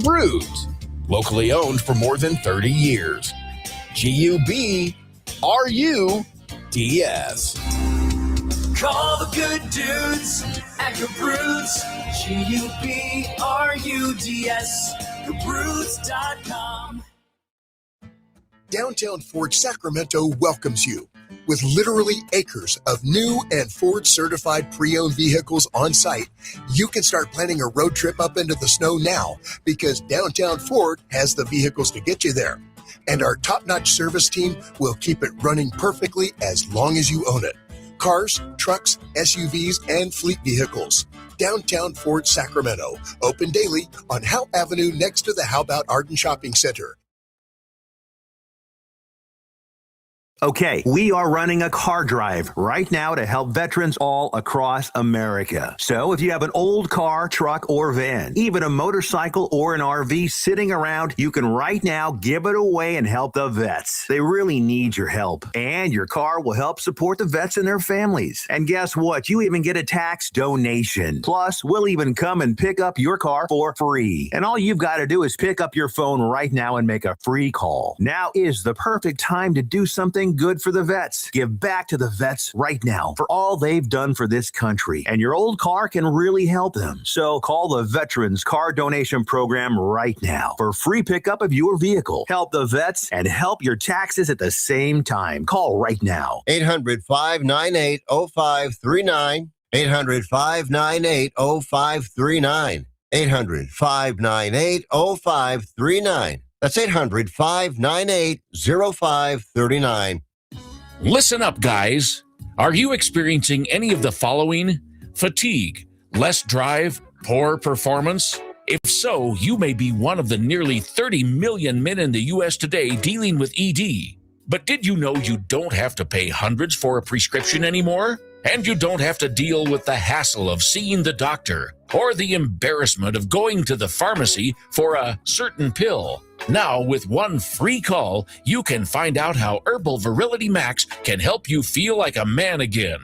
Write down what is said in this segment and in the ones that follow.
Broods, locally owned for more than 30 years. GUBRUDS. Call the good dudes at Broods, GUBRUDS, thebroods.com. Downtown Ford Sacramento welcomes you. With literally acres of new and Ford-certified pre-owned vehicles on site, you can start planning a road trip up into the snow now because Downtown Ford has the vehicles to get you there. And our top-notch service team will keep it running perfectly as long as you own it. Cars, trucks, SUVs, and fleet vehicles. Downtown Ford Sacramento. Open daily on Howe Avenue next to the How About Arden Shopping Center. Okay, we are running a car drive right now to help veterans all across America. So if you have an old car, truck, or van, even a motorcycle or an RV sitting around, you can right now give it away and help the vets. They really need your help. And your car will help support the vets and their families. And guess what? You even get a tax donation. Plus, we'll even come and pick up your car for free. And all you've got to do is pick up your phone right now and make a free call. Now is the perfect time to do something good for the vets. Give back to the vets right now for all they've done for this country. And your old car can really help them. So call the Veterans Car Donation Program right now for free pickup of your vehicle. Help the vets and help your taxes at the same time. Call right now. 800-598-0539. 800-598-0539. 800-598-0539. That's 800-598-0539. Listen up, guys. Are you experiencing any of the following? Fatigue, less drive, poor performance? If so, you may be one of the nearly 30 million men in the U.S. today dealing with ED. But did you know you don't have to pay hundreds for a prescription anymore? And you don't have to deal with the hassle of seeing the doctor or the embarrassment of going to the pharmacy for a certain pill. Now, with one free call, you can find out how Herbal Virility Max can help you feel like a man again.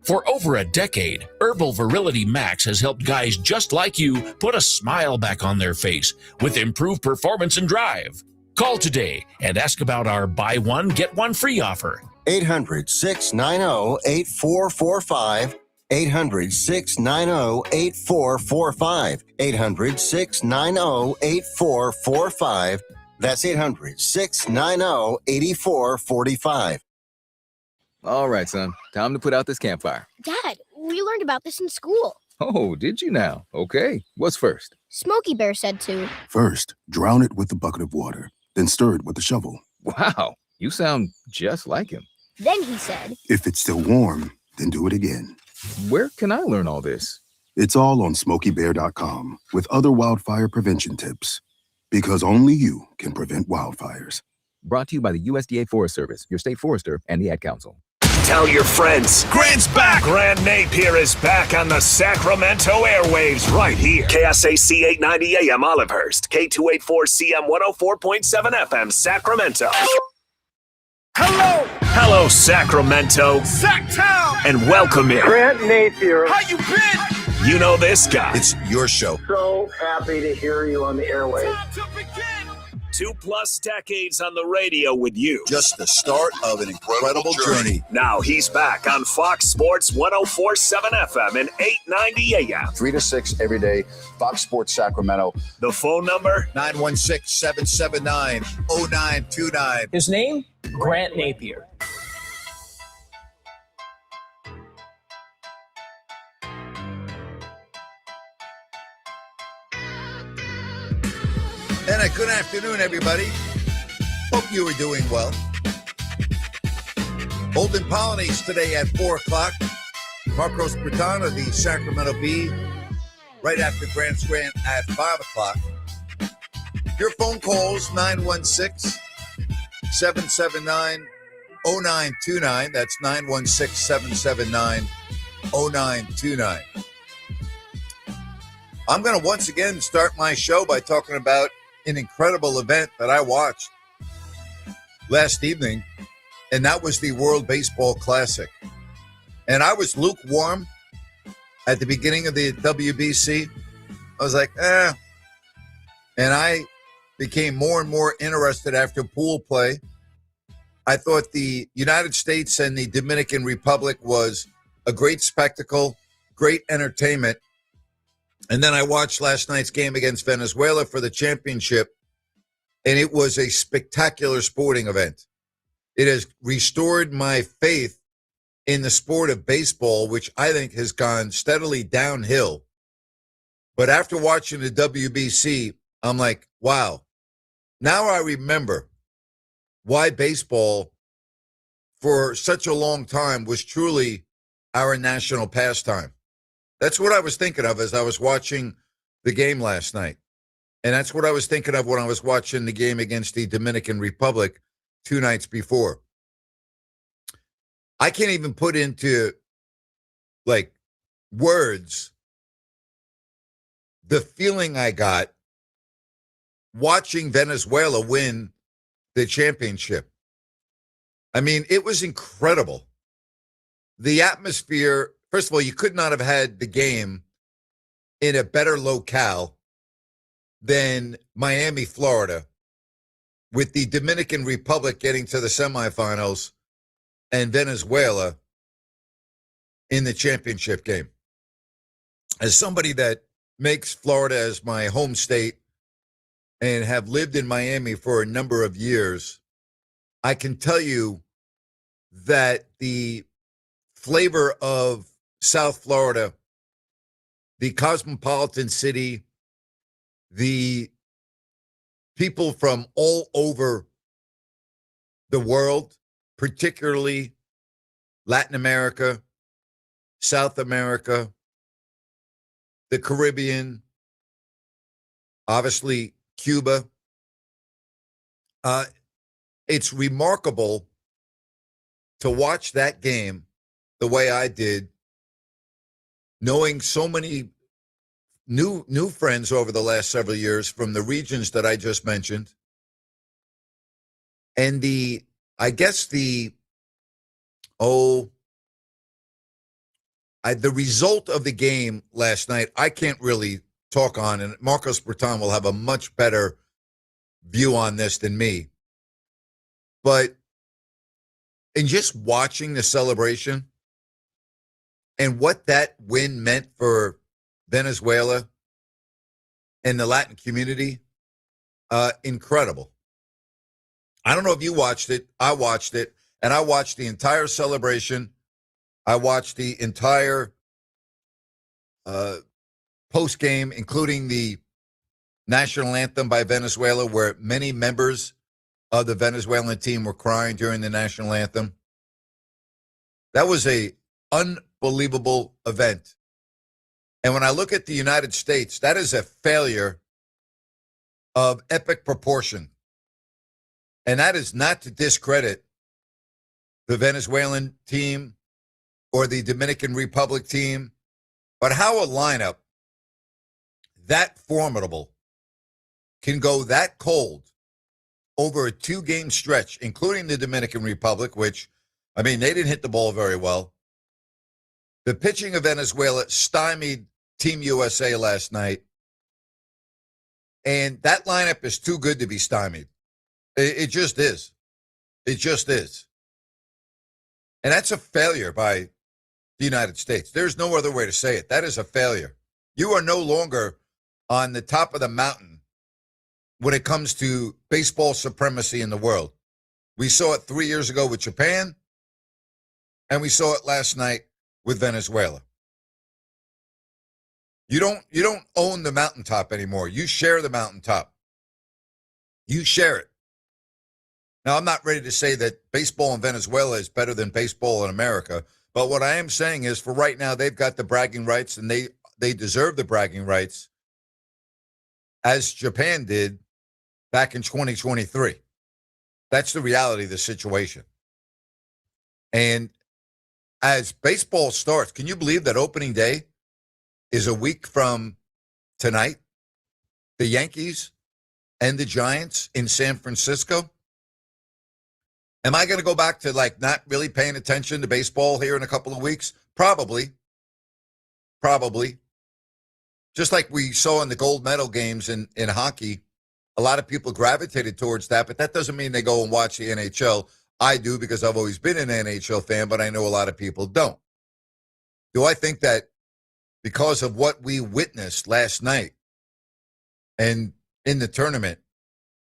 For over a decade, Herbal Virility Max has helped guys just like you put a smile back on their face with improved performance and drive. Call today and ask about our buy one, get one free offer. 800-690-8445. 800-690-8445. 800-690-8445. That's 800-690-8445. All right, son. Time to put out this campfire. Dad, we learned about this in school. Oh, did you now? Okay. What's first? Smokey Bear said to. First, drown it with a bucket of water, then stir it with a shovel. Wow, you sound just like him. Then he said, if it's still warm, then do it again. Where can I learn all this? It's all on SmokeyBear.com with other wildfire prevention tips. Because only you can prevent wildfires. Brought to you by the USDA Forest Service, your state forester, and the Ad Council. Tell your friends. Grant's back. Grant Napear is back on the Sacramento airwaves right here. KSAC 890 AM Olivehurst. K284CM 104.7 FM Sacramento. Hello, Sacramento. Sacktown. And welcome in. Grant Napear. How you been? You know this guy. It's your show. So happy to hear you on the airwaves. 2+ decades on the radio with you. Just the start of an incredible journey. Now he's back on Fox Sports 104.7 FM and 890 AM. 3 to 6 every day, Fox Sports Sacramento. The phone number? 916-779-0929. His name? Grant Napear. And a good afternoon, everybody. Hope you are doing well. Olden Polynice today at 4 o'clock. Marcos Breton of the Sacramento Bee right after Grant's Grant at 5 o'clock. Your phone calls, 916-779-0929. That's 916-779-0929. I'm going to once again start my show by talking about an incredible event that I watched last evening, and that was the World Baseball Classic. And I was lukewarm at the beginning of the WBC. I was like, And I became more and more interested after pool play. I thought the United States and the Dominican Republic was a great spectacle, great entertainment. And then I watched last night's game against Venezuela for the championship, and it was a spectacular sporting event. It has restored my faith in the sport of baseball, which I think has gone steadily downhill. But after watching the WBC, I'm like, wow, now I remember why baseball for such a long time was truly our national pastime. That's what I was thinking of as I was watching the game last night. And that's what I was thinking of when I was watching the game against the Dominican Republic 2 nights before. I can't even put into like words the feeling I got watching Venezuela win the championship. I mean, it was incredible. The atmosphere, first of all, you could not have had the game in a better locale than Miami, Florida, with the Dominican Republic getting to the semifinals and Venezuela in the championship game. As somebody that makes Florida as my home state and have lived in Miami for a number of years, I can tell you that the flavor of South Florida, the cosmopolitan city, the people from all over the world, particularly Latin America, South America, the Caribbean, obviously Cuba. It's remarkable to watch that game the way I did, knowing so many new friends over the last several years from the regions that I just mentioned. And the result of the game last night, I can't really talk on, and Marcos Breton will have a much better view on this than me. But in just watching the celebration and what that win meant for Venezuela and the Latin community, incredible. I don't know if you watched it. I watched it, and I watched the entire celebration. I watched the entire post-game, including the national anthem by Venezuela, where many members of the Venezuelan team were crying during the national anthem. That was a unbelievable event. And when I look at the United States, that is a failure of epic proportion. And that is not to discredit the Venezuelan team or the Dominican Republic team, but how a lineup that formidable can go that cold over a 2-game stretch, including the Dominican Republic, which, I mean, they didn't hit the ball very well. The pitching of Venezuela stymied Team USA last night. And that lineup is too good to be stymied. It just is. It just is. And that's a failure by the United States. There's no other way to say it. That is a failure. You are no longer on the top of the mountain when it comes to baseball supremacy in the world. We saw it 3 years ago with Japan, and we saw it last night with Venezuela. You don't own the mountaintop anymore. You share the mountaintop. You share it. Now, I'm not ready to say that baseball in Venezuela is better than baseball in America, but what I am saying is for right now, they've got the bragging rights, and they deserve the bragging rights, as Japan did back in 2023. That's the reality of the situation. And as baseball starts, can you believe that opening day is a week from tonight? The Yankees and the Giants in San Francisco. Am I going to go back to not really paying attention to baseball here in a couple of weeks? Probably. Just like we saw in the gold medal games in hockey A lot of people gravitated towards that, but that doesn't mean they go and watch the NHL. I do because I've always been an NHL fan, but I know a lot of people don't. Do I think that because of what we witnessed last night and in the tournament,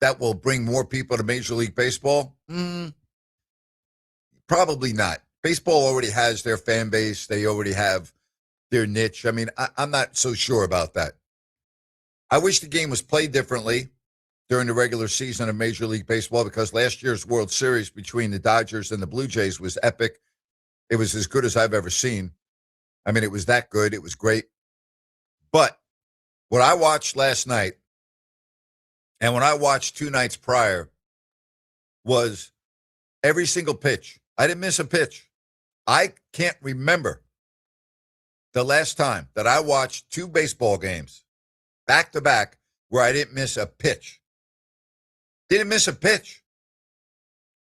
that will bring more people to Major League Baseball? Probably not. Baseball already has their fan base. They already have their niche. I mean, I'm not so sure about that. I wish the game was played differently during the regular season of Major League Baseball because last year's World Series between the Dodgers and the Blue Jays was epic. It was as good as I've ever seen. I mean, it was that good. It was great. But what I watched last night and when I watched 2 nights prior was every single pitch. I didn't miss a pitch. I can't remember the last time that I watched 2 baseball games back to back where I didn't miss a pitch. Didn't miss a pitch.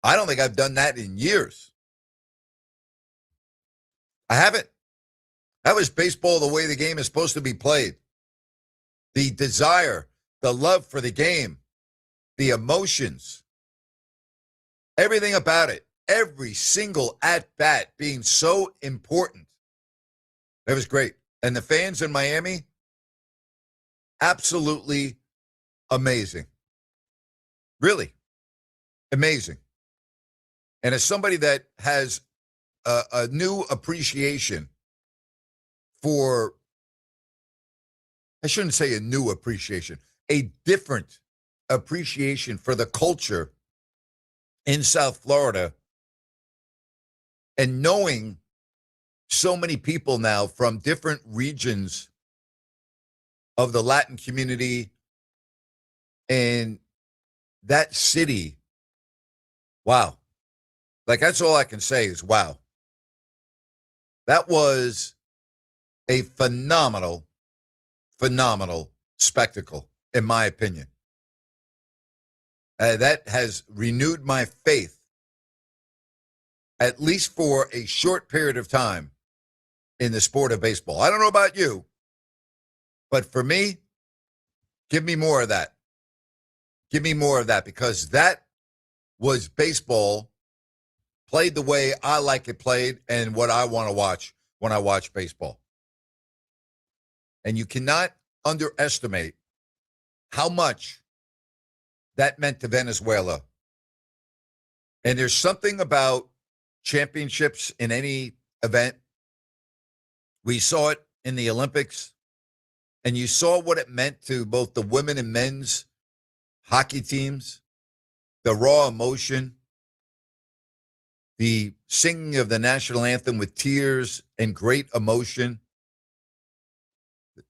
I don't think I've done that in years. I haven't. That was baseball the way the game is supposed to be played. The desire, the love for the game, the emotions, everything about it, every single at-bat being so important. That was great. And the fans in Miami, absolutely amazing. Really amazing. And as somebody that has a new appreciation for, I shouldn't say a new appreciation, a different appreciation for the culture in South Florida, and knowing so many people now from different regions of the Latin community and that city, wow. Like, that's all I can say is wow. That was a phenomenal spectacle, in my opinion. That has renewed my faith, at least for a short period of time, in the sport of baseball. I don't know about you, but for me, give me more of that. Give me more of that, because that was baseball played the way I like it played and what I want to watch when I watch baseball. And you cannot underestimate how much that meant to Venezuela. And there's something about championships in any event. We saw it in the Olympics, and you saw what it meant to both the women and men's hockey teams, the raw emotion, the singing of the national anthem with tears and great emotion,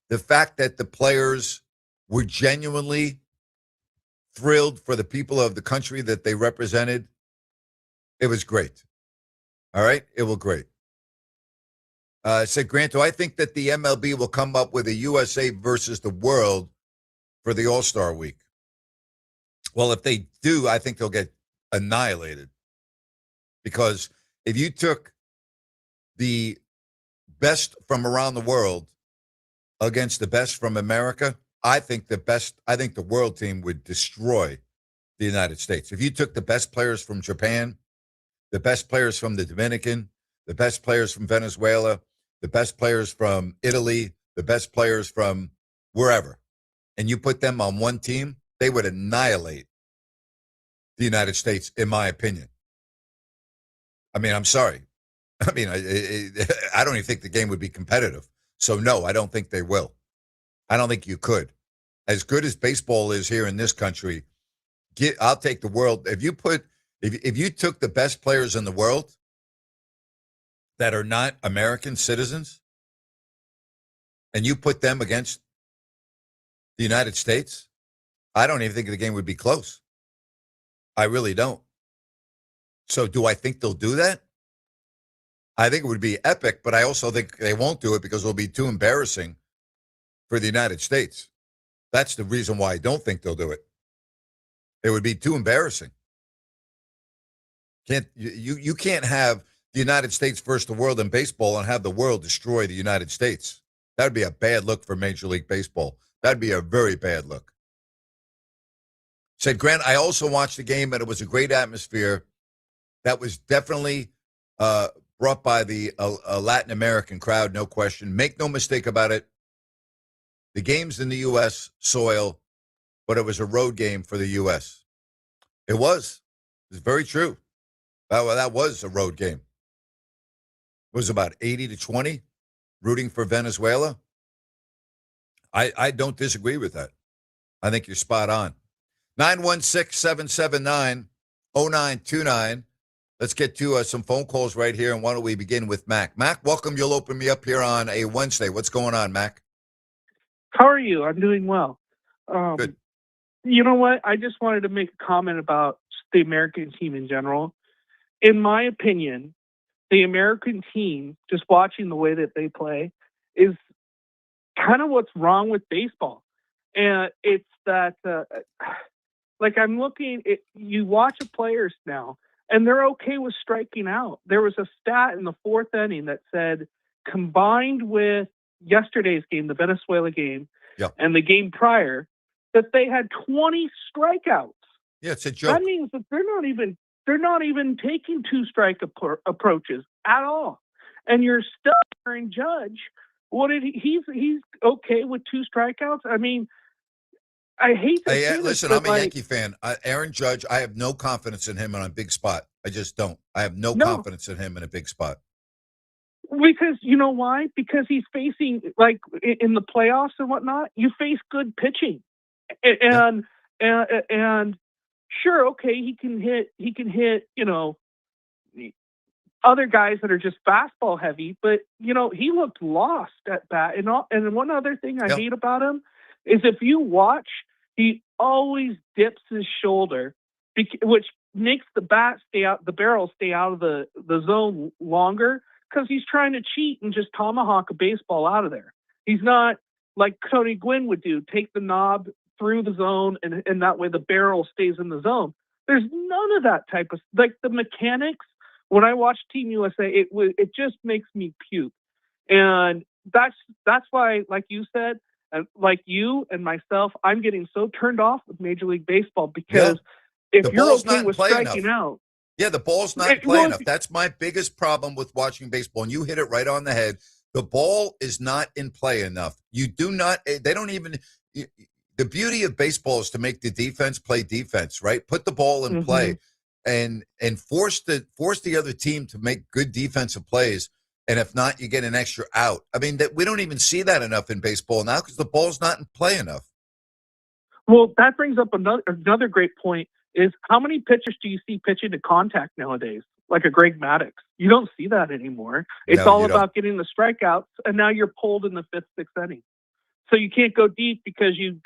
the fact that the players were genuinely thrilled for the people of the country that they represented. It was great. All right? It was great. Said, Grant, do I think that the MLB will come up with a USA versus the world for the All-Star week? Well, if they do, I think they'll get annihilated. Because if you took the best from around the world against the best from America, I think the world team would destroy the United States. If you took the best players from Japan, the best players from the Dominican, the best players from Venezuela, the best players from Italy, the best players from wherever, and you put them on one team, they would annihilate the United States, in my opinion. I mean, I'm sorry. I mean, I don't even think the game would be competitive. So, no, I don't think they will. I don't think you could. As good as baseball is here in this country, I'll take the world. If you took the best players in the world that are not American citizens and you put them against the United States, I don't even think the game would be close. I really don't. So do I think they'll do that? I think it would be epic, but I also think they won't do it because it'll be too embarrassing for the United States. That's the reason why I don't think they'll do it. It would be too embarrassing. You can't have the United States versus the world in baseball and have the world destroy the United States. That would be a bad look for Major League Baseball. That'd be a very bad look. Said, Grant, I also watched the game, and it was a great atmosphere. That was definitely brought by the Latin American crowd, no question. Make no mistake about it. The game's in the U.S. soil, but it was a road game for the U.S. It was. It's very true. That was a road game. It was about 80-20, rooting for Venezuela. I don't disagree with that. I think you're spot on. 916-779-0929. Let's get to some phone calls right here, and why don't we begin with Mac? Mac, welcome. You'll open me up here on a Wednesday. What's going on, Mac? How are you? I'm doing well. Good. You know what? I just wanted to make a comment about the American team in general. In my opinion, the American team, just watching the way that they play, is kind of what's wrong with baseball. And it's that, I'm looking, you watch the players now, and they're okay with striking out. There was a stat in the fourth inning that said, combined with yesterday's game, the Venezuela game, and the game prior, that they had 20 strikeouts. Yeah, it's a joke. That means that they're not even taking two-strike approaches at all. And you're still Aaron Judge. He's okay with two strikeouts? I mean, I hate to say listen, this, I'm a Yankee fan. Aaron Judge, I have no confidence in him in a big spot. I just don't. I have no confidence in him in a big spot. Because you know why? Because he's facing, like, in the playoffs and whatnot, you face good pitching. And sure, okay, he can hit, other guys that are just fastball heavy, but he looked lost at bat. And one other thing I hate about him is if you watch, he always dips his shoulder, which makes the barrel stay out of the zone longer, because he's trying to cheat and just tomahawk a baseball out of there. He's not like Tony Gwynn would do, take the knob through the zone, and that way the barrel stays in the zone. There's none of that type of, like, the mechanics. When I watch Team USA, it just makes me puke. And that's why, like you said, like you and myself, I'm getting so turned off with Major League Baseball, because if you're okay with striking out. Yeah, the ball's not in play enough. That's my biggest problem with watching baseball, and you hit it right on the head. The ball is not in play enough. They don't even, the beauty of baseball is to make the defense play defense, right? Put the ball in play and force the other team to make good defensive plays. And if not, you get an extra out. I mean, we don't even see that enough in baseball now, because the ball's not in play enough. Well, that brings up another great point, is how many pitchers do you see pitching to contact nowadays? Like a Greg Maddux. You don't see that anymore. It's all about getting the strikeouts, and now you're pulled in the fifth, sixth inning. So you can't go deep because you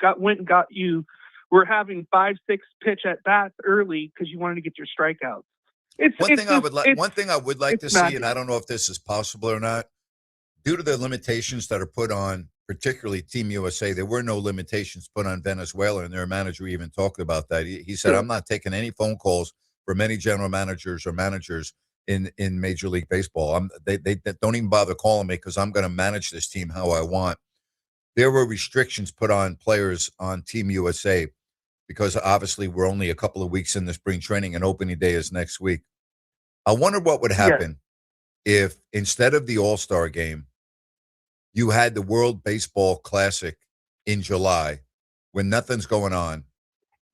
were having 5-6 pitch at bats early because you wanted to get your strikeouts. One thing I would like to see, and I don't know if this is possible or not, due to the limitations that are put on, particularly Team USA, there were no limitations put on Venezuela, and their manager even talked about that. He said, I'm not taking any phone calls from any general managers or managers in Major League Baseball. They don't even bother calling me, because I'm going to manage this team how I want. There were restrictions put on players on Team USA, because obviously we're only a couple of weeks in the spring training, and opening day is next week. I wonder what would happen if, instead of the All-Star game, you had the World Baseball Classic in July, when nothing's going on.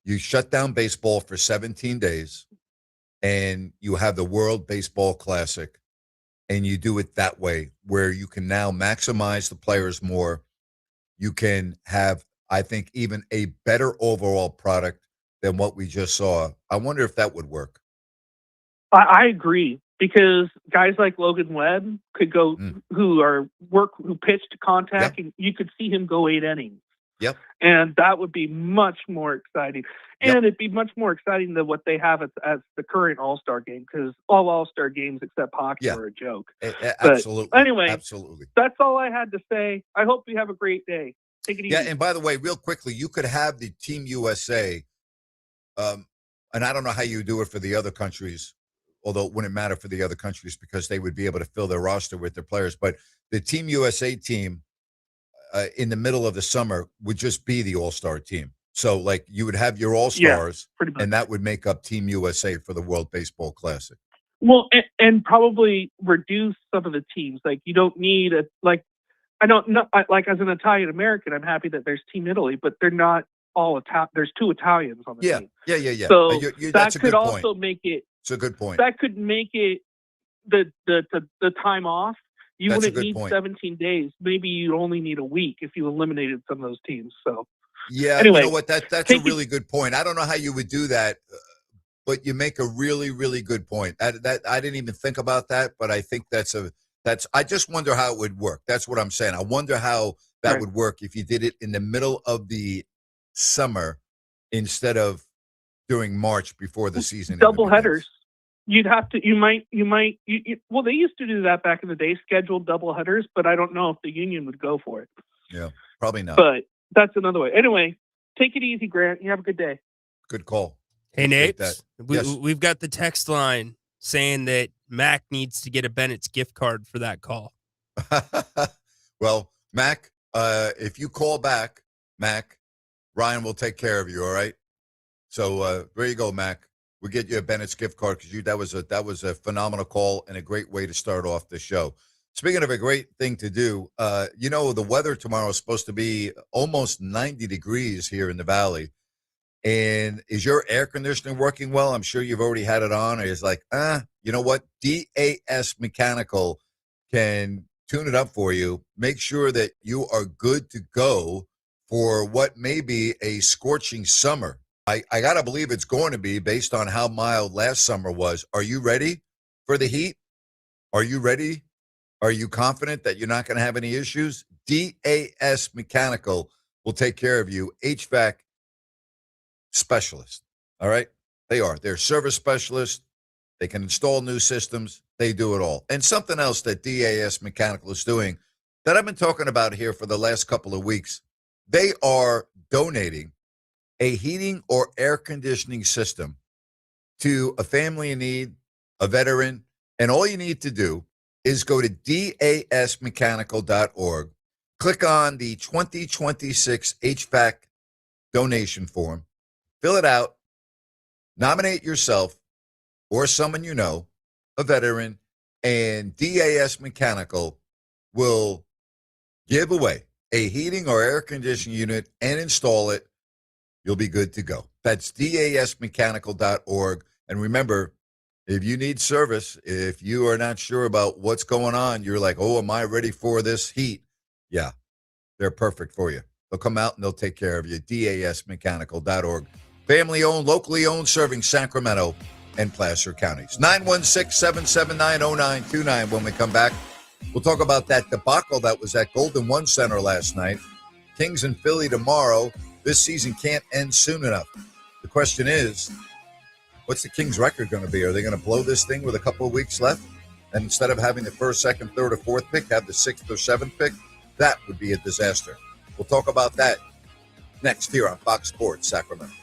You shut down baseball for 17 days, and you have the World Baseball Classic, and you do it that way, where you can now maximize the players more. You can have, I think, even a better overall product than what we just saw. I wonder if that would work. I agree, because guys like Logan Webb could go, who pitch to contact, and you could see him go 8 innings. Yep. And that would be much more exciting. And it'd be much more exciting than what they have as the current All-Star game, because all All-Star games except hockey are a joke. Absolutely. But anyway, absolutely. That's all I had to say. I hope you have a great day. Take it easy. Yeah, and by the way, real quickly, you could have the Team USA, and I don't know how you do it for the other countries, although it wouldn't matter for the other countries, because they would be able to fill their roster with their players. But the Team USA team in the middle of the summer would just be the All-Star team. So, like, you would have your all-stars, and that would make up Team USA for the World Baseball Classic. Well, and probably reduce some of the teams. Like, you don't need I don't know. Like, as an Italian American, I'm happy that there's Team Italy, but they're not all Italian. There's 2 Italians on the team. Yeah. So that's that a could good also point. make it. It's a good point. That could make it the time off. You That's a wouldn't good need point. 17 days. Maybe you only need a week if you eliminated some of those teams. So yeah, anyway, you know what? That's a really good point. I don't know how you would do that, but you make a really, really good point. That I didn't even think about that, but I think that's. I just wonder how it would work. That's what I'm saying. I wonder how that would work if you did it in the middle of the summer instead of during March before the season. Double headers. You'd have to. You might. Well, they used to do that back in the day, scheduled double headers, but I don't know if the union would go for it. Yeah, probably not. But that's another way. Anyway, take it easy, Grant. You have a good day. Good call. Hey, Nate. Yes. We've got the text line saying that Mac needs to get a Bennett's gift card for that call. Well, Mac, if you call back, Mac, Ryan will take care of you. All right. So there you go, Mac. We'll get you a Bennett's gift card because that was a phenomenal call and a great way to start off the show. Speaking of a great thing to do, the weather tomorrow is supposed to be almost 90 degrees here in the Valley. And is your air conditioning working well? I'm sure you've already had it on. Or it's like, you know what? DAS Mechanical can tune it up for you. Make sure that you are good to go for what may be a scorching summer. I got to believe it's going to be based on how mild last summer was. Are you ready for the heat? Are you ready? Are you confident that you're not going to have any issues? DAS Mechanical will take care of you. HVAC specialist. All right. They are. They're service specialists. They can install new systems. They do it all. And something else that DAS Mechanical is doing that I've been talking about here for the last couple of weeks, they are donating a heating or air conditioning system to a family in need, a veteran, and all you need to do is go to dasmechanical.org, click on the 2026 HVAC donation form, fill it out, nominate yourself or someone you know, a veteran, and DAS Mechanical will give away a heating or air conditioning unit and install it. You'll be good to go. That's dasmechanical.org. And remember, if you need service, if you are not sure about what's going on, you're like, oh, am I ready for this heat? Yeah, they're perfect for you. They'll come out and they'll take care of you. dasmechanical.org. Family owned, locally owned, serving Sacramento and Placer counties. 916-779-0929. When we come back, we'll talk about that debacle that was at Golden One Center last night. Kings and Philly tomorrow. This season can't end soon enough. The question is, what's the Kings' record going to be? Are they going to blow this thing with a couple of weeks left? And instead of having the first, second, third, or fourth pick, have the sixth or seventh pick? That would be a disaster. We'll talk about that next here on Fox Sports Sacramento.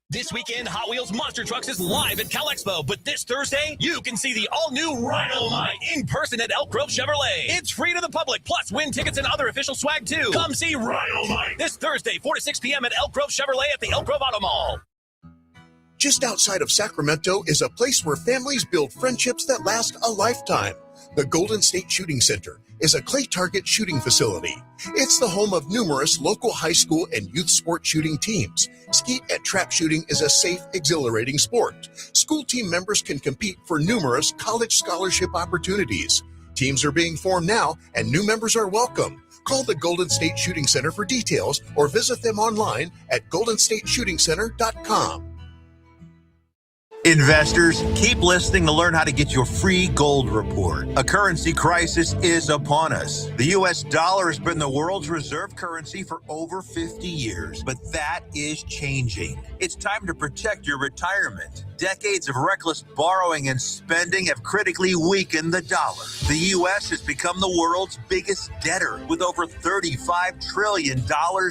This weekend, Hot Wheels Monster Trucks is live at Cal Expo, but this Thursday, you can see the all-new Rhino-Mite in person at Elk Grove Chevrolet. It's free to the public, plus win tickets and other official swag, too. Come see Rhino-Mite this Thursday, 4 to 6 p.m. at Elk Grove Chevrolet at the Elk Grove Auto Mall. Just outside of Sacramento is a place where families build friendships that last a lifetime. The Golden State Shooting Center is a clay target shooting facility. It's the home of numerous local high school and youth sport shooting teams. Skeet and trap shooting is a safe, exhilarating sport. School team members can compete for numerous college scholarship opportunities. Teams are being formed now, and new members are welcome. Call the Golden State Shooting Center for details or visit them online at goldenstateshootingcenter.com. Investors, keep listening to learn how to get your free gold report. A currency crisis is upon us. The U.S. dollar has been the world's reserve currency for over 50 years, but that is changing. It's time to protect your retirement. decades of reckless borrowing and spending have critically weakened the dollar. The U.S. has become the world's biggest debtor with over $35 trillion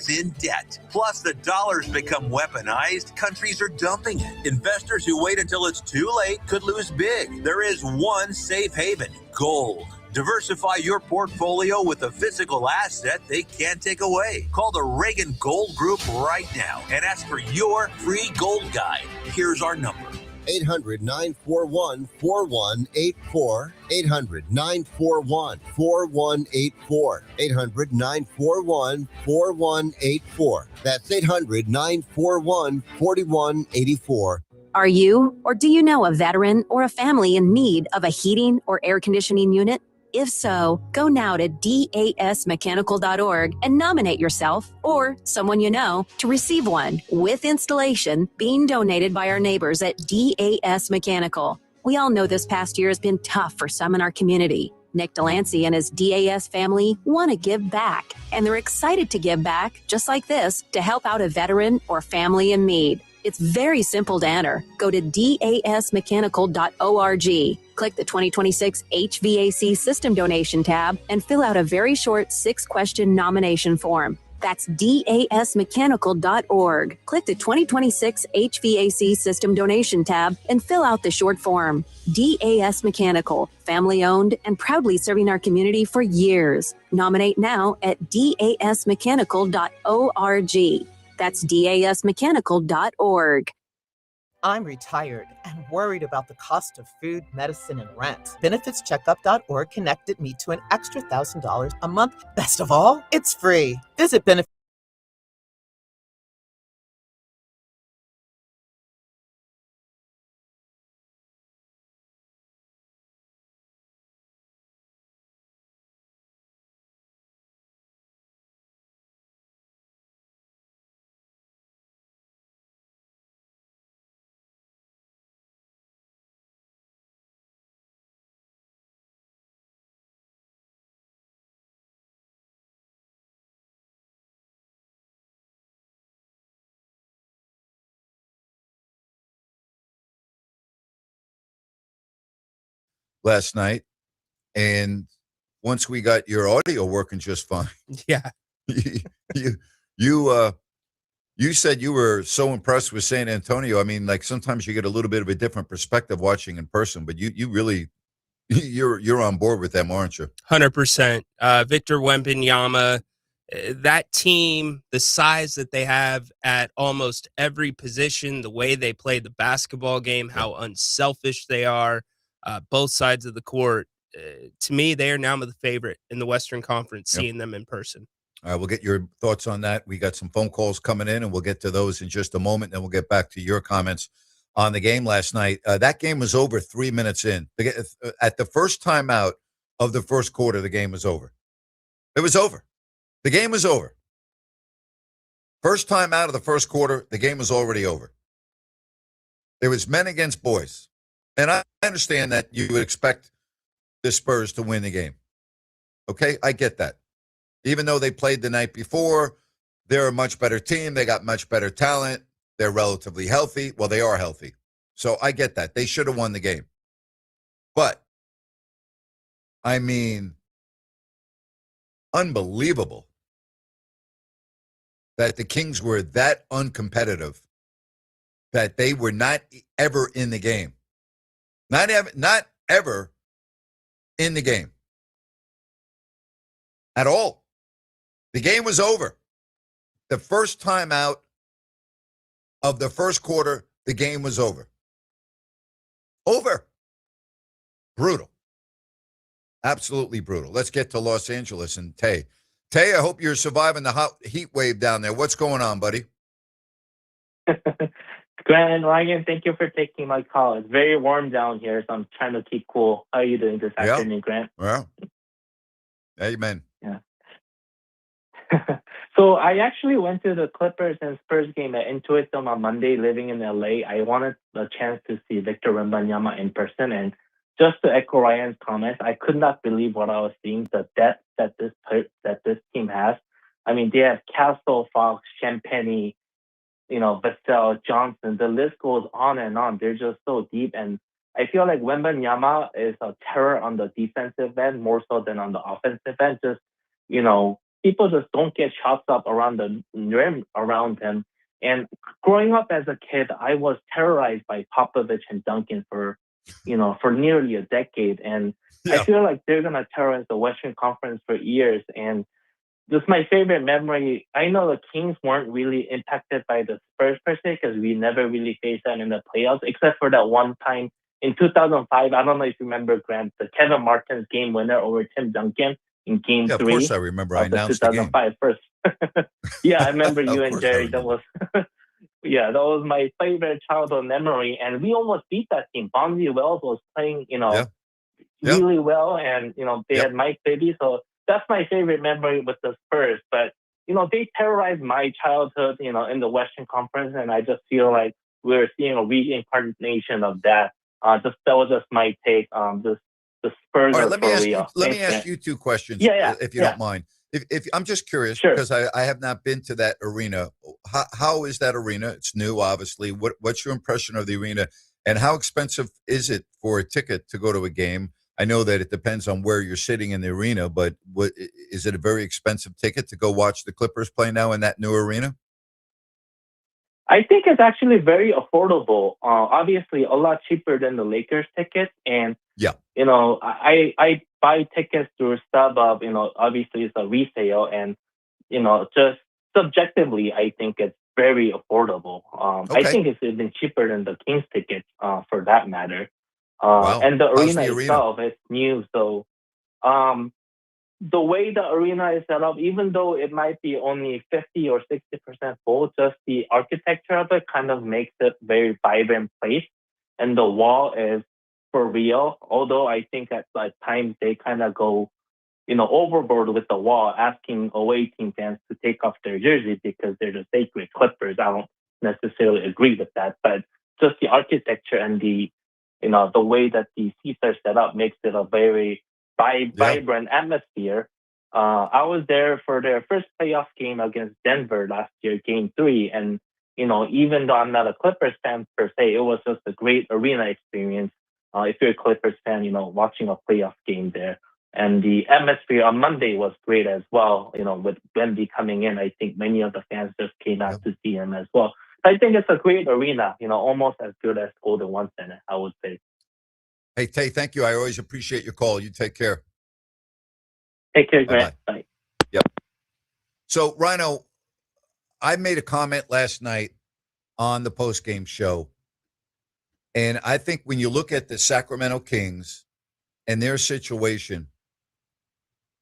in debt. Plus, the dollar's become weaponized. Countries are dumping it. Investors who wait until it's too late could lose big. There is one safe haven: gold. Diversify your portfolio with a physical asset they can't take away. Call the Reagan Gold Group right now and ask for your free gold guide. Here's our number. 800-941-4184. 800-941-4184. 800-941-4184. That's 800-941-4184. Are you or do you know a veteran or a family in need of a heating or air conditioning unit? If so, go now to dasmechanical.org and nominate yourself or someone you know to receive one with installation being donated by our neighbors at DAS Mechanical. We all know this past year has been tough for some in our community. Nick Delancey and his DAS family want to give back, and they're excited to give back, just like this, to help out a veteran or family in need. It's very simple to enter. Go to dasmechanical.org. Click the 2026 HVAC System Donation tab and fill out a very short 6-question nomination form. That's dasmechanical.org. Click the 2026 HVAC System Donation tab and fill out the short form. DAS Mechanical, family owned and proudly serving our community for years. Nominate now at dasmechanical.org. That's dasmechanical.org. I'm retired and worried about the cost of food, medicine, and rent. BenefitsCheckup.org connected me to an extra $1,000 a month. Best of all, it's free. Visit Benefits. Last night, and once we got your audio working just fine. Yeah. You said you were so impressed with San Antonio. I mean, like sometimes you get a little bit of a different perspective watching in person, but you really you're on board with them, aren't you? 100%. Victor Wembanyama, that team, the size that they have at almost every position, the way they play the basketball game, how unselfish they are, both sides of the court. To me, they are now the favorite in the Western Conference, seeing them in person. All right, we'll get your thoughts on that. We got some phone calls coming in, and we'll get to those in just a moment. Then we'll get back to your comments on the game last night. That game was over 3 minutes in. At the first time out of the first quarter, the game was over. It was over. The game was over. First time out of the first quarter, the game was already over. It was men against boys. And I understand that you would expect the Spurs to win the game. Okay, I get that. Even though they played the night before, they're a much better team. They got much better talent. They're relatively healthy. Well, they are healthy. So I get that. They should have won the game. But, I mean, unbelievable that the Kings were that uncompetitive that they were not ever in the game. Not ever in the game. At all. The game was over. The first time out of the first quarter, the game was over. Over. Brutal. Absolutely brutal. Let's get to Los Angeles and Tay. Tay, I hope you're surviving the hot heat wave down there. What's going on, buddy? Grant and Ryan, thank you for taking my call. It's very warm down here, so I'm trying to keep cool. How are you doing this afternoon, Grant? Well, amen. Yeah. So I actually went to the Clippers and Spurs game at Intuit Dome on Monday, living in LA. I wanted the chance to see Victor Wembanyama in person, and just to echo Ryan's comments, I could not believe what I was seeing. The depth that this team has. I mean, they have Castle, Fox, Champagny, Vassell, Johnson. The list goes on and on. They're just so deep. And I feel like Wembanyama is a terror on the defensive end more so than on the offensive end. Just, people just don't get shots up around the rim around him. And growing up as a kid, I was terrorized by Popovich and Duncan for nearly a decade. And I feel like they're going to terrorize the Western Conference for years. And just my favorite memory, I know the Kings weren't really impacted by the Spurs per se because we never really faced them in the playoffs, except for that one time in 2005. I don't know if you remember, Grant, the Kevin Martin's game winner over Tim Duncan in Game 3. Of course I remember. I announced the game. 2005 first. Yeah, I remember you and Jerry. That was that was my favorite childhood memory. And we almost beat that team. Bonzi Wells was playing, really well, and they had Mike Bibby. So that's my favorite memory with the Spurs. But they terrorized my childhood, in the Western Conference, and I just feel like we're seeing a reincarnation of that. That was just my take. The Spurs. All right, let me ask you two questions, if you don't mind. If I'm just curious, because I have not been to that arena. How is that arena? It's new, obviously. What's your impression of the arena, and how expensive is it for a ticket to go to a game? I know that it depends on where you're sitting in the arena, but is it a very expensive ticket to go watch the Clippers play now in that new arena? I think it's actually very affordable. Obviously, a lot cheaper than the Lakers tickets. And, I buy tickets through StubHub. Obviously, it's a resale. And, just subjectively, I think it's very affordable. I think it's even cheaper than the Kings tickets for that matter. And the arena itself is new. So the way the arena is set up, even though it might be only 50 or 60% full, just the architecture of it kind of makes it a very vibrant place. And the wall is for real, although I think at times they kind of go, overboard with the wall, asking away team fans to take off their jerseys because they're the sacred Clippers. I don't necessarily agree with that, but just the architecture and the way that the seats are set up makes it a very vibrant atmosphere. I was there for their first playoff game against Denver last year, Game 3. And, even though I'm not a Clippers fan per se, it was just a great arena experience. If you're a Clippers fan, watching a playoff game there. And the atmosphere on Monday was great as well. With Wemby coming in, I think many of the fans just came out to see him as well. I think it's a great arena, almost as good as Golden One Center, I would say. Hey, Tay, thank you. I always appreciate your call. You take care. Take care, Grant. Bye. Yep. So, Rhino, I made a comment last night on the postgame show, and I think when you look at the Sacramento Kings and their situation,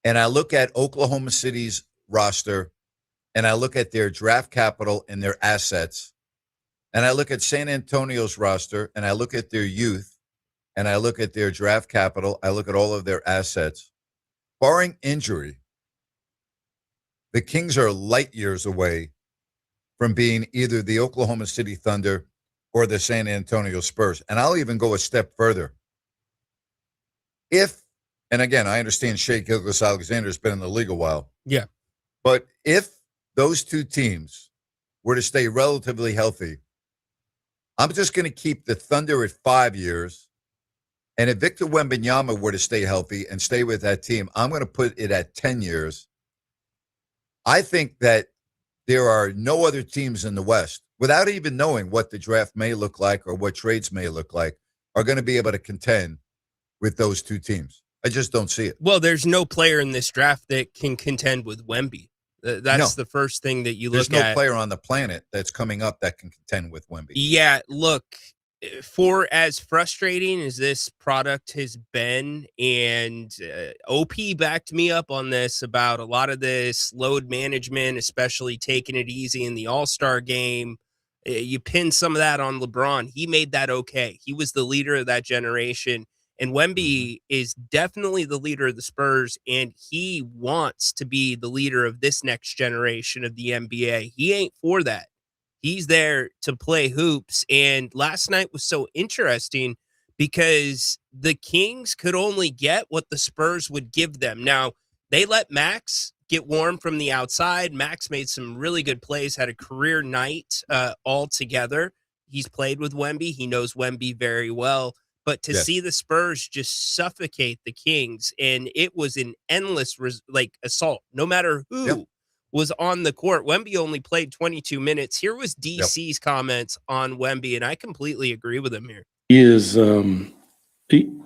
and I look at Oklahoma City's roster, and I look at their draft capital and their assets, and I look at San Antonio's roster, and I look at their youth, and I look at their draft capital, I look at all of their assets. Barring injury, the Kings are light years away from being either the Oklahoma City Thunder or the San Antonio Spurs. And I'll even go a step further. And again, I understand Shea Gilgeous-Alexander has been in the league a while. Yeah. But if those two teams were to stay relatively healthy, I'm just going to keep the Thunder at 5 years. And if Victor Wembanyama were to stay healthy and stay with that team, I'm going to put it at 10 years. I think that there are no other teams in the West, without even knowing what the draft may look like or what trades may look like, are going to be able to contend with those two teams. I just don't see it. Well, there's no player in this draft that can contend with Wemby. That's the first thing that you look at. There's no player on the planet that's coming up that can contend with Wemby. Yeah, look, for as frustrating as this product has been, and OP backed me up on this about a lot of this load management, especially taking it easy in the All-Star game. You pin some of that on LeBron. He made that okay. He was the leader of that generation. And Wemby is definitely the leader of the Spurs, and he wants to be the leader of this next generation of the NBA. He ain't for that. He's there to play hoops. And last night was so interesting because the Kings could only get what the Spurs would give them. Now, they let Max get warm from the outside. Max made some really good plays, had a career night all together. He's played with Wemby. He knows Wemby very well. But to see the Spurs just suffocate the Kings, and it was an endless assault, no matter who was on the court. Wemby only played 22 minutes. Here was DC's comments on Wemby, and I completely agree with him here. He is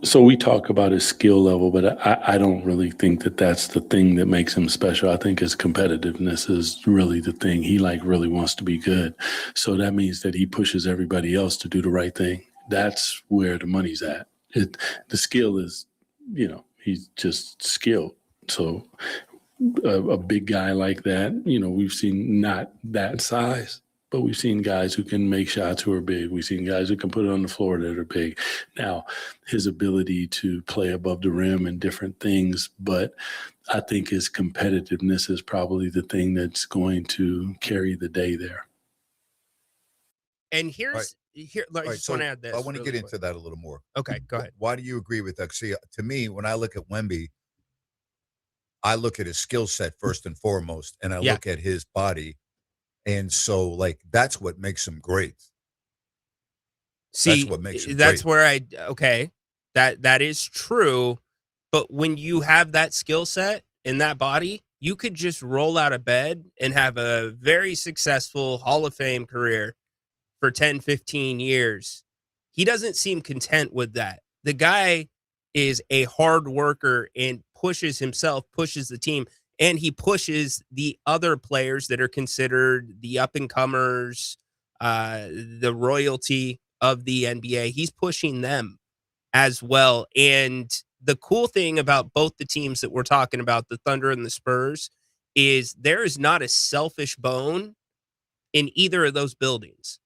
so we talk about his skill level, but I don't really think that that's the thing that makes him special. I think his competitiveness is really the thing. He really wants to be good. So that means that he pushes everybody else to do the right thing. That's where the money's at. The skill is, he's just skilled. So a big guy like that, we've seen not that size, but we've seen guys who can make shots who are big. We've seen guys who can put it on the floor that are big. Now, his ability to play above the rim and different things, but I think his competitiveness is probably the thing that's going to carry the day there. And I just want to add this. I want to get into that a little more. Okay, go ahead. Why do you agree with that? See, to me, when I look at Wemby, I look at his skill set first and foremost, and I look at his body. And so, that's what makes him great. See, that's what makes him that's great. where that is true. But when you have that skill set in that body, you could just roll out of bed and have a very successful Hall of Fame career for 10, 15 years. He doesn't seem content with that. The guy is a hard worker and pushes himself, pushes the team. And he pushes the other players that are considered the up-and-comers, the royalty of the NBA. He's pushing them as well. And the cool thing about both the teams that we're talking about, the Thunder and the Spurs, is there is not a selfish bone in either of those buildings.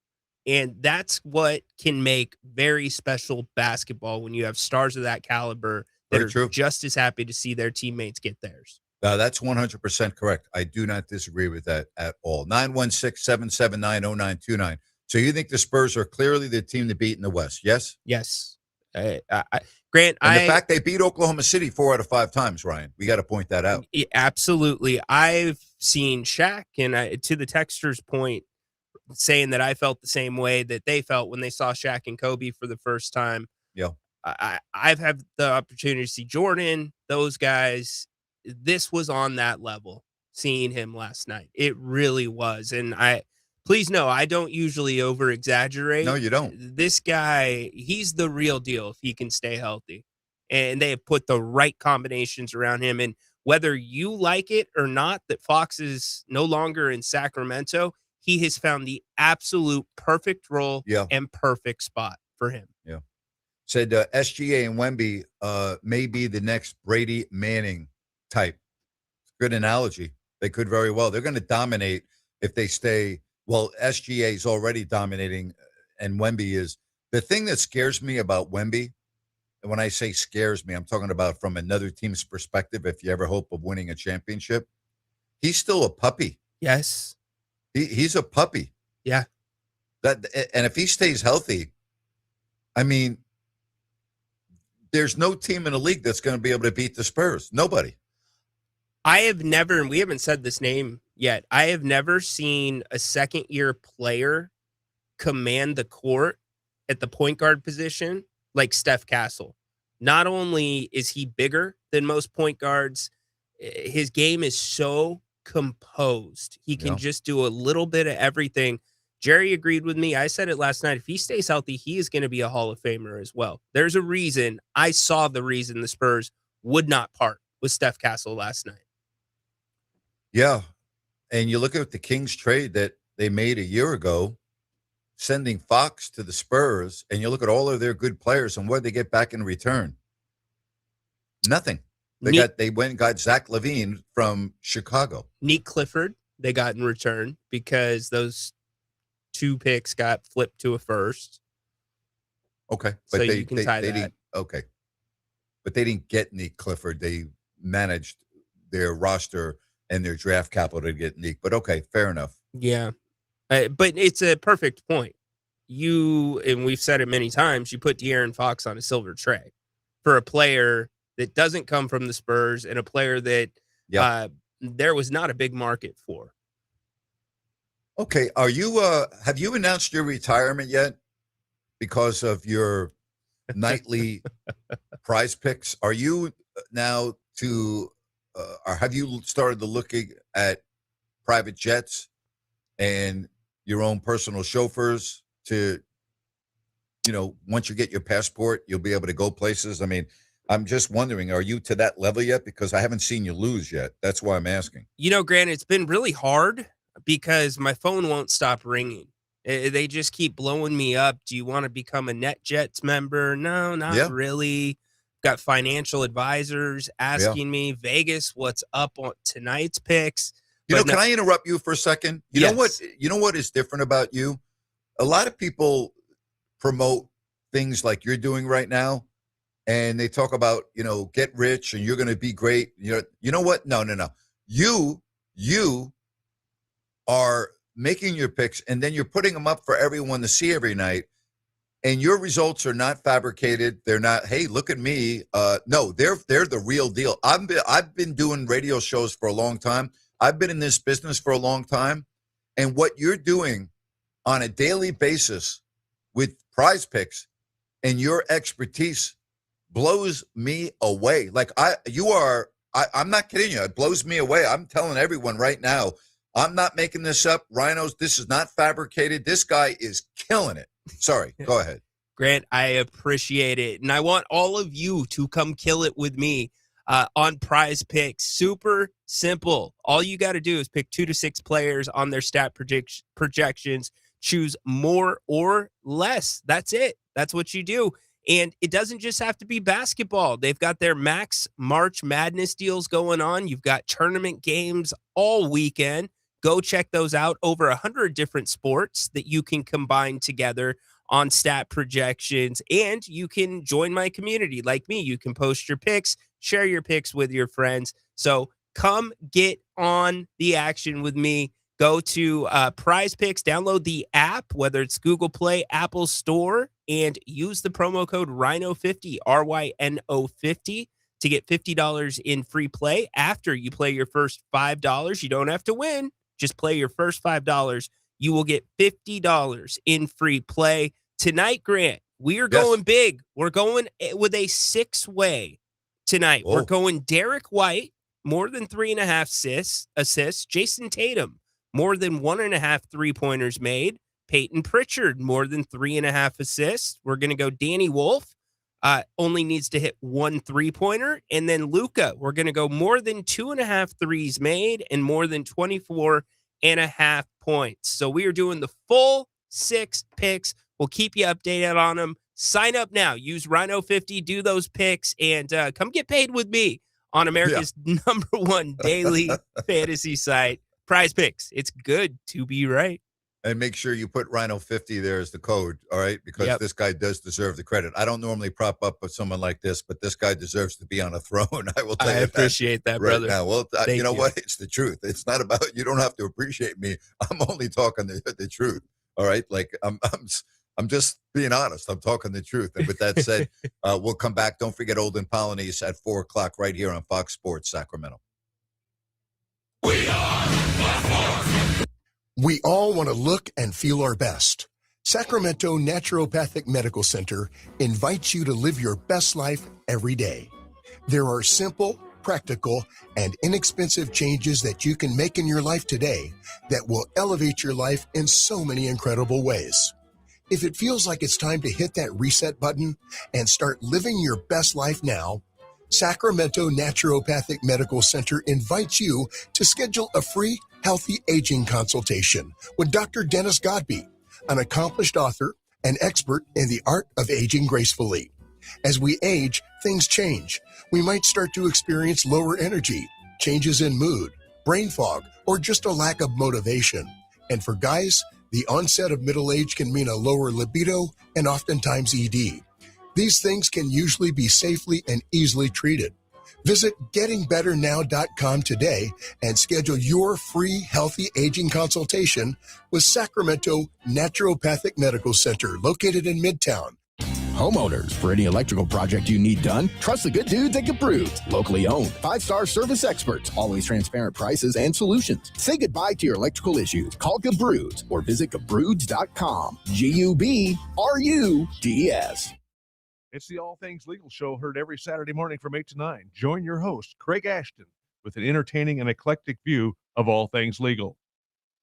And that's what can make very special basketball when you have stars of that caliber that are just as happy to see their teammates get theirs. That's 100% correct. I do not disagree with that at all. 916-779-0929. So you think the Spurs are clearly the team to beat in the West, yes? Yes. Grant, and the fact they beat Oklahoma City 4 out of 5 times, Ryan, we got to point that out. Absolutely. I've seen Shaq, and to the texter's point, saying that I felt the same way that they felt when they saw Shaq and Kobe for the first time. Yeah. I've had the opportunity to see Jordan, those guys. This was on that level, seeing him last night. It really was. And please know, I don't usually over exaggerate. No, you don't. This guy, he's the real deal if he can stay healthy. And they have put the right combinations around him. And whether you like it or not, that Fox is no longer in Sacramento, he has found the absolute perfect role and perfect spot for him. Yeah. Said SGA and Wemby may be the next Brady Manning type. Good analogy. They could very well. They're going to dominate if they stay. Well, SGA is already dominating, and Wemby is. The thing that scares me about Wemby, and when I say scares me, I'm talking about from another team's perspective, if you ever hope of winning a championship, he's still a puppy. Yes. He's a puppy. Yeah. And if he stays healthy, I mean, there's no team in the league that's going to be able to beat the Spurs. Nobody. I have never, and we haven't said this name yet, I have never seen a second-year player command the court at the point guard position like Steph Castle. Not only is he bigger than most point guards, his game is so composed. He can just do a little bit of everything. Jerry agreed with me. I said it last night. If he stays healthy, he is going to be a Hall of Famer as well. There's a reason. I saw the reason the Spurs would not part with Steph Castle last night. Yeah. And you look at the Kings trade that they made a year ago, sending Fox to the Spurs, and you look at all of their good players, and what did they get back in return? Nothing. They went and got Zach LaVine from Chicago. Nick Clifford they got in return because those 2 picks got flipped to a first. Okay. But so you can tie that. Didn't, okay. But they didn't get Nick Clifford. They managed their roster and their draft capital to get Nick. But okay, fair enough. Yeah. But it's a perfect point. And we've said it many times, you put De'Aaron Fox on a silver tray for a player that doesn't come from the Spurs and a player that there was not a big market for. Okay, are you? Have you announced your retirement yet because of your nightly prize picks? Are you now or have you started to looking at private jets and your own personal chauffeurs to, once you get your passport, you'll be able to go places? I mean, I'm just wondering, are you to that level yet? Because I haven't seen you lose yet. That's why I'm asking. Grant, it's been really hard because my phone won't stop ringing. They just keep blowing me up. Do you want to become a NetJets member? No, not really. Got financial advisors asking me, Vegas, what's up on tonight's picks? Can I interrupt you for a second? You know what is different about you? A lot of people promote things like you're doing right now, and they talk about, get rich and you're going to be great. You know what? No. You are making your picks, and then you're putting them up for everyone to see every night, and your results are not fabricated. They're not, hey, look at me. No, they're the real deal. I've been doing radio shows for a long time. I've been in this business for a long time, and what you're doing on a daily basis with prize picks and your expertise blows me away. Like I'm not kidding you. It blows me away. I'm telling everyone right now, I'm not making this up. Rhinos, this is not fabricated. This guy is killing it. Sorry, go ahead. Grant, I appreciate it. And I want all of you to come kill it with me on Prize Picks. Super simple. All you got to do is pick 2 to 6 players on their stat projections. Choose more or less. That's it. That's what you do. And it doesn't just have to be basketball. They've got their Max March Madness deals going on. You've got tournament games all weekend. Go check those out. Over 100 different sports that you can combine together on stat projections. And you can join my community like me. You can post your picks, share your picks with your friends. So come get on the action with me. Go to Prize Picks, download the app, whether it's Google Play, Apple Store, and use the promo code RYNO50, RYNO50, to get $50 in free play. After you play your first $5, you don't have to win. Just play your first $5. You will get $50 in free play. Tonight, Grant, we are going big. We're going with a 6-way tonight. We're going Derek White, more than 3.5 assists. Jason Tatum, more than 1.5 3-pointers made. Peyton Pritchard, more than 3.5 assists. We're going to go Danny Wolf, only needs to hit 1 3-pointer. And then Luka, we're going to go more than 2.5 threes made and more than 24.5 points. So we are doing the full 6 picks. We'll keep you updated on them. Sign up now. Use Rhino50, do those picks, and come get paid with me on America's #1 daily fantasy site, Prize Picks. It's good to be right. And make sure you put Rhino50 there as the code, all right? Because this guy does deserve the credit. I don't normally prop up with someone like this, but this guy deserves to be on a throne. I will tell you appreciate that, right brother. now. Well, you know what? It's the truth. It's not about, you don't have to appreciate me. I'm only talking the truth, all right? Like, I'm just being honest. I'm talking the truth. And with that said, we'll come back. Don't forget Olden Polynice at 4 o'clock right here on Fox Sports Sacramento. We all want to look and feel our best. Sacramento Naturopathic Medical Center invites you to live your best life every day. There are simple, practical, and inexpensive changes that you can make in your life today that will elevate your life in so many incredible ways. If it feels like it's time to hit that reset button and start living your best life now, Sacramento Naturopathic Medical Center invites you to schedule a free healthy aging consultation with Dr. Dennis Godby, an accomplished author and expert in the art of aging gracefully. As we age, things change. We might start to experience lower energy, changes in mood, brain fog, or just a lack of motivation. And for guys, the onset of middle age can mean a lower libido and oftentimes ED. These things can usually be safely and easily treated. Visit gettingbetternow.com today and schedule your free healthy aging consultation with Sacramento Naturopathic Medical Center, located in Midtown. Homeowners, for any electrical project you need done, trust the good dudes at Gabroods. Locally owned, 5-star service experts, always transparent prices and solutions. Say goodbye to your electrical issues. Call Gabroods or visit Gabroods.com. G-U-B-R-U-D-S. It's the All Things Legal Show, heard every Saturday morning from 8 to 9. Join your host, Craig Ashton, with an entertaining and eclectic view of all things legal.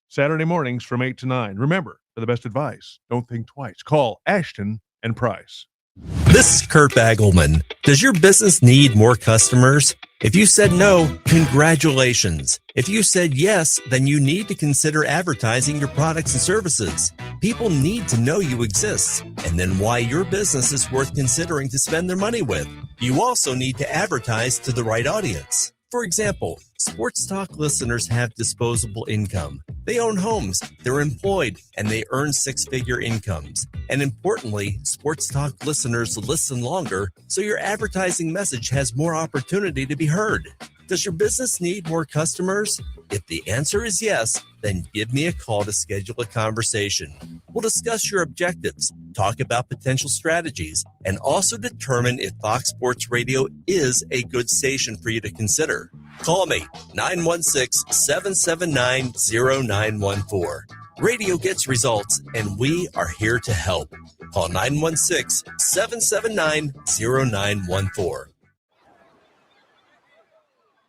Saturday mornings from 8 to 9. Remember, for the best advice, don't think twice. Call Ashton and Price. This is Kurt Bagelman. Does your business need more customers? If you said no, congratulations. If you said yes, then you need to consider advertising your products and services. People need to know you exist, and then why your business is worth considering to spend their money with. You also need to advertise to the right audience. For example, sports talk listeners have disposable income. They own homes, they're employed, and they earn six-figure incomes. And importantly, sports talk listeners listen longer, so your advertising message has more opportunity to be heard. Does your business need more customers? If the answer is yes, then give me a call to schedule a conversation. We'll discuss your objectives, talk about potential strategies, and also determine if Fox Sports Radio is a good station for you to consider. Call me, 916-779-0914. Radio gets results, and we are here to help. Call 916-779-0914.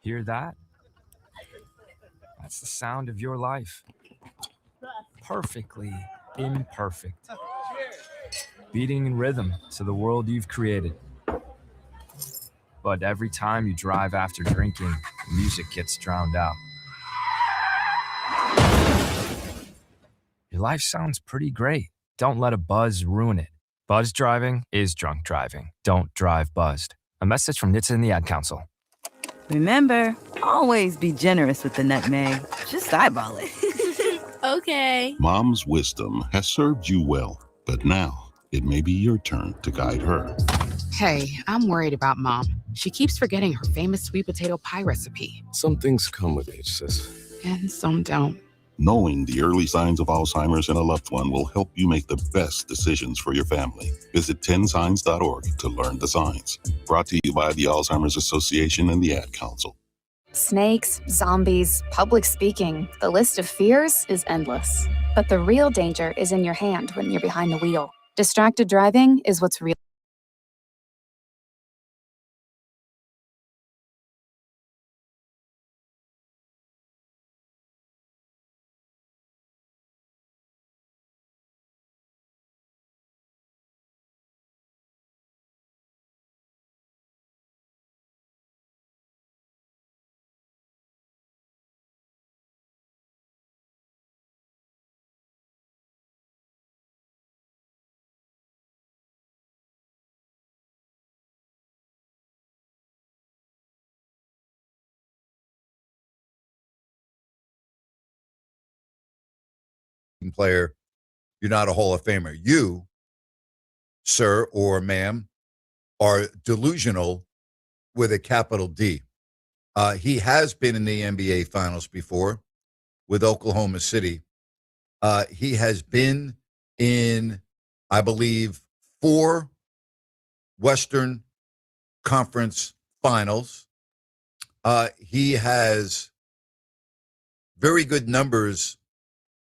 Hear that? That's the sound of your life. Perfectly imperfect. Beating in rhythm to the world you've created. But every time you drive after drinking, the music gets drowned out. Your life sounds pretty great. Don't let a buzz ruin it. Buzz driving is drunk driving. Don't drive buzzed. A message from NHTSA and the Ad Council. Remember, always be generous with the nutmeg. Just eyeball it. Okay. Mom's wisdom has served you well, but now it may be your turn to guide her. Hey, I'm worried about Mom. She keeps forgetting her famous sweet potato pie recipe. Some things come with age, sis. And some don't. Knowing the early signs of Alzheimer's in a loved one will help you make the best decisions for your family. Visit 10signs.org to learn the signs. Brought to you by the Alzheimer's Association and the Ad Council. Snakes, zombies, public speaking. The list of fears is endless. But the real danger is in your hand when you're behind the wheel. Distracted driving is what's real. Player, you're not a Hall of Famer. You, sir or ma'am, are delusional with a capital D. He has been in the NBA Finals before with Oklahoma City. He has been in, I believe, 4 Western Conference Finals. He has very good numbers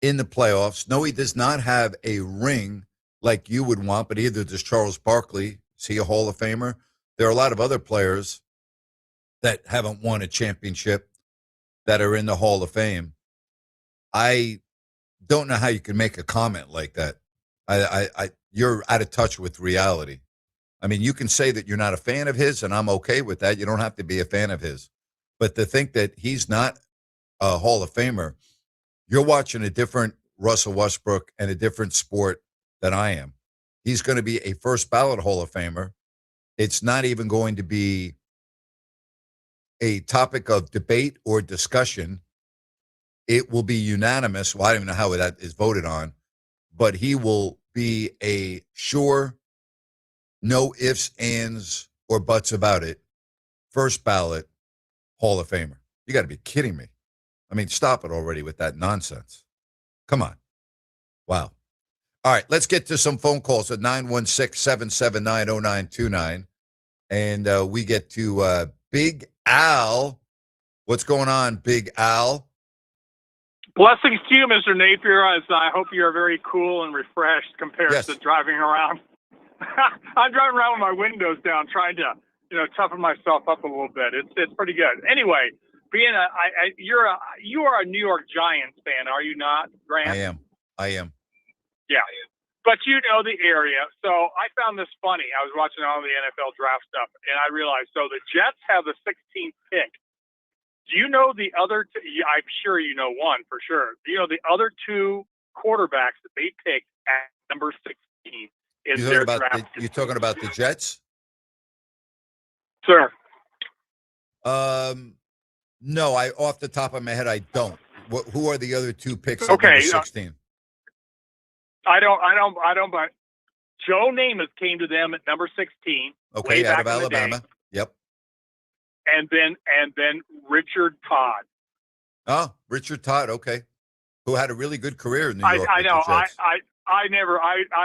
in the playoffs. No, he does not have a ring like you would want, but either does Charles Barkley. Is he a Hall of Famer? There are a lot of other players that haven't won a championship that are in the Hall of Fame. I don't know how you can make a comment like that. You're out of touch with reality. I mean, you can say that you're not a fan of his, and I'm okay with that. You don't have to be a fan of his. But to think that he's not a Hall of Famer, you're watching a different Russell Westbrook and a different sport than I am. He's going to be a first ballot Hall of Famer. It's not even going to be a topic of debate or discussion. It will be unanimous. Well, I don't even know how that is voted on, but he will be a sure, no ifs, ands, or buts about it, first ballot Hall of Famer. You got to be kidding me. I mean, stop it already with that nonsense. Come on. Wow. All right, let's get to some phone calls at 916-779-0929. And we get to Big Al. What's going on, Big Al? Blessings to you, Mr. Napier. As I hope you are very cool and refreshed compared to driving around. I'm driving around with my windows down, trying to, toughen myself up a little bit. It's pretty good. Anyway, you are a New York Giants fan, are you not, Grant? I am. Yeah. But you know the area. So I found this funny. I was watching all the NFL draft stuff, and I realized, so the Jets have the 16th pick. Do you know the other I'm sure you know one for sure. Do you know the other two quarterbacks that they picked at number 16 in their draft? You're talking about the Jets? Sir. No, off the top of my head, I don't. Who are the other two picks at number 16? I don't, but Joe Namath came to them at number 16. Okay, out of Alabama. Yep. And then Richard Todd. Oh, Richard Todd, okay. Who had a really good career in New York. I know. I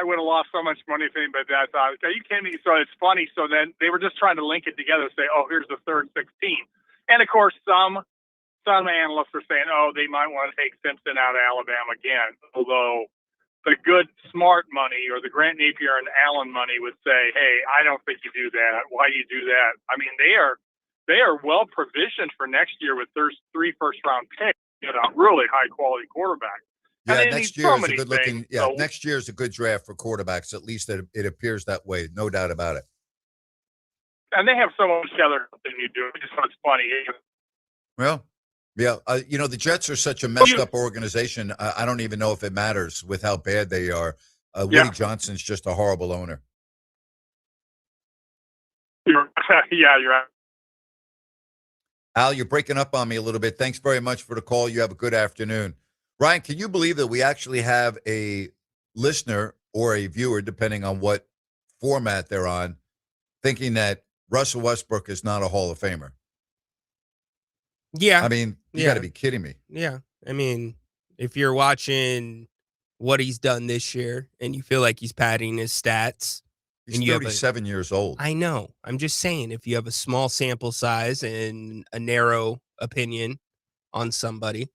would have lost so much money if anybody that thought, are you kidding me? So it's funny. So then they were just trying to link it together, say, oh, here's the third 16. And of course, some analysts are saying, oh, they might want to take Simpson out of Alabama again. Although the good, smart money or the Grant Napier and Allen money would say, hey, I don't think you do that. Why do you do that? I mean, they are well provisioned for next year with their 3 first-round picks, really high-quality quarterback. Yeah, next year is a good-looking. Yeah, next year is a good draft for quarterbacks. At least it appears that way, no doubt about it. And they have so much other than you do. It's funny. Well, yeah, the Jets are such a messed-up organization. I don't even know if it matters with how bad they are. Woody Johnson's just a horrible owner. You're right. Al, you're breaking up on me a little bit. Thanks very much for the call. You have a good afternoon. Ryan, can you believe that we actually have a listener or a viewer, depending on what format they're on, thinking that Russell Westbrook is not a Hall of Famer? Yeah. I mean, you got to be kidding me. Yeah. I mean, if you're watching what he's done this year and you feel like he's padding his stats. He's 37 years old. I know. I'm just saying, if you have a small sample size and a narrow opinion on somebody.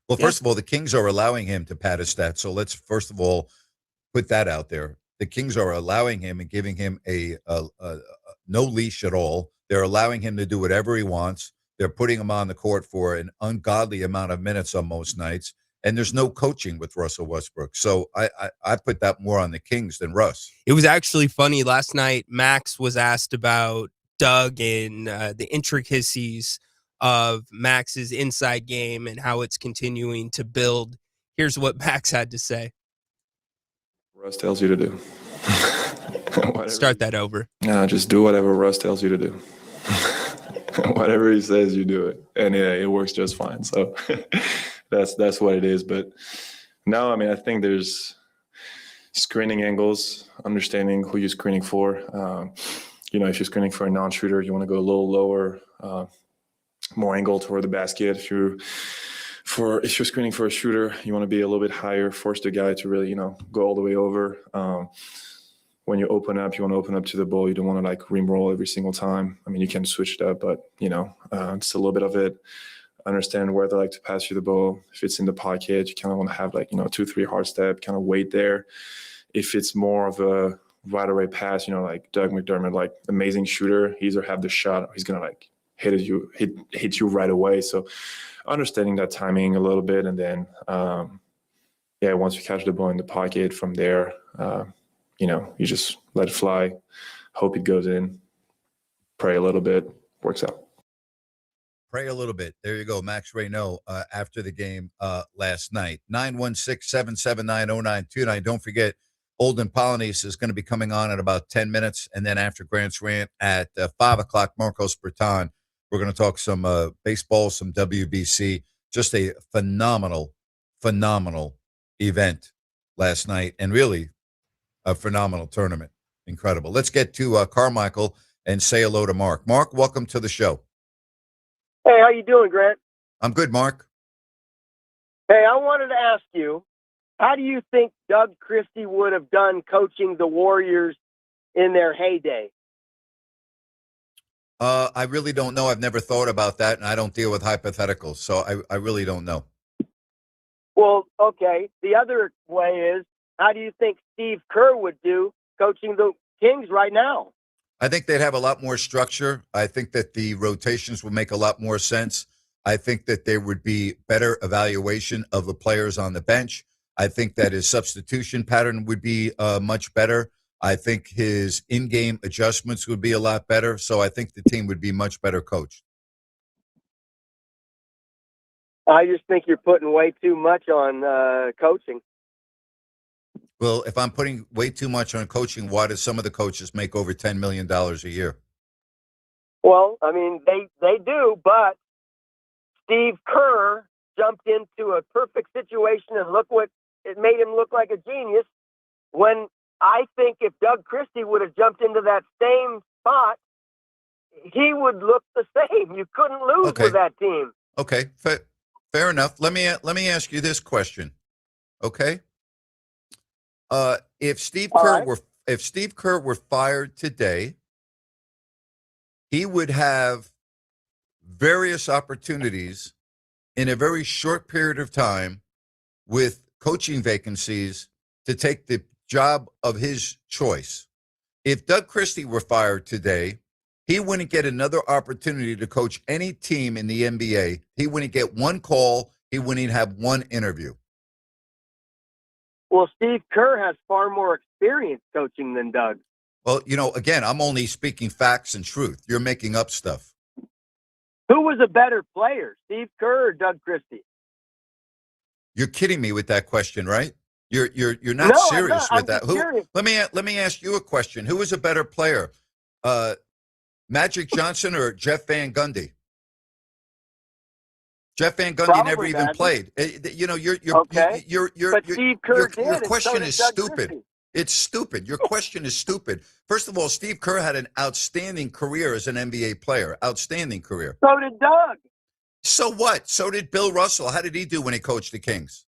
Well, first of all, the Kings are allowing him to pad his stats. So let's first of all put that out there. The Kings are allowing him and giving him a no leash at all. They're allowing him to do whatever he wants. They're putting him on the court for an ungodly amount of minutes on most nights. And there's no coaching with Russell Westbrook. So I put that more on the Kings than Russ. It was actually funny. Last night, Max was asked about Doug and the intricacies of Max's inside game and how it's continuing to build. Here's what Max had to say. Russ tells you to do. Start that over. No, just do whatever Russ tells you to do. Whatever he says, you do it. And yeah, it works just fine. So that's what it is. But no, I mean, I think there's screening angles, understanding who you're screening for. If you're screening for a non-shooter, you want to go a little lower, more angle toward the basket. If you're screening for a shooter, you want to be a little bit higher, force the guy to really, go all the way over. When you open up, you want to open up to the ball. You don't want to ream roll every single time. I mean, you can switch it up, but just a little bit of it. Understand where they like to pass you the ball. If it's in the pocket, you kind of want to have 2-3 hard step, kind of wait there. If it's more of a right away pass, like Doug McDermott, amazing shooter, he either have the shot or he's gonna hit you right away. So understanding that timing a little bit, and then once you catch the ball in the pocket from there, you just let it fly, hope it goes in, pray a little bit, works out. Pray a little bit. There you go. Max Reynaud after the game last night. 916-779-0929. Don't forget, Olden Polynice is going to be coming on in about 10 minutes. And then after Grant's rant at 5 o'clock, Marcos Breton. We're going to talk some baseball, some WBC. Just a phenomenal event last night. And really a phenomenal tournament. Incredible. Let's get to Carmichael and say hello to Mark. Mark, welcome to the show. Hey, how you doing, Grant? I'm good, Mark. Hey, I wanted to ask you, How do you think Doug Christie would have done coaching the Warriors in their heyday? I really don't know. I've never thought about that, and I don't deal with hypotheticals, so I really don't know. Well, okay. The other way is, how do you think Steve Kerr would do coaching the Kings right now? I think they'd have a lot more structure. I think that the rotations would make a lot more sense. I think that there would be better evaluation of the players on the bench. I think that his substitution pattern would be much better. I think his in-game adjustments would be a lot better. So I think the team would be much better coached. I just think you're putting way too much on coaching. Well, if I'm putting way too much on coaching, why do some of the coaches make over $10 million a year? Well, I mean, they do, but Steve Kerr jumped into a perfect situation, and look what it made him look like a genius. When I think if Doug Christie would have jumped into that same spot, he would look the same. You couldn't lose with that team. Okay, fair enough. Let me ask you this question. Okay, if Steve Kerr were fired today, he would have various opportunities in a very short period of time with coaching vacancies to take the job of his choice. If Doug Christie were fired today, he wouldn't get another opportunity to coach any team in the NBA. He wouldn't get one call. He wouldn't have one interview. Well, Steve Kerr has far more experience coaching than Doug. Well, again, I'm only speaking facts and truth. You're making up stuff. Who was a better player, Steve Kerr or Doug Christie? You're kidding me with that question, right? You're not serious with that. Let me ask you a question. Who was a better player, Magic Johnson or Jeff Van Gundy? Jeff Van Gundy Probably never even Magic. played. Your question is stupid. Christie. It's stupid. Your question is stupid. First of all, Steve Kerr had an outstanding career as an NBA player. Outstanding career. So did Doug. So what? So did Bill Russell. How did he do when he coached the Kings?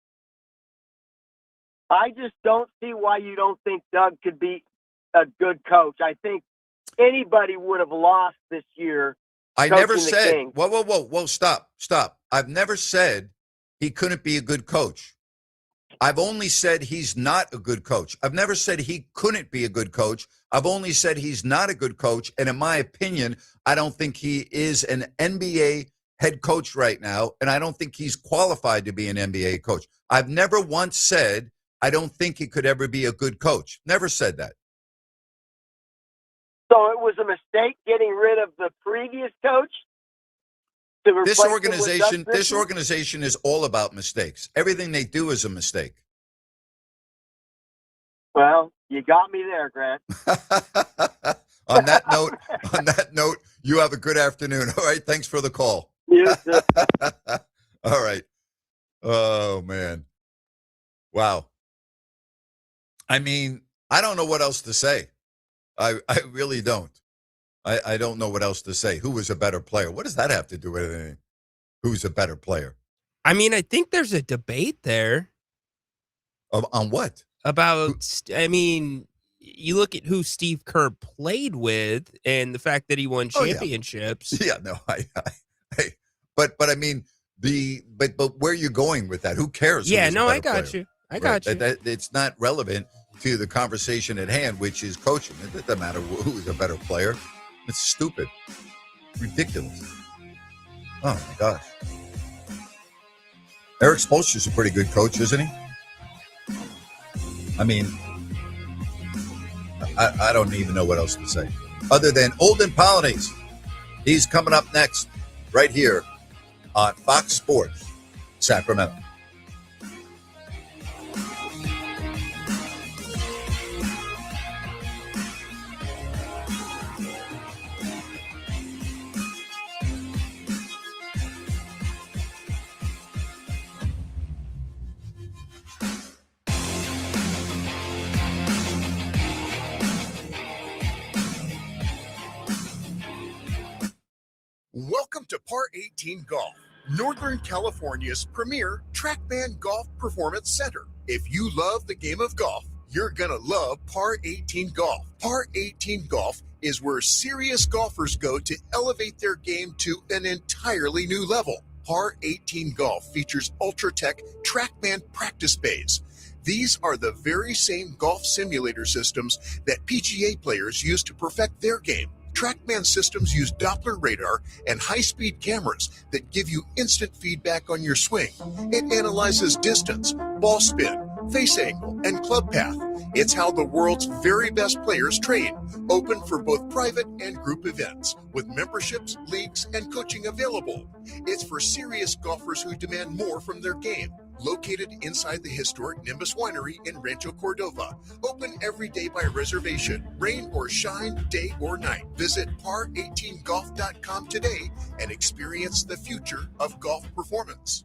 I just don't see why you don't think Doug could be a good coach. I think anybody would have lost this year. I never coaching the said, Kings. whoa, stop. I've never said he couldn't be a good coach. I've only said he's not a good coach. I've never said he couldn't be a good coach. I've only said he's not a good coach. And in my opinion, I don't think he is an NBA head coach right now. And I don't think he's qualified to be an NBA coach. I've never once said I don't think he could ever be a good coach. Never said that. So it was a mistake getting rid of the previous coach? This organization is all about mistakes. Everything they do is a mistake. Well, you got me there, Grant. On that note, you have a good afternoon. All right. Thanks for the call. You too. All right. Oh, man. Wow. I mean, I don't know what else to say. I really don't. I don't know what else to say. Who was a better player? What does that have to do with anything? Who's a better player? I mean, I think there's a debate there. On what? You look at who Steve Kerr played with and the fact that he won championships. Yeah, no, but I mean but where are you going with that? Who cares? Yeah, no, I got you. I got you. It's not relevant to the conversation at hand, which is coaching. It doesn't matter who is a better player. It's stupid. Ridiculous. Oh, my gosh. Eric Spoelstra's a pretty good coach, isn't he? I mean, I don't even know what else to say. Other than Olden Polynice. He's coming up next right here on Fox Sports Sacramento. Welcome to Par 18 Golf, Northern California's premier TrackMan Golf Performance Center. If you love the game of golf, you're going to love Par 18 Golf. Par 18 Golf is where serious golfers go to elevate their game to an entirely new level. Par 18 Golf features Ultratech TrackMan practice bays. These are the very same golf simulator systems that PGA players use to perfect their game. TrackMan systems use Doppler radar and high-speed cameras that give you instant feedback on your swing. It analyzes distance, ball spin, face angle, and club path. It's how the world's very best players train. Open for both private and group events, with memberships, leagues, and coaching available. It's for serious golfers who demand more from their game. Located inside the historic Nimbus Winery in Rancho Cordova. Open every day by reservation, rain or shine, day or night. Visit par18golf.com today and experience the future of golf performance.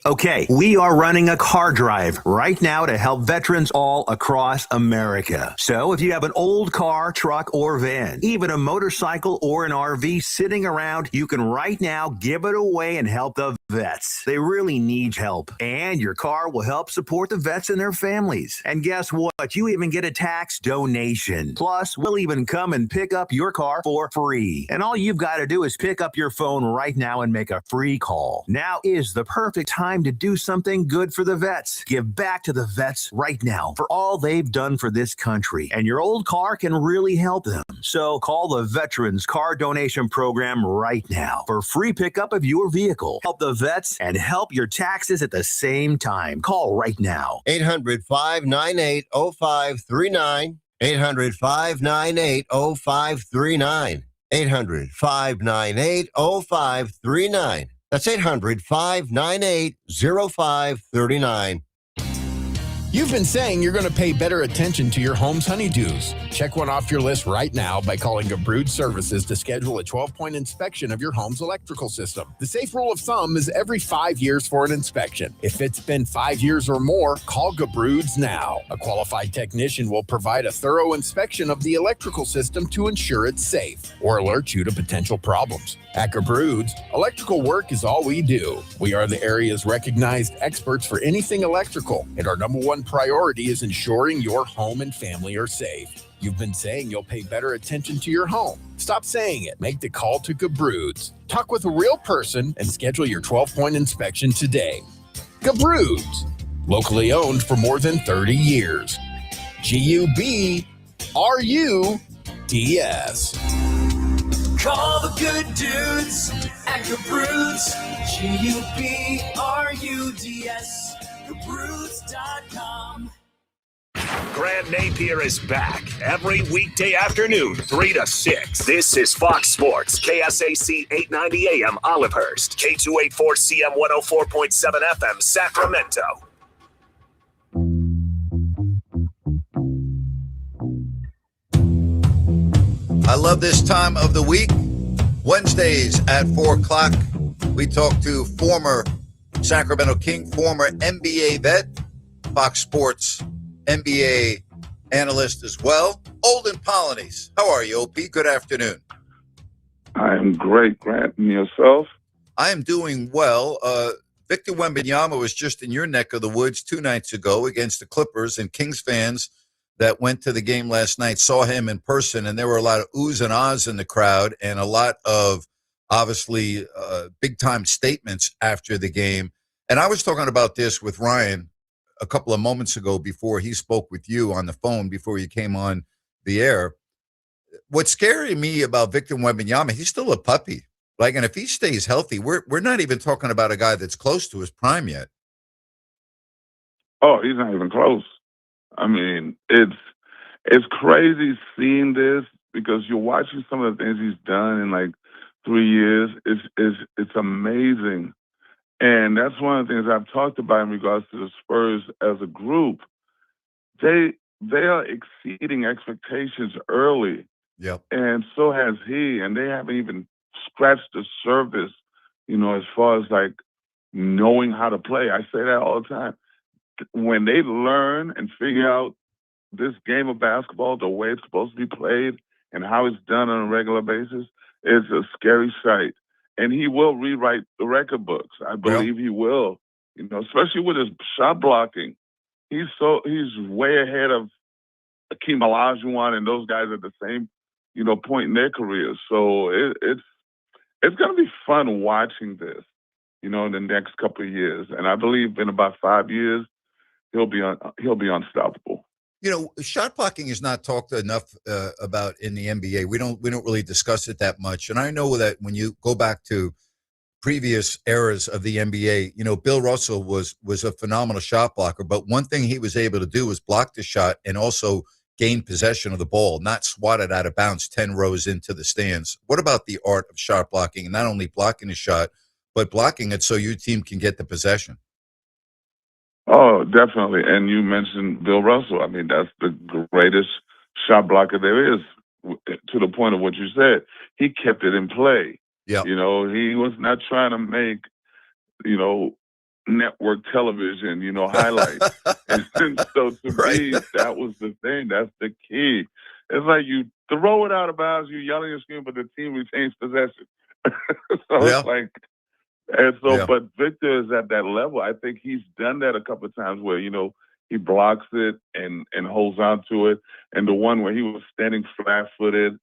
Okay, we are running a car drive right now to help veterans all across America. So if you have an old car, truck, or van, even a motorcycle or an RV sitting around, you can right now give it away and help the vets. They really need help. And your car will help support the vets and their families. And guess what? You even get a tax donation. Plus, we'll even come and pick up your car for free. And all you've got to do is pick up your phone right now and make a free call. Now is the perfect time to do something good for the vets. Give back to the vets right now for all they've done for this country. And your old car can really help them. So call the Veterans Car Donation Program right now for free pickup of your vehicle. Help the vets and help your taxes at the same time. Call right now. 800-598-0539. 800-598-0539. 800-598-0539. That's 800-598-0539. You've been saying you're going to pay better attention to your home's honeydews. Check one off your list right now by calling Gabrud Services to schedule a 12-point inspection of your home's electrical system. The safe rule of thumb is every 5 years for an inspection. If it's been 5 years or more, call Gabrud's now. A qualified technician will provide a thorough inspection of the electrical system to ensure it's safe or alert you to potential problems. At Gabrud's, electrical work is all we do. We are the area's recognized experts for anything electrical, and our number one priority is ensuring your home and family are safe. You've been saying you'll pay better attention to your home. Stop saying it. Make the call to Gabrud's. Talk with a real person and schedule your 12-point inspection today. Gabrud's, locally owned for more than 30 years. G-U-B-R-U-D-S. Call the good dudes at Gabrud's, G-U-B-R-U-D-S, Gabrud's.com. Grant Napear is back every weekday afternoon, 3 to 6. This is Fox Sports, KSAC 890 AM Olivehurst, K284CM 104.7 FM Sacramento. I love this time of the week. Wednesdays at 4 o'clock, we talk to former Sacramento King, former NBA vet, Fox Sports NBA analyst as well, Olden Polynice. How are you, OP? Good afternoon. I am great, Grant. And yourself? I am doing well. Victor Wembanyama was just in your neck of the woods 2 nights ago against the Clippers, and Kings fans that went to the game last night saw him in person, and there were a lot of oohs and ahs in the crowd and a lot of, obviously, big-time statements after the game. And I was talking about this with Ryan a couple of moments ago before he spoke with you on the phone before you came on the air. What's scary me about Victor Wembanyama, he's still a puppy. Like, and if he stays healthy, we're not even talking about a guy that's close to his prime yet. Oh, he's not even close. I mean, it's crazy seeing this because you're watching some of the things he's done in like 3 years. It's amazing. And that's one of the things I've talked about in regards to the Spurs as a group. They are exceeding expectations early. Yep. And so has he. And they haven't even scratched the surface, as far as like knowing how to play. I say that all the time. When they learn and figure out this game of basketball, the way it's supposed to be played and how it's done on a regular basis, it's a scary sight. and he will rewrite the record books. I believe he will. You know, especially with his shot blocking. He's way ahead of Akeem Olajuwon and those guys at the same, you know, point in their careers. So it's going to be fun watching this, you know, in the next couple of years. And I believe in about 5 years, he'll be unstoppable. You know, shot blocking is not talked enough about in the NBA. We don't really discuss it that much. And I know that when you go back to previous eras of the NBA, you know, Bill Russell was a phenomenal shot blocker, but one thing he was able to do was block the shot and also gain possession of the ball, not swat it out of bounds 10 rows into the stands. What about the art of shot blocking, and not only blocking the shot, but blocking it so your team can get the possession? Oh, definitely. And you mentioned Bill Russell. I mean, that's the greatest shot blocker there is, to the point of what you said. He kept it in play. Yeah. You know, he was not trying to make, you know, network television, you know, highlights. And so to me, that was the thing. That's the key. It's like you throw it out of bounds, you yell and scream, but the team retains possession. It's like, and so, but Victor is at that level. I think he's done that a couple of times where, you know, he blocks it and holds on to it. And the one where he was standing flat-footed,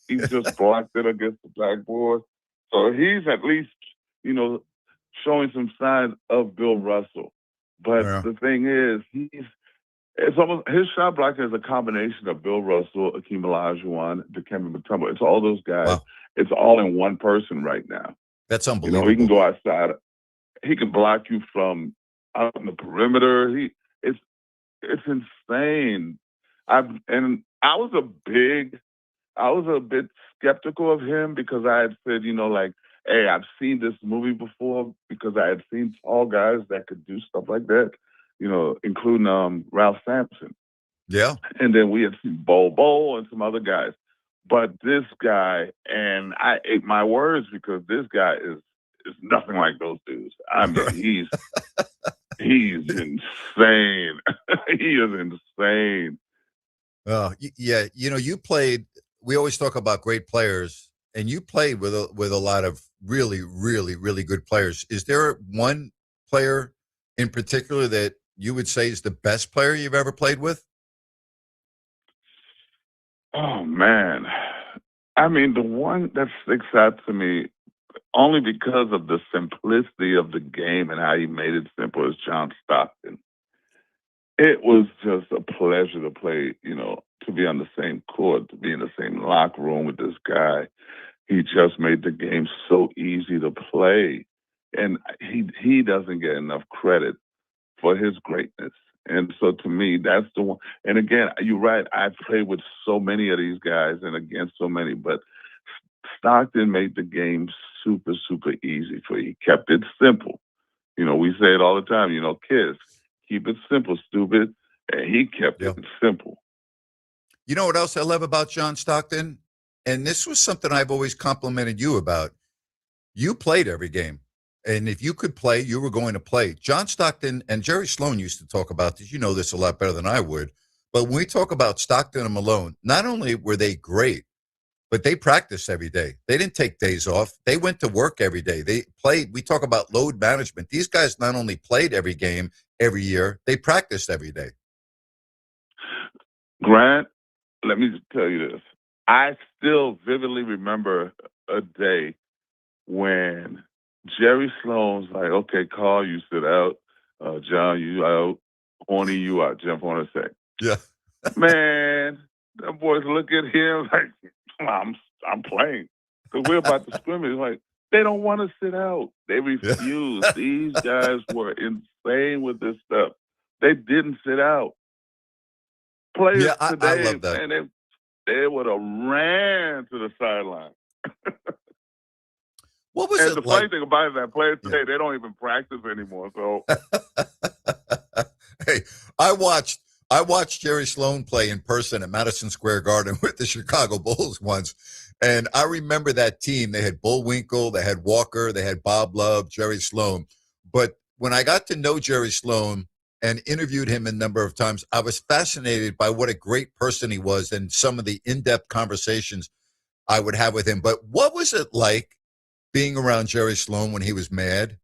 he just blocked it against the backboard. So he's at least, you know, showing some signs of Bill Russell. But the thing is, it's almost, his shot blocking is a combination of Bill Russell, Akeem Olajuwon, Dikembe Mutombo. It's all those guys. Wow. It's all in one person right now. That's unbelievable. You know, he can go outside. He can block you from out on the perimeter. It's insane. I was a bit skeptical of him because I had said, you know, like, hey, I've seen this movie before, because I had seen tall guys that could do stuff like that, you know, including Ralph Sampson. Yeah. And then we had seen Bol and some other guys. But this guy, and I ate my words, because this guy is nothing like those dudes. I mean, he's insane. He is insane. Yeah, you know, you played. We always talk about great players, and you played with a lot of really, really, really good players. Is there one player in particular that you would say is the best player you've ever played with? Oh man, I mean, the one that sticks out to me only because of the simplicity of the game and how he made it simple is John Stockton. It was just a pleasure to play, you know, to be on the same court, to be in the same locker room with this guy. He just made the game so easy to play. And he doesn't get enough credit for his greatness. And so to me, that's the one. And again, you're right. I've played with so many of these guys and against so many, but Stockton made the game super, super easy for you. He kept it simple. You know, we say it all the time, you know, kids, keep it simple, stupid. And he kept it simple. You know what else I love about John Stockton? And this was something I've always complimented you about. You played every game. And if you could play, you were going to play. John Stockton and Jerry Sloan used to talk about this. You know this a lot better than I would. But when we talk about Stockton and Malone, not only were they great, but they practiced every day. They didn't take days off. They went to work every day. They played. We talk about load management. These guys not only played every game every year, they practiced every day. Grant, let me just tell you this. I still vividly remember a day when Jerry Sloan's like, okay, Carl, you sit out. John, you out. Horny, you out. Jump on a sec. Yeah. Man, them boys look at him like, I'm playing. Because we're about to scrimmage. Like, they don't want to sit out. They refuse. These guys were insane with this stuff. They didn't sit out. Players today, I love that. And they would have ran to the sideline. What was and it the like? funny thing about it is that players today, they don't even practice anymore. So, hey, I watched Jerry Sloan play in person at Madison Square Garden with the Chicago Bulls once. And I remember that team. They had Bullwinkle, they had Walker, they had Bob Love, Jerry Sloan. But when I got to know Jerry Sloan and interviewed him a number of times, I was fascinated by what a great person he was and some of the in-depth conversations I would have with him. But what was it like being around Jerry Sloan when he was mad?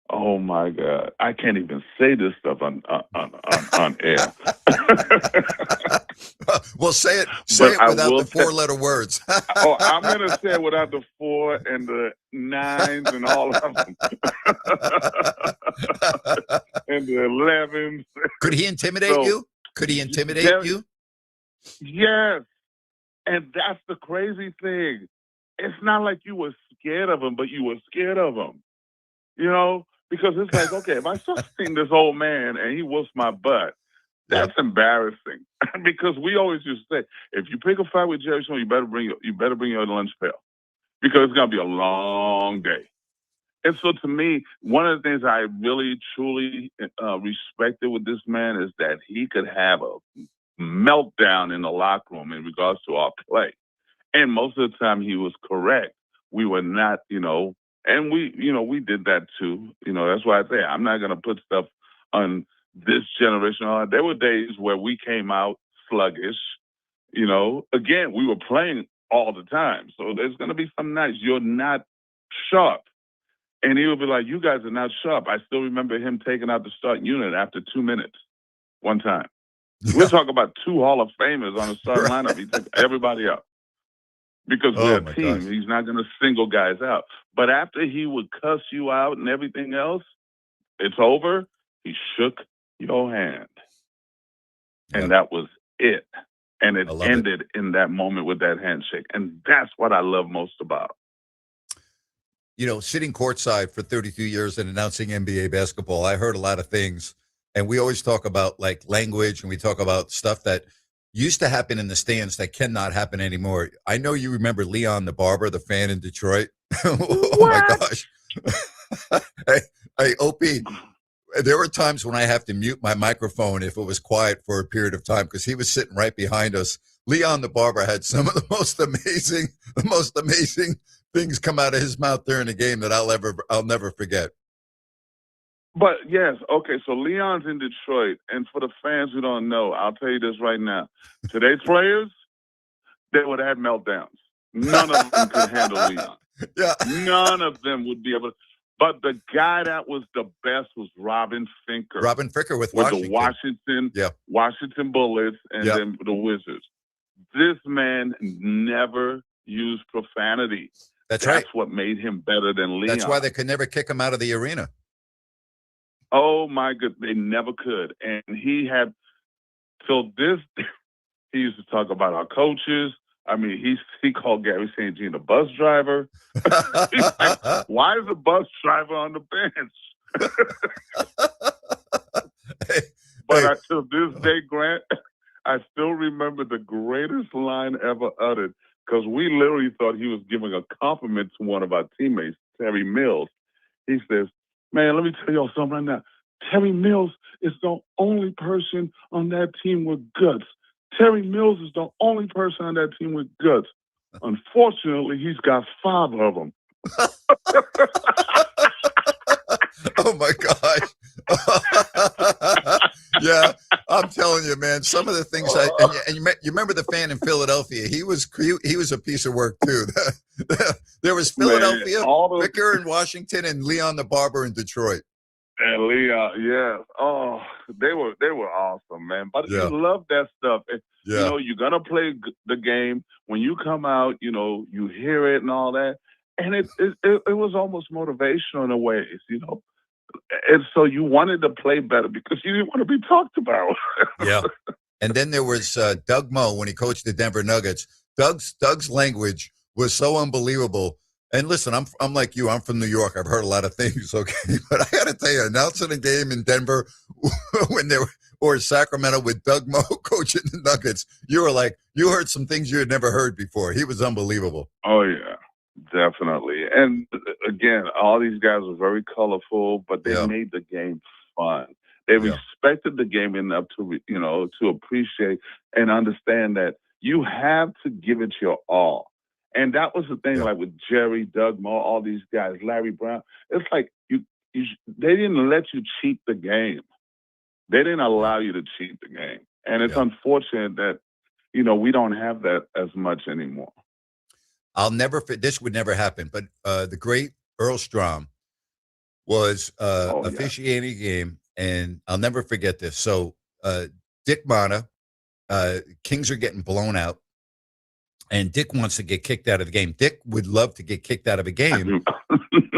Oh my God! I can't even say this stuff on air. Well, say it I without will the four-letter words. I'm gonna say it without the 4 and the 9s and all of them, and the 11s. Could he intimidate you? Could he intimidate you? Yes, and that's the crazy thing. It's not like you were scared of him, but you were scared of him. You know, because it's like, okay, if I start seeing this old man and he whoops my butt, that's embarrassing. Because we always used to say, if you pick a fight with Jerry Sloan, you better bring your lunch pail, because it's gonna be a long day. And so, to me, one of the things I really truly respected with this man is that he could have a meltdown in the locker room in regards to our play, and most of the time he was correct. We were not, and we did that too. That's why I say I'm not gonna put stuff on this generation. There were days where we came out sluggish. Again, we were playing all the time, so there's gonna be some nights you're not sharp, and he would be like, "You guys are not sharp." I still remember him taking out the starting unit after 2 minutes one time. We're talking about 2 Hall of Famers on the starting lineup. He took everybody out. Because we're a team. Gosh. He's not going to single guys out. But after he would cuss you out and everything else, it's over. He shook your hand. And that was it. And it ended in that moment with that handshake. And that's what I love most about him. Sitting courtside for 32 years and announcing NBA basketball, I heard a lot of things. And we always talk about like language, and we talk about stuff that used to happen in the stands that cannot happen anymore. I know you remember Leon the barber, the fan in Detroit. Oh my gosh. Hey, OP, there were times when I have to mute my microphone if it was quiet for a period of time, because he was sitting right behind us. Leon the barber had some of the most amazing things come out of his mouth during the game that I'll never forget. But yes, okay, so Leon's in Detroit, and for the fans who don't know, I'll tell you this right now. Today's players, they would have had meltdowns. None of them could handle Leon. Yeah. None of them would be able to. But the guy that was the best was Robin Finker. Robin Finker with the Washington. Washington Bullets and then the Wizards. This man never used profanity. That's right. That's what made him better than Leon. That's why they could never kick him out of the arena. Oh my goodness, they never could. And he used to talk about our coaches. I mean, he called Gary St. Jean a bus driver. He's like, why is the bus driver on the bench? But till this day, Grant, I still remember the greatest line ever uttered, because we literally thought he was giving a compliment to one of our teammates, Terry Mills. He says, "Man, let me tell y'all something right now. Terry Mills is the only person on that team with guts. Terry Mills is the only person on that team with guts. Unfortunately, he's got 5 of them." Oh my gosh. Yeah, I'm telling you, man, some of the things and you remember the fan in Philadelphia. He was a piece of work too. There was Philadelphia, Vicker in Washington, and Leon the barber in Detroit. And Leon, yeah. Oh, they were awesome, man. But you love that stuff. You're gonna play the game. When you come out, you hear it and all that, and it was almost motivational in a way, And so you wanted to play better because you didn't want to be talked about. Yeah. And then there was Doug Moe when he coached the Denver Nuggets. Doug's language was so unbelievable. And listen, I'm like you. I'm from New York. I've heard a lot of things, okay? But I got to tell you, announcing a game in Denver or Sacramento with Doug Moe coaching the Nuggets, you heard some things you had never heard before. He was unbelievable. Oh, yeah. Definitely. And again, all these guys were very colorful, but they made the game fun. They respected the game enough to appreciate and understand that you have to give it your all. And that was the thing, like with Jerry, Doug Moe, all these guys, Larry Brown. It's like they didn't let you cheat the game. They didn't allow you to cheat the game. And it's unfortunate that, we don't have that as much anymore. I'll never this would never happen, but the great Earl Strom was officiating a game, and I'll never forget this. So Dick Mata, Kings are getting blown out, and Dick wants to get kicked out of the game. Dick would love to get kicked out of a game,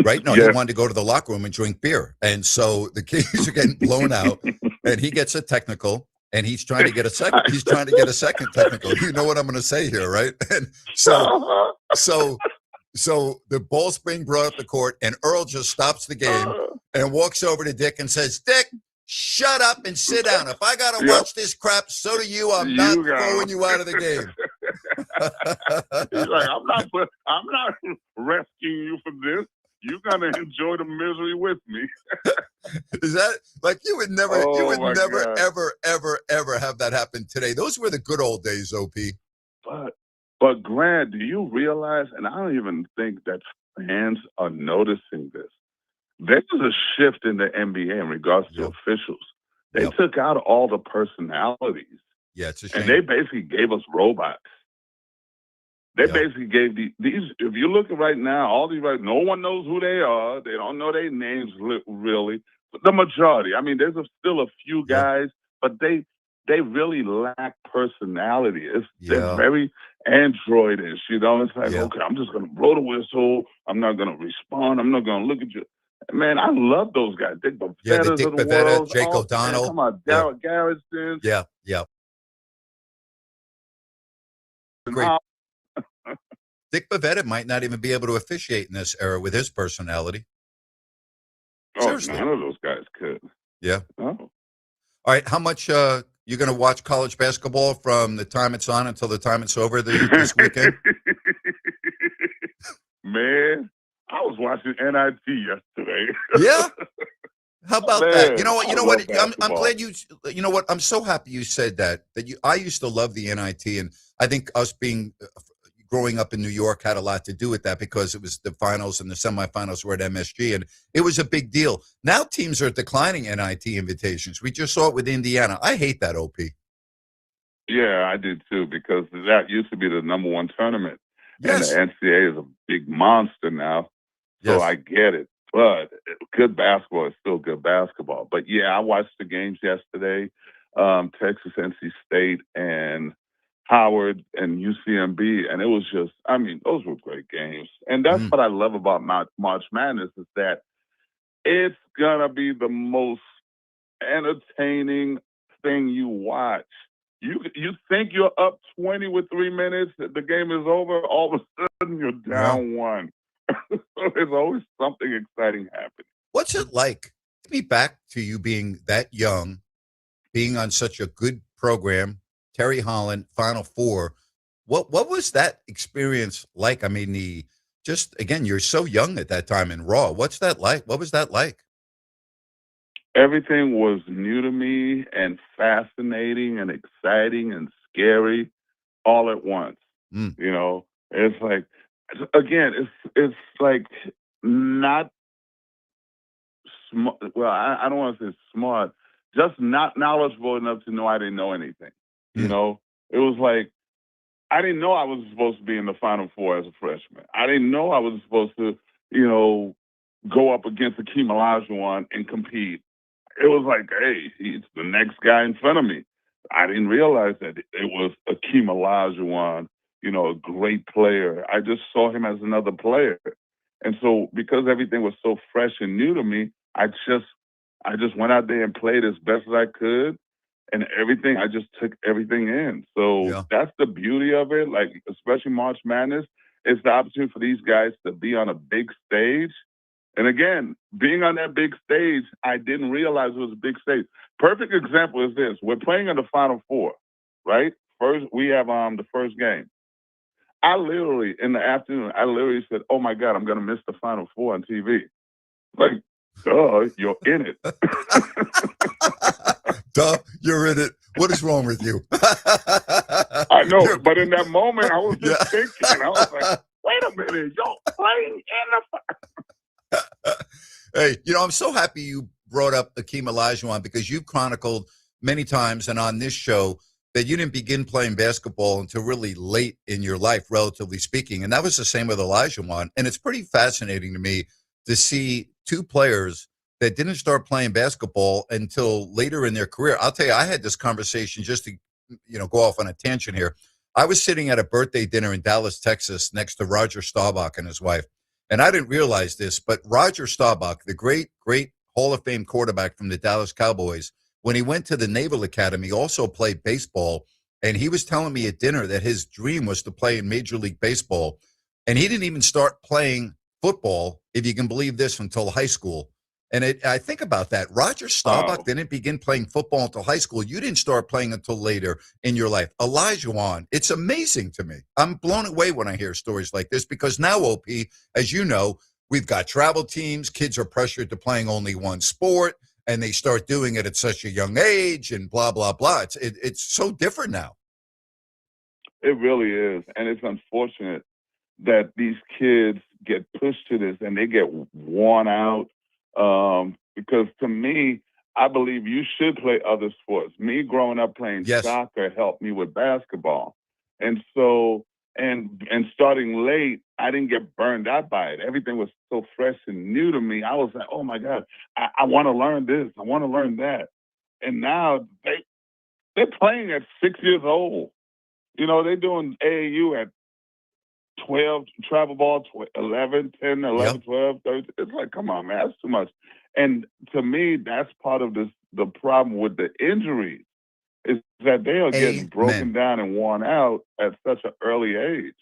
right? No, he wanted to go to the locker room and drink beer. And so the Kings are getting blown out, and he gets a technical, and he's trying to get a second. He's trying to get a second technical. You know what I'm going to say here, right? And so the ball's being brought up the court, and Earl just stops the game and walks over to Dick and says, "Dick, shut up and sit down. If I got to watch this crap, so do you. I'm not throwing you out of the game." He's like, I'm not rescuing you from this. You're gonna enjoy the misery with me. Is that like you would never, ever have that happen today? Those were the good old days, OP. But Grant, do you realize? And I don't even think that fans are noticing this. There's a shift in the NBA in regards to officials. They took out all the personalities. Yeah, it's a shame. And they basically gave us robots. They basically gave these, if you're looking right now, all these, no one knows who they are. They don't know their names really. But the majority, I mean, there's still a few guys, but they really lack personality. They're very androidish, you know? It's like, okay, I'm just going to blow the whistle. I'm not going to respond. I'm not going to look at you. Man, I love those guys. Dick Bavetta, Dick Bavetta, Jake O'Donnell. Come on, Darryl Garrison. Yeah. Great. Dick Bavetta might not even be able to officiate in this era with his personality. Seriously. None of those guys could. Yeah. Oh. All right. How much you're going to watch college basketball from the time it's on until the time it's over this weekend? Man, I was watching NIT yesterday. Yeah. How about that? You know what? I'm glad you know what? I'm so happy you said that I used to love the NIT, and I think us being growing up in New York had a lot to do with that because it was the finals and the semifinals were at MSG, and it was a big deal. Now teams are declining NIT invitations. We just saw it with Indiana. I hate that, OP. Yeah, I did too, because that used to be the number one tournament. Yes. And the NCAA is a big monster now. So I get it. But good basketball is still good basketball. But yeah, I watched the games yesterday. Texas, NC State, and Howard and UCMB, and it was just, I mean, those were great games. And that's what I love about March Madness is that it's going to be the most entertaining thing you watch. You think you're up 20 with 3 minutes, the game is over, all of a sudden you're down one. There's always something exciting happening. What's it like to be back to you being that young, being on such a good program, Terry Holland, Final Four? What was that experience like? I mean, again, you're so young at that time in Raw. What's that like? What was that like? Everything was new to me and fascinating and exciting and scary all at once. You know, it's like, again, it's like not smart. Well, I don't want to say smart, just not knowledgeable enough to know I didn't know anything. You know, it was like, I didn't know I was supposed to be in the Final Four as a freshman. I didn't know I was supposed to, go up against Hakeem Olajuwon and compete. It was like, hey, he's the next guy in front of me. I didn't realize that it was Hakeem Olajuwon, a great player. I just saw him as another player. And so because everything was so fresh and new to me, I just went out there and played as best as I could. And everything, I just took everything in. So that's the beauty of it. Like, especially March Madness, it's the opportunity for these guys to be on a big stage. And again, being on that big stage, I didn't realize it was a big stage. Perfect example is this. We're playing in the Final Four, right? First, we have the first game. In the afternoon, I literally said, oh my God, I'm going to miss the Final Four on TV. Like, duh, you're in it. Duh, you're in it. What is wrong with you? I know, but in that moment, I was just thinking, I was like, wait a minute, you're playing in the... Hey, I'm so happy you brought up Hakeem Olajuwon because you've chronicled many times and on this show that you didn't begin playing basketball until really late in your life, relatively speaking. And that was the same with Olajuwon. And it's pretty fascinating to me to see two players that didn't start playing basketball until later in their career. I'll tell you, I had this conversation just to, go off on a tangent here. I was sitting at a birthday dinner in Dallas, Texas, next to Roger Staubach and his wife. And I didn't realize this, but Roger Staubach, the great, great Hall of Fame quarterback from the Dallas Cowboys, when he went to the Naval Academy, also played baseball. And he was telling me at dinner that his dream was to play in Major League Baseball. And he didn't even start playing football, if you can believe this, until high school. And I think about that. Roger Staubach didn't begin playing football until high school. You didn't start playing until later in your life. Olajuwon, it's amazing to me. I'm blown away when I hear stories like this because now, OP, as you know, we've got travel teams. Kids are pressured to playing only one sport, and they start doing it at such a young age and blah, blah, blah. It's so different now. It really is. And it's unfortunate that these kids get pushed to this and they get worn out. Because to me, I believe you should play other sports. Me growing up playing soccer helped me with basketball. And so, and starting late, I didn't get burned out by it. Everything was so fresh and new to me. I was like, oh my God, I want to learn this. I want to learn that. And now they're playing at 6 years old. They're doing AAU at 12, travel ball, 11, 10, 11, 12, 13. It's like, come on, man, that's too much. And to me, that's part of the problem with the injuries is that they are getting broken down and worn out at such an early age.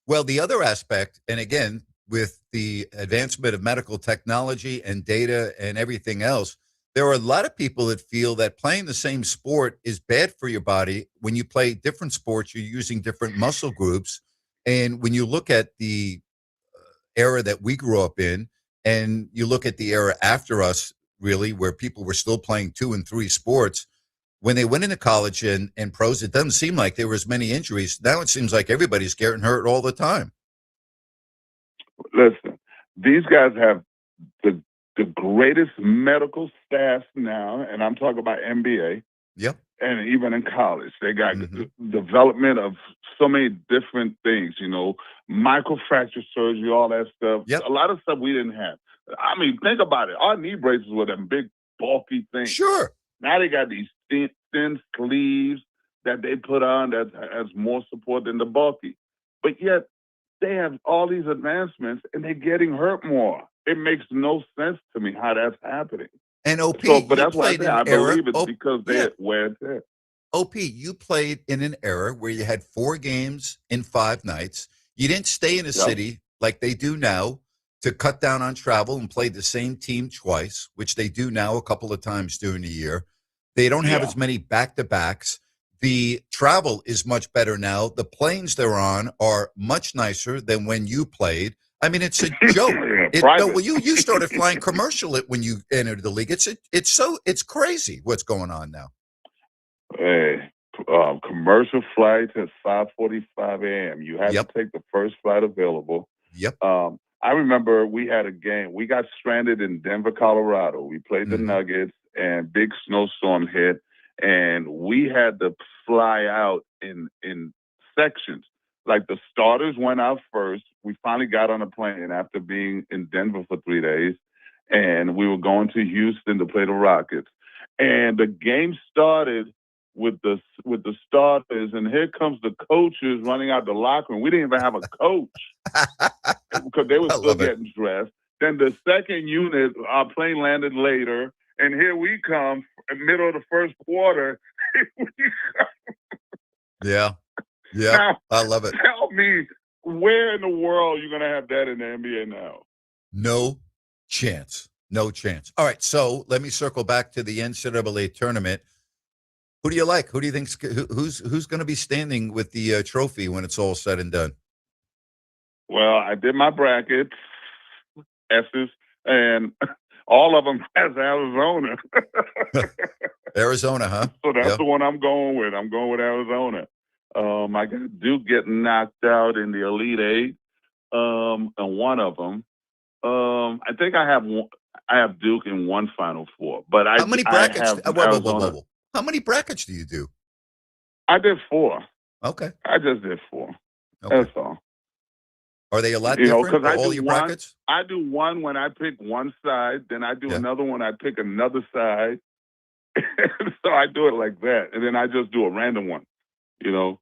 Well, the other aspect, and again, with the advancement of medical technology and data and everything else, there are a lot of people that feel that playing the same sport is bad for your body. When you play different sports, you're using different muscle groups. And when you look at the era that we grew up in, and you look at the era after us, really, where people were still playing 2 and 3 sports, when they went into college and pros, it doesn't seem like there were as many injuries. Now it seems like everybody's getting hurt all the time. Listen, these guys have the greatest medical staff now, and I'm talking about NBA. Yep. And even in college, they got development of so many different things, microfracture surgery, all that stuff. Yep. A lot of stuff we didn't have. I mean, think about it. Our knee braces were them big, bulky things. Sure. Now they got these thin sleeves that they put on that has more support than the bulky. But yet they have all these advancements and they're getting hurt more. It makes no sense to me how that's happening. And OP, but that's why I believe it's because they're wear and tear. OP, you played in an era where you had 4 games in 5 nights. You didn't stay in a city like they do now to cut down on travel and play the same team twice, which they do now a couple of times during the year. They don't have as many back-to-backs. The travel is much better now. The planes they're on are much nicer than when you played. I mean, it's a joke. You started flying commercial when you entered the league. It's crazy what's going on now. Hey, commercial flights at 5:45 a.m. You had to take the first flight available. Yep. I remember we had a game. We got stranded in Denver, Colorado. We played the Nuggets, and big snowstorm hit, and we had to fly out in sections. Like the starters went out first. We finally got on a plane after being in Denver for 3 days, and we were going to Houston to play the Rockets. And the game started with the starters, and here comes the coaches running out the locker room. We didn't even have a coach because they were still getting dressed. Then the second unit, our plane landed later, and here we come in the middle of the first quarter. Yeah. Now, I love it. Tell me, where in the world are you going to have that in the NBA now? No chance. No chance. All right, so let me circle back to the NCAA tournament. Who do you like? Who do you think who's going to be standing with the trophy when it's all said and done? Well, I did my brackets, S's, and all of them has Arizona. Arizona, huh? So that's the one I'm going with. I'm going with Arizona. I got Duke getting knocked out in the Elite Eight, and one of them. I think I have Duke in one Final Four, but how many brackets? Whoa. How many brackets do you do? I did 4. Okay. I just did 4. Okay. That's all. Are they a lot You know, different because for I all do your one. brackets? I do one when I pick one side, then I do Yeah. another one. I pick another side. So I do it like that, and then I just do a random one. You know,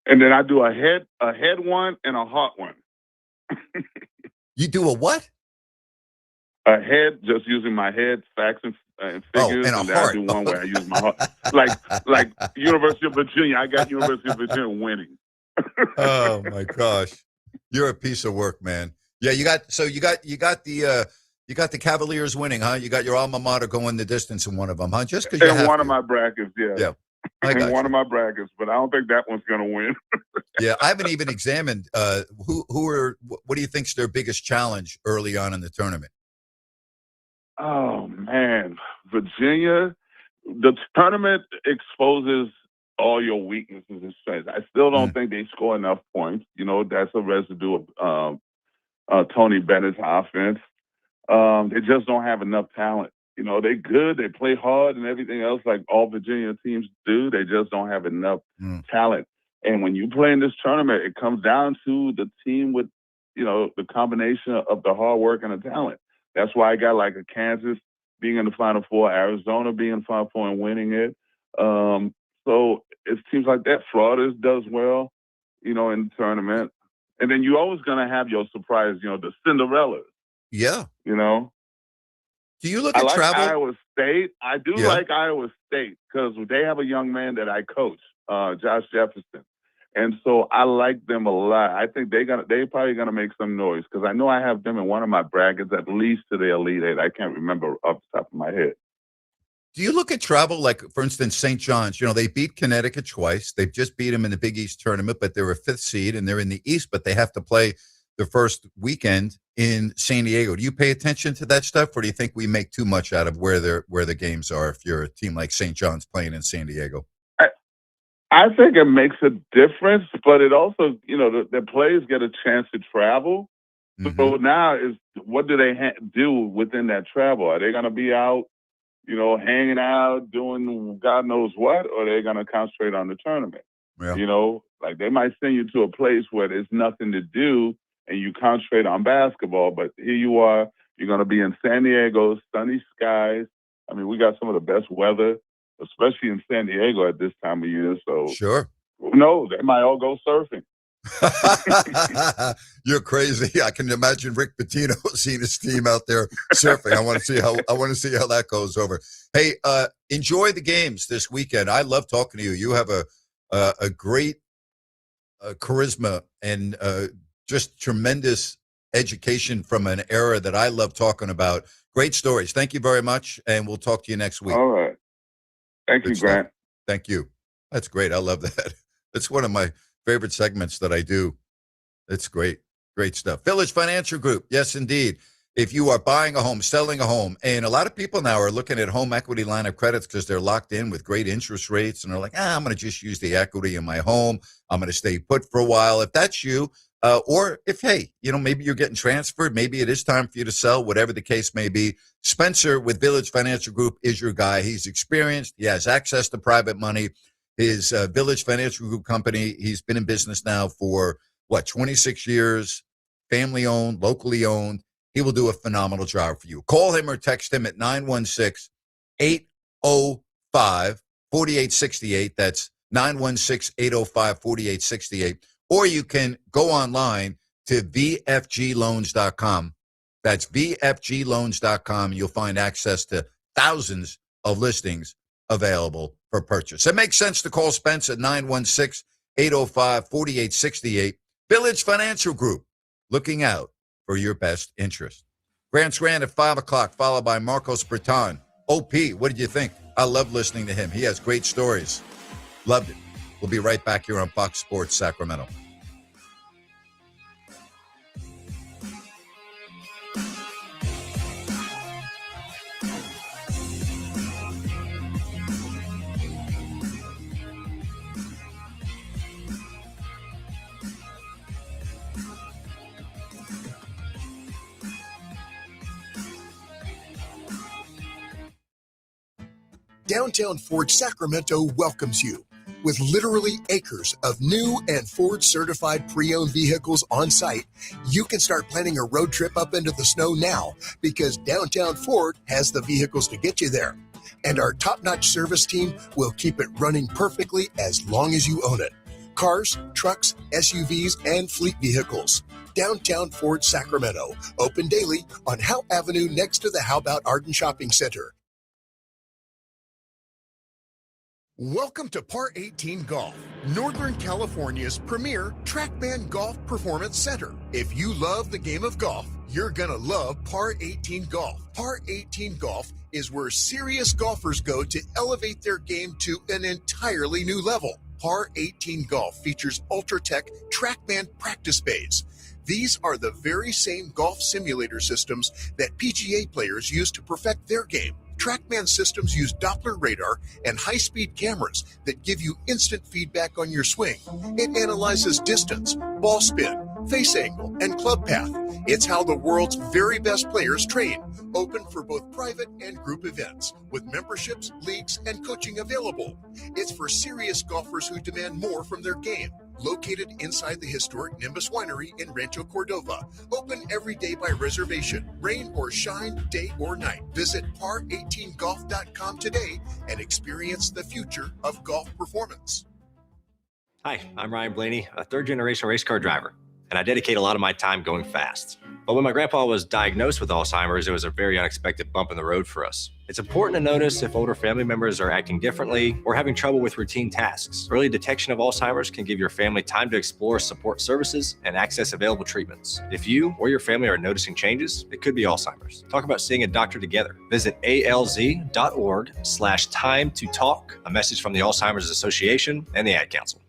and then I do a head one and a heart one. You do a what? A head, just using my head, facts and figures, and a then I heart. do one where I use my heart. Like University of Virginia, I got University of Virginia winning. Oh my gosh, you're a piece of work, man. Yeah, you got the Cavaliers winning, huh? You got your alma mater going the distance in one of them, huh? Just because you have In one to. of my brackets, yeah. Yeah, I In got one you. of my brackets, but I don't think that one's going to win. Yeah, I haven't even examined what do you think's their biggest challenge early on in the tournament? Oh man, Virginia, the tournament exposes all your weaknesses and strengths. I still don't think they score enough points. You know, that's a residue of Tony Bennett's offense. They just don't have enough talent. You know, they're good, they play hard and everything else like all Virginia teams do. They just don't have enough talent. And when you play in this tournament, it comes down to the team with, you know, the combination of the hard work and the talent. That's why I got like a Kansas being in the Final Four, Arizona being in the Final Four and winning it. So it seems like that. Florida does well, you know, in the tournament. And then you're always going to have your surprise, you know, the Cinderellas. Yeah. You know? Do you look I at like travel? Iowa State. I do like Iowa State because they have a young man that I coach, Josh Jefferson. And so I like them a lot. I think they probably gonna make some noise because I know I have them in one of my brackets at least to the Elite Eight. I can't remember off the top of my head. Do you look at travel like, for instance, St. John's? You know, they beat Connecticut twice. They've just beat them in the Big East tournament, but they're a 5th seed and they're in the East, but they have to play the first weekend in San Diego. Do you pay attention to that stuff, or do you think we make too much out of where the games are if you're a team like St. John's playing in San Diego? I think it makes a difference, but it also, you know, the players get a chance to travel. So now is what do they do within that travel? Are they going to be out, you know, hanging out, doing God knows what, or are they going to concentrate on the tournament? Yeah. You know, like they might send you to a place where there's nothing to do and you concentrate on basketball, but here you are, you're going to be in San Diego, sunny skies. I mean, we got some of the best weather, especially in San Diego at this time of year. So sure. Who knows? They might all go surfing. You're crazy. I can imagine Rick Pitino seeing his team out there surfing. I want to see how that goes over. Hey, enjoy the games this weekend. I love talking to you. You have a great charisma and just tremendous education from an era that I love talking about. Great stories. Thank you very much, and we'll talk to you next week. All right. Thank you, Grant. Thank you. That's great. I love that. It's one of my favorite segments that I do. It's great. Great stuff. Village Financial Group. Yes, indeed. If you are buying a home, selling a home, and a lot of people now are looking at home equity line of credits because they're locked in with great interest rates, and they're like, I'm going to just use the equity in my home. I'm going to stay put for a while. If that's you, or if, hey, you know, maybe you're getting transferred, maybe it is time for you to sell, whatever the case may be, Spencer with Village Financial Group is your guy. He's experienced. He has access to private money. His Village Financial Group company, he's been in business now for, 26 years, family owned, locally owned. He will do a phenomenal job for you. Call him or text him at 916-805-4868. That's 916-805-4868. Or you can go online to vfgloans.com. That's vfgloans.com. You'll find access to thousands of listings available for purchase. It makes sense to call Spence at 916-805-4868. Village Financial Group, looking out for your best interest. Grant's Rant at 5 o'clock, followed by Marcos Breton. OP, what did you think? I love listening to him. He has great stories. Loved it. We'll be right back here on Fox Sports Sacramento. Downtown Fort Sacramento welcomes you. With literally acres of new and Ford certified pre-owned vehicles on site, you can start planning a road trip up into the snow now because downtown Ford has the vehicles to get you there. And our top-notch service team will keep it running perfectly as long as you own it. Cars, trucks, SUVs, and fleet vehicles. Downtown Ford Sacramento. Open daily on Howe Avenue next to the How About Arden Shopping Center. Welcome to Par 18 Golf, Northern California's premier TrackMan Golf Performance Center. If you love the game of golf, you're gonna love Par 18 Golf. Par 18 Golf is where serious golfers go to elevate their game to an entirely new level. Par 18 Golf features Ultratech TrackMan practice bays. These are the very same golf simulator systems that PGA players use to perfect their game. TrackMan systems use Doppler radar and high-speed cameras that give you instant feedback on your swing. It analyzes distance, ball spin, face angle, and club path. It's how the world's very best players train. Open for both private and group events, with memberships, leagues, and coaching available. It's for serious golfers who demand more from their game. Located inside the historic Nimbus Winery in Rancho Cordova. Open every day by reservation, rain or shine, day or night. Visit par18golf.com today and experience the future of golf performance. Hi, I'm Ryan Blaney, a third-generation race car driver, and I dedicate a lot of my time going fast. But when my grandpa was diagnosed with Alzheimer's, it was a very unexpected bump in the road for us. It's important to notice if older family members are acting differently or having trouble with routine tasks. Early detection of Alzheimer's can give your family time to explore support services and access available treatments. If you or your family are noticing changes, it could be Alzheimer's. Talk about seeing a doctor together. Visit alz.org/time to talk. A message from the Alzheimer's Association and the Ad Council.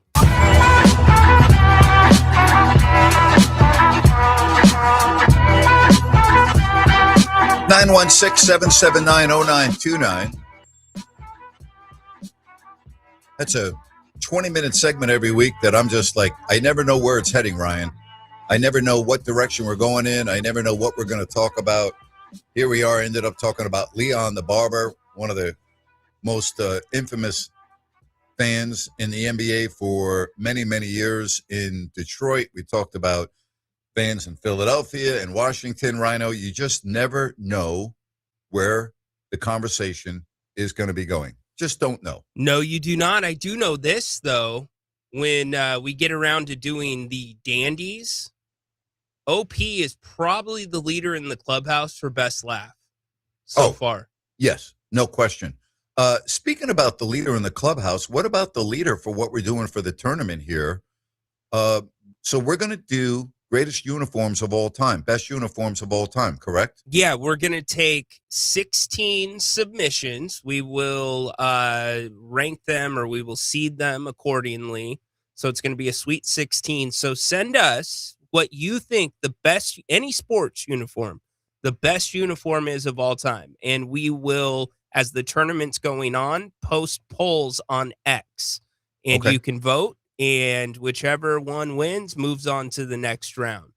916-779-0929. That's a 20-minute segment every week that I'm just like, I never know where it's heading, Ryan. I never know what direction we're going in. I never know what we're going to talk about. Here we are, ended up talking about Leon the Barber, one of the most infamous fans in the NBA for many, many years in Detroit. We talked about fans in Philadelphia and Washington. Rhino, you just never know where the conversation is going to be going. Just don't know. No, you do not. I do know this, though. When we get around to doing the dandies, OP is probably the leader in the clubhouse for best laugh so far. Yes, no question. Speaking about the leader in the clubhouse, what about the leader for what we're doing for the tournament here? So we're going to do greatest uniforms of all time, best uniforms of all time, correct? Yeah, we're going to take 16 submissions. We will rank them, or we will seed them accordingly. So it's going to be a sweet 16. So send us what you think the best, any sports uniform, the best uniform is of all time. And we will, as the tournament's going on, post polls on X. And you can vote, and whichever one wins moves on to the next round.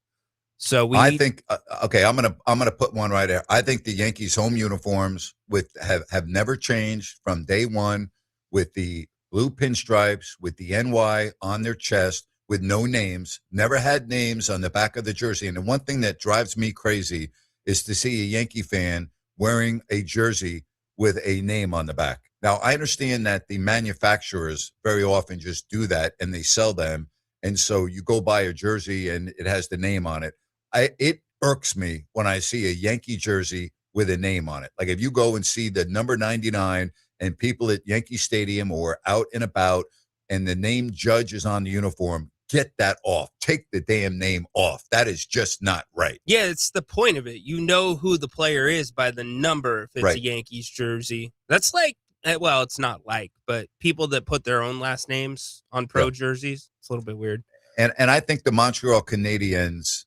So I think I'm gonna put one right there. I think the Yankees home uniforms have never changed from day one, with the blue pinstripes, with the NY on their chest, with no names, never had names on the back of the jersey. And the one thing that drives me crazy is to see a Yankee fan wearing a jersey with a name on the back. Now, I understand that the manufacturers very often just do that and they sell them. And so you go buy a jersey and it has the name on it. It irks me when I see a Yankee jersey with a name on it. Like if you go and see the number 99 and people at Yankee Stadium or out and about and the name Judge is on the uniform, get that off. Take the damn name off. That is just not right. Yeah, it's the point of it. You know who the player is by the number if it's a Yankees jersey. That's like, well, it's not like, but people that put their own last names on pro jerseys, it's a little bit weird. And I think the Montreal Canadiens,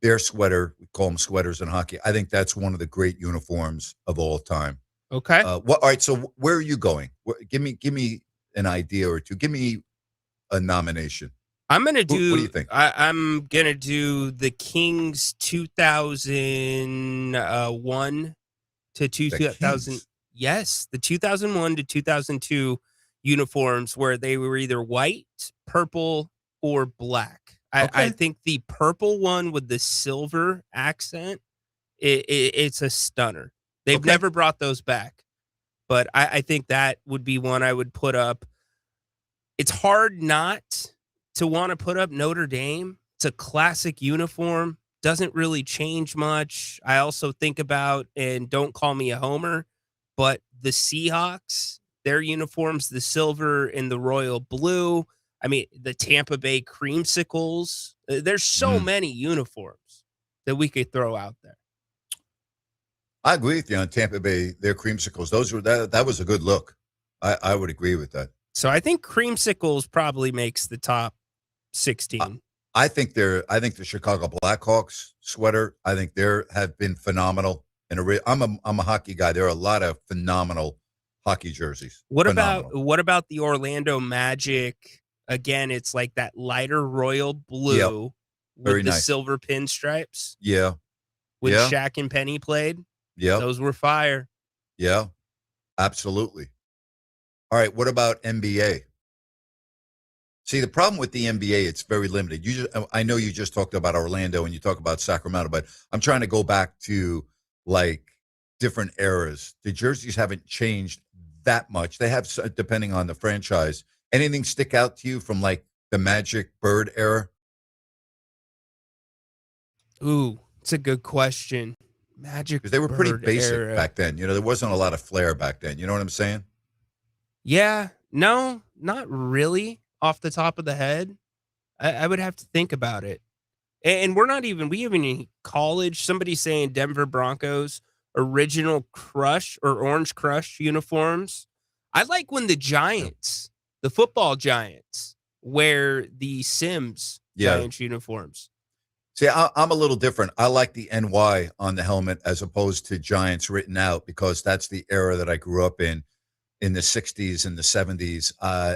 their sweater, we call them sweaters in hockey, I think that's one of the great uniforms of all time. Okay. All right, so where are you going? Give me an idea or two. Give me a nomination. I'm going to do, what do you think? I'm going to do the Kings 2001 to 2000. Yes, the 2001 to 2002 uniforms where they were either white, purple, or black. I think the purple one with the silver accent, it's a stunner. They've never brought those back, but I think that would be one I would put up. It's hard not to want to put up Notre Dame. It's a classic uniform. Doesn't really change much. I also think about, and don't call me a homer, but the Seahawks, their uniforms, the silver and the royal blue. I mean, the Tampa Bay Creamsicles. There's so many uniforms that we could throw out there. I agree with you on Tampa Bay, their Creamsicles. Those were that was a good look. I would agree with that. So I think Creamsicles probably makes the top 16. I think the Chicago Blackhawks sweater, I think have been phenomenal. And I'm a hockey guy. There are a lot of phenomenal hockey jerseys. What about the Orlando Magic? Again, it's like that lighter royal blue with the silver pinstripes. Yeah. When Shaq and Penny played. Yeah. Those were fire. Yeah. Absolutely. All right, what about NBA? See, the problem with the NBA, it's very limited. I know you just talked about Orlando and you talk about Sacramento, but I'm trying to go back to like different eras. The jerseys haven't changed that much. They have, depending on the franchise. Anything stick out to you from like the Magic Bird era? Ooh, it's a good question. Magic, because they were pretty Bird basic era. back then. You know, there wasn't a lot of flair back then. You know what I'm saying? Yeah, no, not really off the top of the head. I would have to think about it. And we haven't in college. Somebody saying Denver Broncos original Crush or Orange Crush uniforms. I like when the Giants, the football Giants, wear the Sims Giants uniforms. See, I'm a little different. I like the NY on the helmet as opposed to Giants written out because that's the era that I grew up in the 60s and the 70s.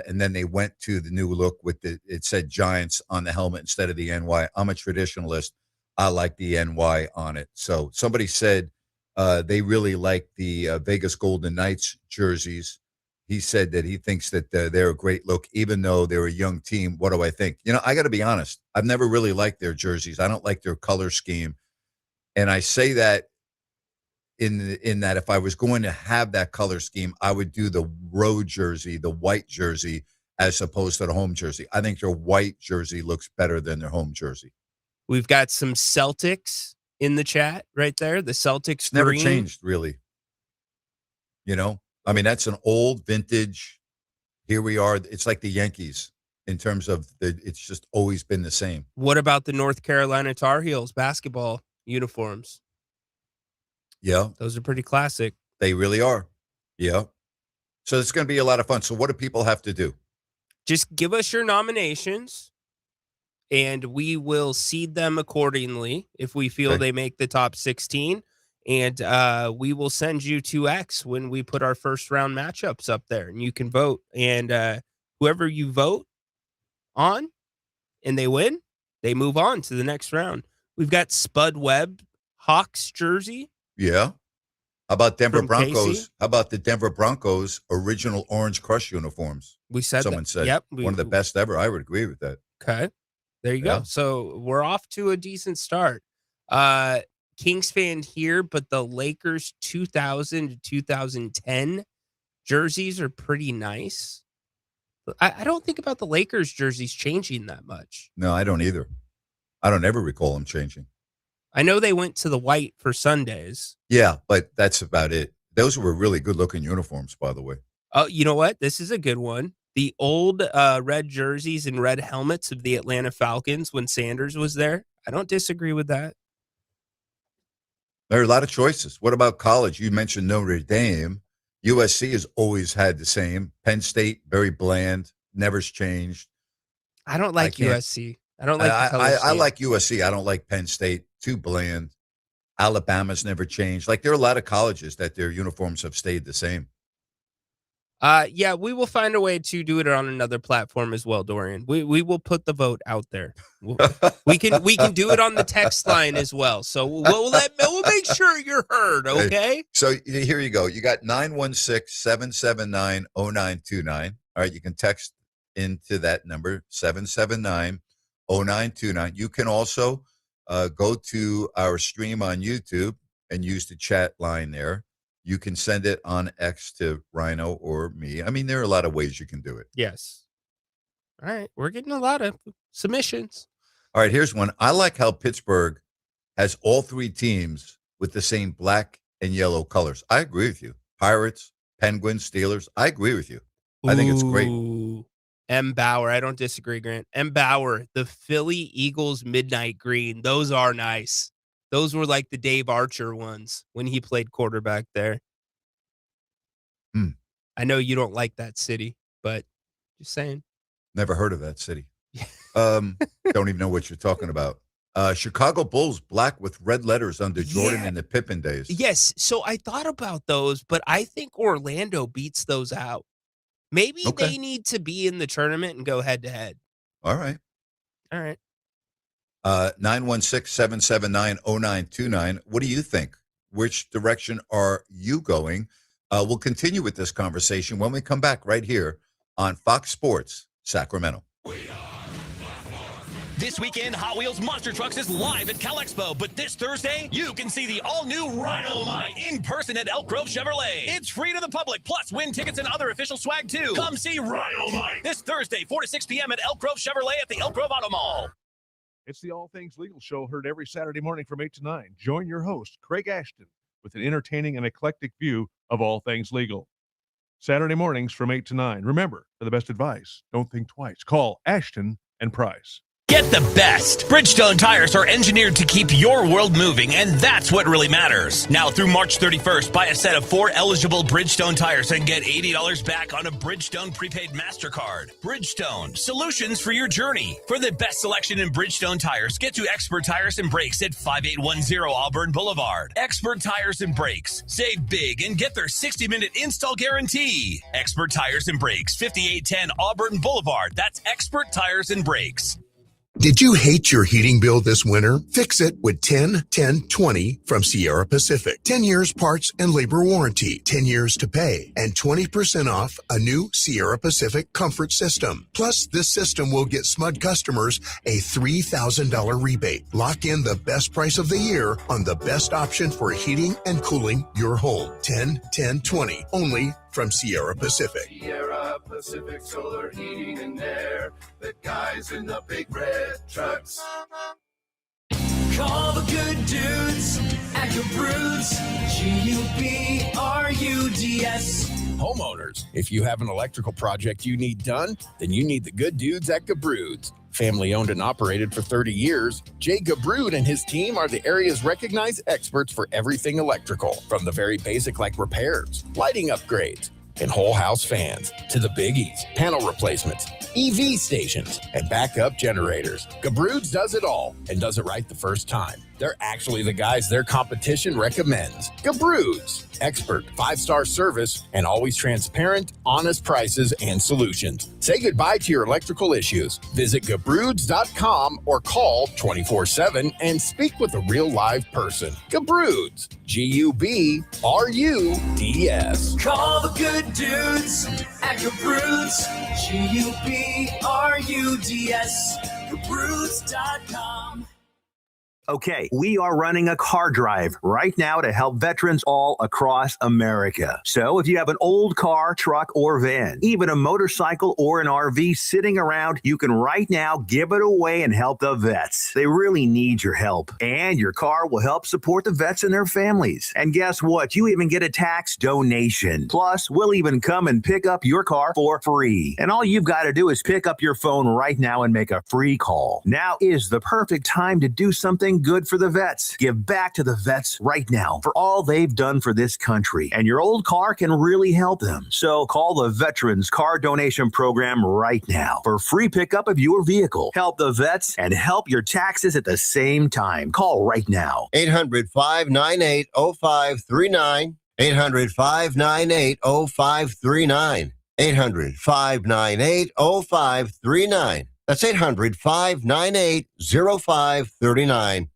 And then they went to the new look with it said Giants on the helmet instead of the NY. I'm a traditionalist. I like the NY on it. So somebody said they really like the Vegas Golden Knights jerseys. He said that he thinks that they're a great look, even though they're a young team. What do I think? You know, I got to be honest. I've never really liked their jerseys. I don't like their color scheme. And I say that in that if I was going to have that color scheme, I would do the road jersey, the white jersey, as opposed to the home jersey. I think their white jersey looks better than their home jersey. We've got some Celtics in the chat right there. The Celtics never green. Changed, really. You know? I mean, that's an old vintage. Here we are. It's like the Yankees in terms of it's just always been the same. What about the North Carolina Tar Heels basketball uniforms? Yeah. Those are pretty classic. They really are. Yeah. So it's going to be a lot of fun. So what do people have to do? Just give us your nominations and we will seed them accordingly if we feel they make the top 16. And we will send you to X when we put our first round matchups up there and you can vote. And whoever you vote on and they win, they move on to the next round. We've got Spud Webb Hawks jersey. Yeah. How about Denver Broncos? Casey? How about the Denver Broncos original Orange Crush uniforms? We said someone said yep, one of the best ever. I would agree with that. Okay. There you go. So we're off to a decent start. Kings fan here, but the Lakers 2000 to 2010 jerseys are pretty nice. I don't think about the Lakers jerseys changing that much. No, I don't either. I don't ever recall them changing. I know they went to the white for Sundays. Yeah, but that's about it. Those were really good looking uniforms, by the way. Oh, you know what? This is a good one. The old red jerseys and red helmets of the Atlanta Falcons when Sanders was there. I don't disagree with that. There are a lot of choices. What about college? You mentioned Notre Dame. USC has always had the same. Penn State, very bland, never's changed. I don't like USC. I don't like the color I like USC. I don't like Penn State. Too bland. Alabama's never changed. Like there are a lot of colleges that their uniforms have stayed the same. Yeah, we will find a way to do it on another platform as well, Dorian. We will put the vote out there. We can do it on the text line as well. So we'll make sure you're heard, okay? So here you go. You got 916-779-0929. All right, you can text into that number, 779-0929. You can also go to our stream on YouTube and use the chat line there. You can send it on X to Rhino or me. I mean, there are a lot of ways you can do it. Yes. All right. We're getting a lot of submissions. All right, here's one. I like how Pittsburgh has all three teams with the same black and yellow colors. I agree with you. Pirates, Penguins, Steelers. I agree with you. I think it's great. M. Bauer. I don't disagree, Grant. M. Bauer, the Philly Eagles midnight green. Those are nice. Those were like the Dave Archer ones when he played quarterback there. I know you don't like that city, but just saying. Never heard of that city. Don't even know what you're talking about. Chicago Bulls, black with red letters under Jordan in the Pippen days. Yes. So I thought about those, but I think Orlando beats those out. Maybe they need to be in the tournament and go head to head. All right. 916-779-0929. What do you think? Which direction are you going? We'll continue with this conversation when we come back right here on Fox Sports Sacramento. This weekend, Hot Wheels Monster Trucks is live at Cal Expo, but this Thursday, you can see the all-new Rhino Mine in person at Elk Grove Chevrolet. It's free to the public, plus win tickets and other official swag, too. Come see Rhino Mine this Thursday, 4 to 6 p.m. at Elk Grove Chevrolet at the Elk Grove Auto Mall. It's the All Things Legal Show, heard every Saturday morning from 8 to 9. Join your host, Craig Ashton, with an entertaining and eclectic view of all things legal. Saturday mornings from 8 to 9. Remember, for the best advice, don't think twice. Call Ashton and Price. Get the best. Bridgestone tires are engineered to keep your world moving, and that's what really matters. Now through March 31st, buy a set of 4 eligible Bridgestone tires and get $80 back on a Bridgestone prepaid MasterCard. Bridgestone, solutions for your journey. For the best selection in Bridgestone tires, get to Expert Tires and Brakes at 5810 Auburn Boulevard. Expert Tires and Brakes. Save big and get their 60-minute install guarantee. Expert Tires and Brakes, 5810 Auburn Boulevard. That's Expert Tires and Brakes. Did you hate your heating bill this winter? Fix it with 10-10-20 from Sierra Pacific. 10 years parts and labor warranty, 10 years to pay, and 20% off a new Sierra Pacific comfort system. Plus, this system will get SMUD customers a $3,000 rebate. Lock in the best price of the year on the best option for heating and cooling your home. 10-10-20, only from Sierra Pacific. Sierra Pacific Solar Heating and Air. The guys in the big red trucks. Call the good dudes at Gabrudes. Gubruds. Homeowners, if you have an electrical project you need done, then you need the good dudes at Gabrudes. Family owned and operated for 30 years, Jay Gabrude and his team are the area's recognized experts for everything electrical, from the very basic like repairs, lighting upgrades, and whole house fans, to the biggies, panel replacements, EV stations, and backup generators. Gabrude's does it all and does it right the first time. They're actually the guys their competition recommends. Gabrude's, expert 5-star service and always transparent, honest prices and solutions. Say goodbye to your electrical issues. Visit Gabrudes.com or call 24/7 and speak with a real live person. Gabrudes, Gubruds. Call the good dudes at Gabrudes. Gubruds. Gabruds.com. Okay, we are running a car drive right now to help veterans all across America. So if you have an old car, truck, or van, even a motorcycle or an RV sitting around, you can right now give it away and help the vets. They really need your help. And your car will help support the vets and their families. And guess what? You even get a tax donation. Plus, we'll even come and pick up your car for free. And all you've got to do is pick up your phone right now and make a free call. Now is the perfect time to do something good for the vets. Give back to the vets right now for all they've done for this country. And your old car can really help them. So call the Veterans Car Donation Program right now for free pickup of your vehicle. Help the vets and help your taxes at the same time. Call right now. 800-598-0539. 800-598-0539. 800-598-0539. That's 800-598-0539.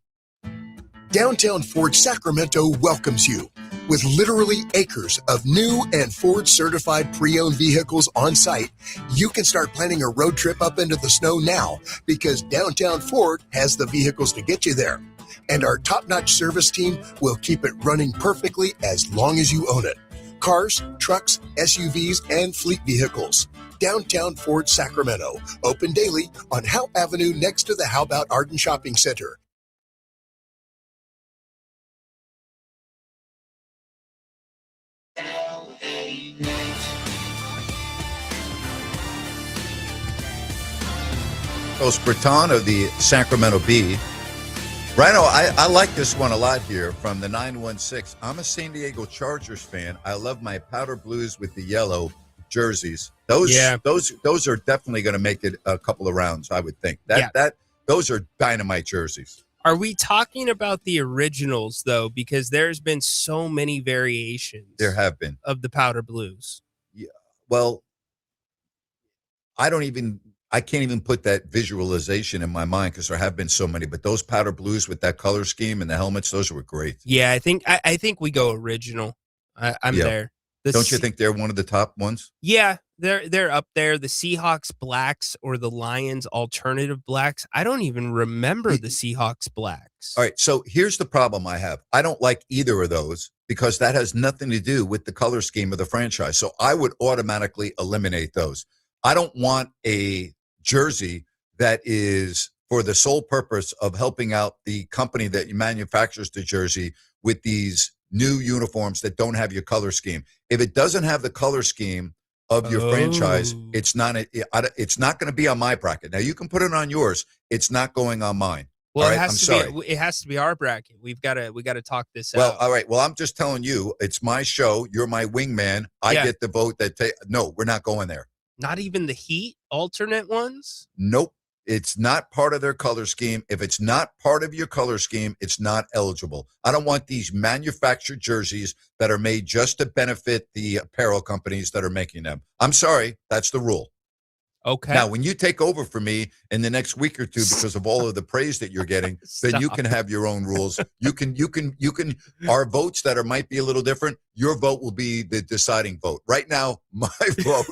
Downtown Ford Sacramento welcomes you with literally acres of new and Ford certified pre-owned vehicles on site. You can start planning a road trip up into the snow now because Downtown Ford has the vehicles to get you there. And our top-notch service team will keep it running perfectly as long as you own it. Cars, trucks, SUVs, and fleet vehicles. Downtown Ford Sacramento. Open daily on Howe Avenue next to the How About Arden Shopping Center. Coach Breton of the Sacramento Bee. Rhino, I like this one a lot here from the 916. I'm a San Diego Chargers fan. I love my powder blues with the yellow jerseys. Those are definitely going to make it a couple of rounds, I would think. Those are dynamite jerseys. Are we talking about the originals, though? Because there's been so many variations. There have been. Of the powder blues. Yeah. Well, I can't even put that visualization in my mind because there have been so many. But those powder blues with that color scheme and the helmets, those were great. Yeah, I think we go original. I'm there. Don't you think they're one of the top ones? Yeah, they're up there. The Seahawks blacks or the Lions alternative blacks. I don't even remember the Seahawks blacks. All right, so here's the problem I have. I don't like either of those because that has nothing to do with the color scheme of the franchise. So I would automatically eliminate those. I don't want a jersey that is for the sole purpose of helping out the company that manufactures the jersey with these new uniforms that don't have your color scheme. If it doesn't have the color scheme of your franchise, it's not going to be on my bracket. Now you can put it on yours. It's not going on mine. Well, all right? it has to be our bracket. We got to talk this Well, out. all right. Well, I'm just telling you, it's my show. You're my wingman. I get the vote no, we're not going there. Not even the Heat alternate ones? Nope. It's not part of their color scheme. If it's not part of your color scheme, it's not eligible. I don't want these manufactured jerseys that are made just to benefit the apparel companies that are making them. I'm sorry. That's the rule. Okay. Now, when you take over for me in the next week or two because of all of the praise that you're getting, then you can have your own rules. You can. Our votes that might be a little different. Your vote will be the deciding vote. Right now, my vote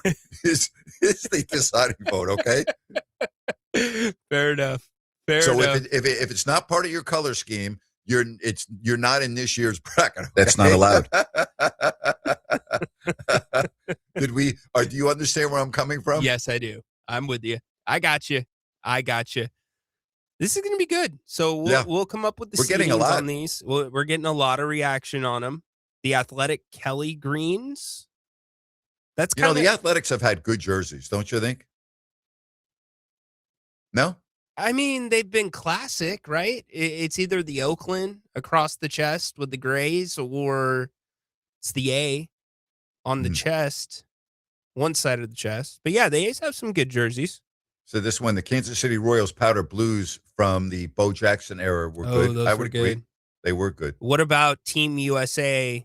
is the deciding vote. Okay. Fair enough. So if it's not part of your color scheme, you're not in this year's bracket. Okay? That's not allowed. Do you understand where I'm coming from? Yes, I do. I'm with you. I got you. This is going to be good. So we'll come up with the seedings on these. We're getting a lot of reaction on them. The Athletic Kelly greens. That's kind of the Athletics have had good jerseys, don't you think? No? I mean, they've been classic, right? It's either the Oakland across the chest with the grays or it's the A on the chest, one side of the chest. But yeah, the A's have some good jerseys. So this one, the Kansas City Royals powder blues from the Bo Jackson era were good. Those were good. Agree. They were good. What about Team USA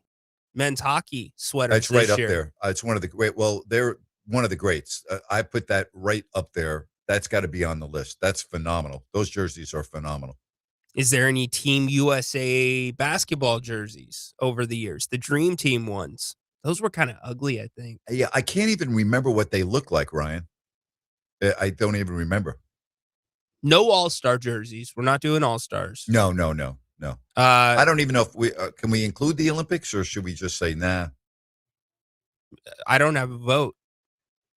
men's hockey sweaters? That's right up there. It's one of the great. Well, they're one of the greats. I put that right up there. That's got to be on the list. That's phenomenal. Those jerseys are phenomenal. Is there any Team USA basketball jerseys over the years? The Dream Team ones. Those were kind of ugly, I think. Yeah, I can't even remember what they look like, Ryan. I don't even remember. No All-Star jerseys. We're not doing All-Stars. No. I don't even know if we can we include the Olympics or should we just say nah? I don't have a vote.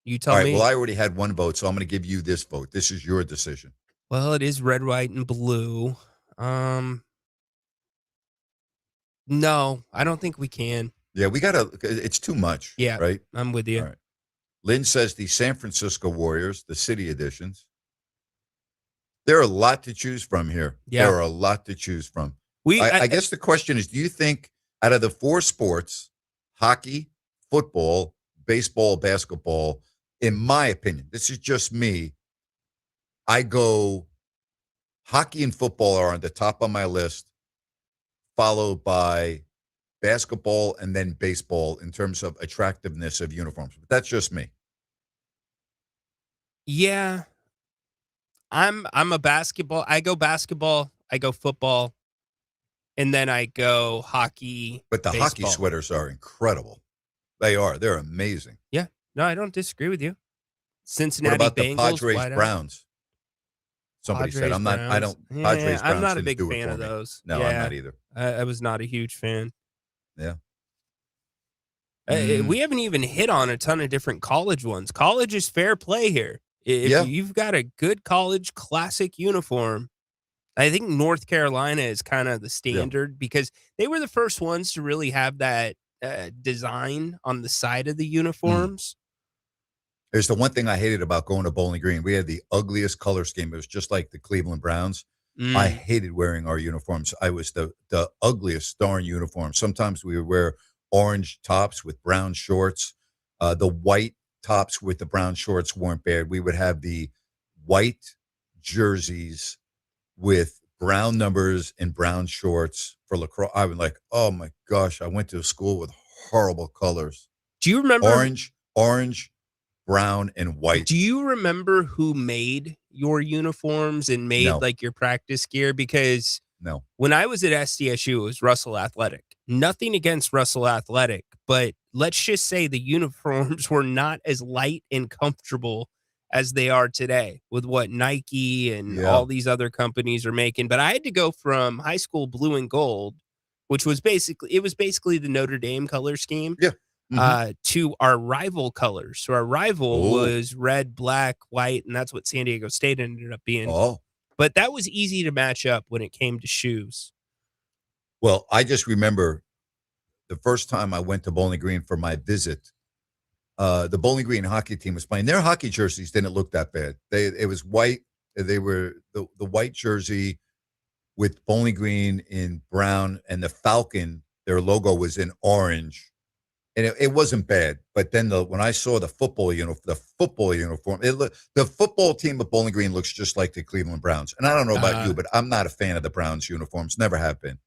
You tell All right, me. well, I already had one vote, so I'm going to give you this vote. This is your decision. Well, it is red, white, and blue. No, I don't think we can. Yeah, we got to. It's too much. Yeah, right. I'm with you. All right. Lynn says the San Francisco Warriors, the city editions. There are a lot to choose from here. Yeah. There are a lot to choose from. I guess the question is, do you think out of the four sports, hockey, football, baseball, basketball, in my opinion, this is just me, I go hockey and football are on the top of my list, followed by basketball and then baseball in terms of attractiveness of uniforms. But that's just me. Yeah. I'm a basketball. I go basketball, I go football, and then I go hockey. But the hockey baseball. sweaters are incredible. They are. They're amazing. Yeah. No, I don't disagree with you. Cincinnati What about Bengals, the Padres white out. Browns? Somebody said Padres, I'm not. I Browns. don't. Yeah, Padres. Browns I'm not a didn't big do it fan for of me. those. No, Yeah, I'm not either. I was not a huge fan. Yeah. We haven't even hit on a ton of different college ones. College is fair play here. If you've got a good college classic uniform, I think North Carolina is kind of the standard because they were the first ones to really have that design on the side of the uniforms. There's the one thing I hated about going to Bowling Green. We had the ugliest color scheme. It was just like the Cleveland Browns. I hated wearing our uniforms. I was the ugliest darn uniform. Sometimes we would wear orange tops with brown shorts. The white tops with the brown shorts weren't bad. We would have the white jerseys with brown numbers and brown shorts for lacrosse. I was like, oh my gosh, I went to a school with horrible colors. Do you remember orange, brown, and white? Do you remember who made your uniforms and made No. like your practice gear? Because No. when I was at SDSU, it was Russell Athletic. Nothing against Russell Athletic, but let's just say the uniforms were not as light and comfortable as they are today with what Nike and all these other companies are making. But I had to go from high school blue and gold, which was basically the Notre Dame color scheme. To our rival colors. So our rival was red, black, white, and that's what San Diego State ended up being. But that was easy to match up when it came to shoes. Well, I just remember the first time I went to Bowling Green for my visit. The Bowling Green hockey team was playing. Their hockey jerseys didn't look that bad. It was white. They were the white jersey with Bowling Green in brown, and the Falcon, their logo was in orange. And it wasn't bad, but then when I saw the football uniform, the football team of Bowling Green looks just like the Cleveland Browns. And I don't know about you, but I'm not a fan of the Browns uniforms. Never have been.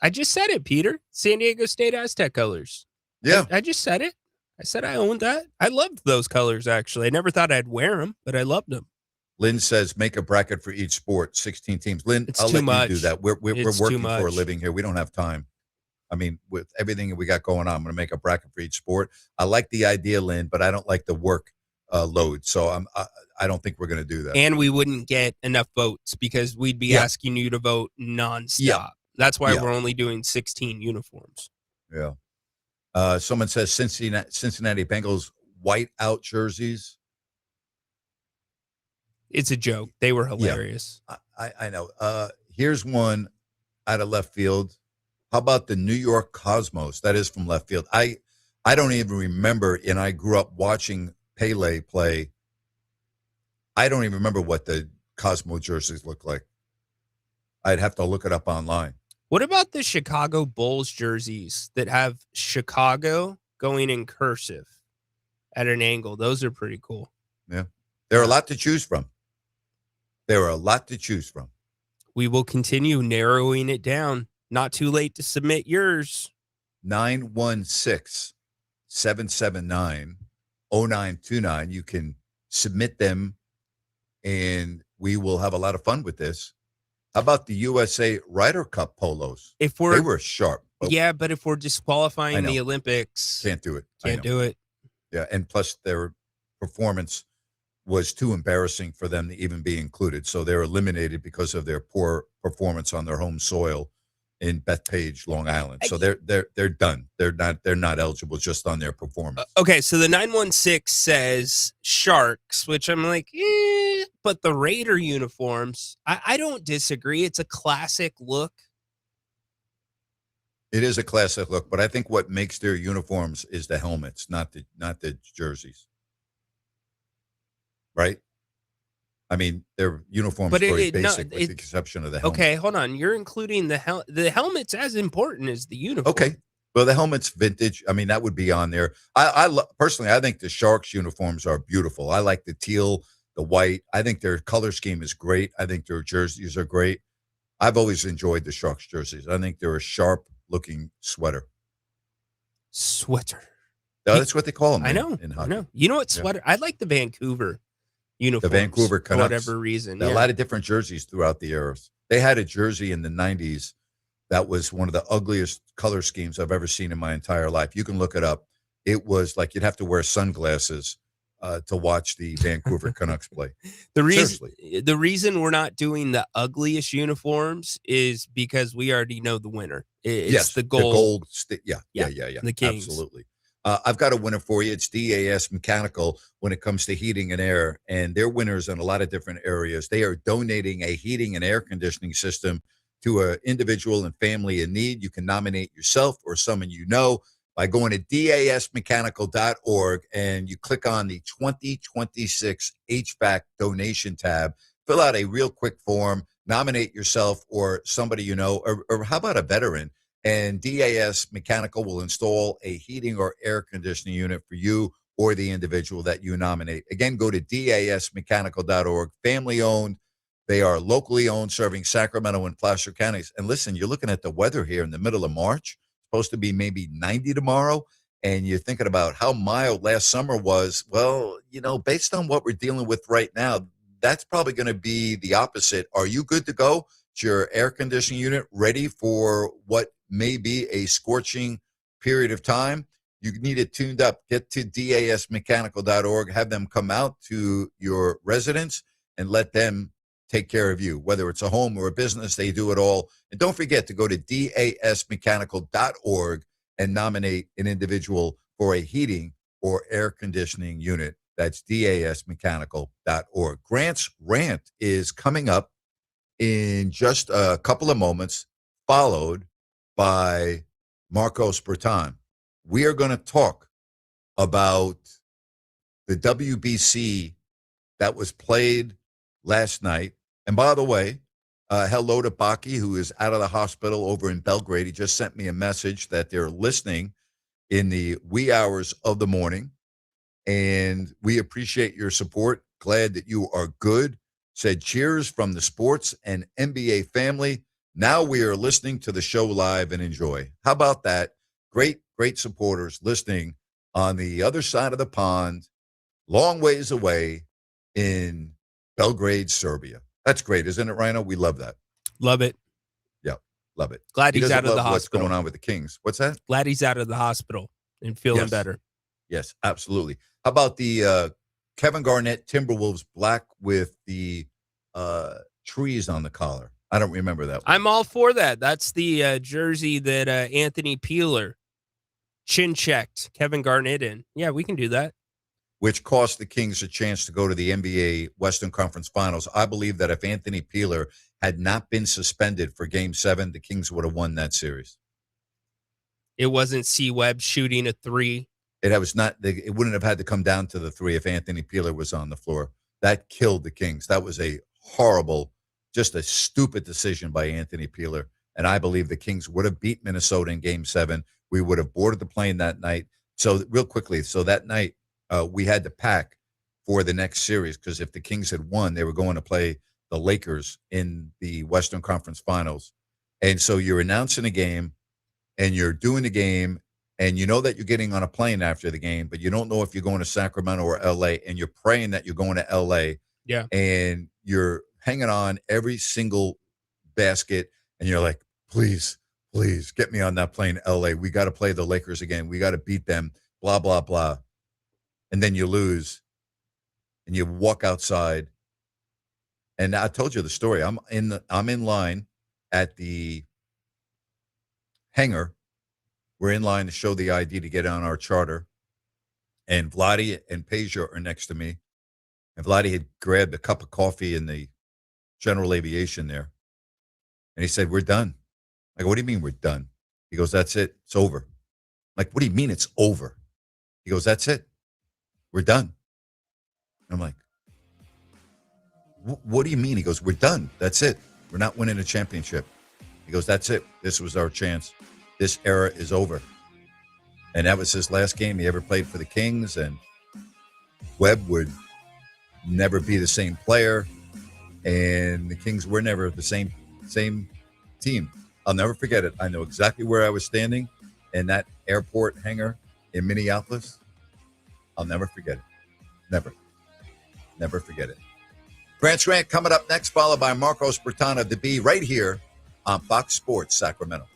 I just said it, Peter. San Diego State Aztec colors. Yeah, I just said it. I said I owned that. I loved those colors. Actually, I never thought I'd wear them, but I loved them. Lynn says make a bracket for each sport, 16 teams. Lynn, It's I'll too let much. you do that. We're It's too working for a much. living here. We don't have time. I mean, with everything that we got going on, I'm going to make a bracket for each sport. I like the idea, Lynn, but I don't like the work load. So I don't think we're going to do that. And we wouldn't get enough votes because we'd be asking you to vote nonstop. Yeah. That's why Yeah. we're only doing 16 uniforms. Yeah. Someone says Cincinnati Bengals white out jerseys. It's a joke. They were hilarious. I know. Here's one out of left field. How about the New York Cosmos? That is from left field. I don't even remember, and I grew up watching Pele play. I don't even remember what the Cosmo jerseys look like. I'd have to look it up online. What about the Chicago Bulls jerseys that have Chicago going in cursive at an angle? Those are pretty cool. Yeah. There are a lot to choose from. We will continue narrowing it down. Not too late to submit yours. 916-779-0929. You can submit them, and we will have a lot of fun with this. How about the USA Ryder Cup polos? They were sharp. But if we're I disqualifying know. the Olympics, Can't do it. I can't know. do it. Yeah, and plus their performance was too embarrassing for them to even be included. So they're eliminated because of their poor performance on their home soil in Bethpage, Long Island. So they're done. They're not eligible just on their performance. Okay, so the 916 says Sharks, which I'm like, but the Raider uniforms, I don't disagree. It's a classic look. It is a classic look, but I think what makes their uniforms is the helmets, not the jerseys. Right? I mean, their uniforms But are very basic with the exception of the helmet. Okay, hold on. You're including the helmet's as important as the uniform. Okay. Well, the helmet's vintage. I mean, that would be on there. Personally, I think the Sharks uniforms are beautiful. I like the teal, the white. I think their color scheme is great. I think their jerseys are great. I've always enjoyed the Sharks jerseys. I think they're a sharp looking sweater. Sweater. No, that's what they call them. I know. In I hockey. know. You know what sweater? I like the Vancouver uniforms. The Vancouver Canucks. For whatever reason. A lot of different jerseys throughout the eras. They had a jersey in the 90s that was one of the ugliest color schemes I've ever seen in my entire life. You can look it up. It was like you'd have to wear sunglasses to watch the Vancouver Canucks play. The reason we're not doing the ugliest uniforms is because we already know the winner. It's the gold. Yeah. The Kings. Absolutely. I've got a winner for you. It's DAS Mechanical when it comes to heating and air, and they're winners in a lot of different areas. They are donating a heating and air conditioning system to an individual and family in need. You can nominate yourself or someone you know by going to dasmechanical.org and you click on the 2026 HVAC donation tab. Fill out a real quick form, nominate yourself or somebody you know, or how about a veteran? And DAS Mechanical will install a heating or air conditioning unit for you or the individual that you nominate. Again, go to dasmechanical.org, family owned. They are locally owned, serving Sacramento and Placer counties. And listen, you're looking at the weather here in the middle of March. Supposed to be maybe 90 tomorrow, and you're thinking about how mild last summer was. Well, based on what we're dealing with right now, that's probably going to be the opposite. Are you good to go? Is your air conditioning unit ready for what may be a scorching period of time? You need it tuned up. Get to dasmechanical.org. Have them come out to your residence and let them take care of you, whether it's a home or a business. They do it all. And don't forget to go to dasmechanical.org and nominate an individual for a heating or air conditioning unit. That's dasmechanical.org. Grant's Rant is coming up in just a couple of moments, followed by Marcos Breton. We are going to talk about the WBC that was played last night. And by the way, hello to Baki, who is out of the hospital over in Belgrade. He just sent me a message that they're listening in the wee hours of the morning. And we appreciate your support. Glad that you are good. Said cheers from the sports and NBA family. Now we are listening to the show live and enjoy. How about that? Great supporters listening on the other side of the pond, long ways away in Belgrade, Serbia. That's great, isn't it, Rhino? We love that. Love it. Yeah, love it. Glad he's out of the hospital. What's going on with the Kings? What's that? Glad he's out of the hospital and feeling better. Yes, absolutely. How about the Kevin Garnett Timberwolves black with the trees on the collar? I don't remember that one. I'm all for that. That's the jersey that Anthony Peeler chin checked Kevin Garnett in. Yeah, we can do that. Which cost the Kings a chance to go to the NBA Western Conference Finals. I believe that if Anthony Peeler had not been suspended for Game 7, the Kings would have won that series. It wasn't C. Webb shooting a three. It wouldn't have had to come down to the three if Anthony Peeler was on the floor. That killed the Kings. That was a horrible, just a stupid decision by Anthony Peeler. And I believe the Kings would have beat Minnesota in Game 7. We would have boarded the plane that night. So real quickly, that night, we had to pack for the next series because if the Kings had won, they were going to play the Lakers in the Western Conference Finals. And so you're announcing a game and you're doing the game and you know that you're getting on a plane after the game, but you don't know if you're going to Sacramento or LA, and you're praying that you're going to LA. Yeah. And you're hanging on every single basket and you're like, please get me on that plane, LA. We got to play the Lakers again. We got to beat them, blah, blah, blah. And then you lose and you walk outside. And I told you the story. I'm in line at the hangar. We're in line to show the ID to get on our charter. And Vladdy and Peja are next to me. And Vladdy had grabbed a cup of coffee in the general aviation there. And he said, "We're done." I go, "What do you mean we're done?" He goes, "That's it. It's over." I'm like, "What do you mean it's over?" He goes, "That's it. We're done." I'm like, "What do you mean?" He goes, "We're done. That's it. We're not winning a championship." He goes, "That's it. This was our chance. This era is over." And that was his last game he ever played for the Kings. And Webb would never be the same player. And the Kings were never the same team. I'll never forget it. I know exactly where I was standing in that airport hangar in Minneapolis. I'll never forget it. Never forget it. Grant's Rant coming up next, followed by Marcos Breton of the B right here on Fox Sports Sacramento.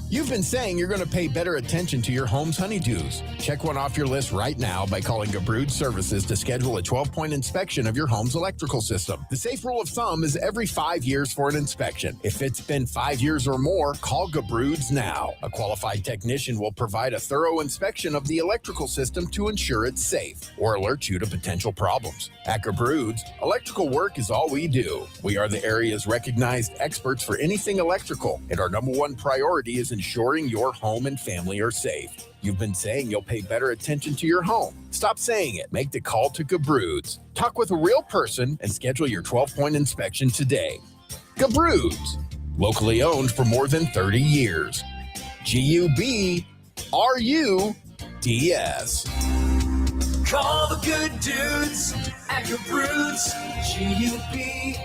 You've been saying you're going to pay better attention to your home's honeydews. Check one off your list right now by calling Gabrud Services to schedule a 12-point inspection of your home's electrical system. The safe rule of thumb is every 5 years for an inspection. If it's been 5 years or more, call Gabrud's now. A qualified technician will provide a thorough inspection of the electrical system to ensure it's safe or alert you to potential problems. At Gabrud's, electrical work is all we do. We are the area's recognized experts for anything electrical, and our number one priority is ensuring your home and family are safe. You've been saying you'll pay better attention to your home. Stop saying it. Make the call to Gabrud's. Talk with a real person and schedule your 12-point inspection today. Gabrud's, locally owned for more than 30 years. G-U-B-R-U-D-S. Call the good dudes at Gabrud's. G-U-B-R-U-D-S.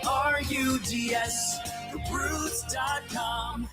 Gabrud's.com.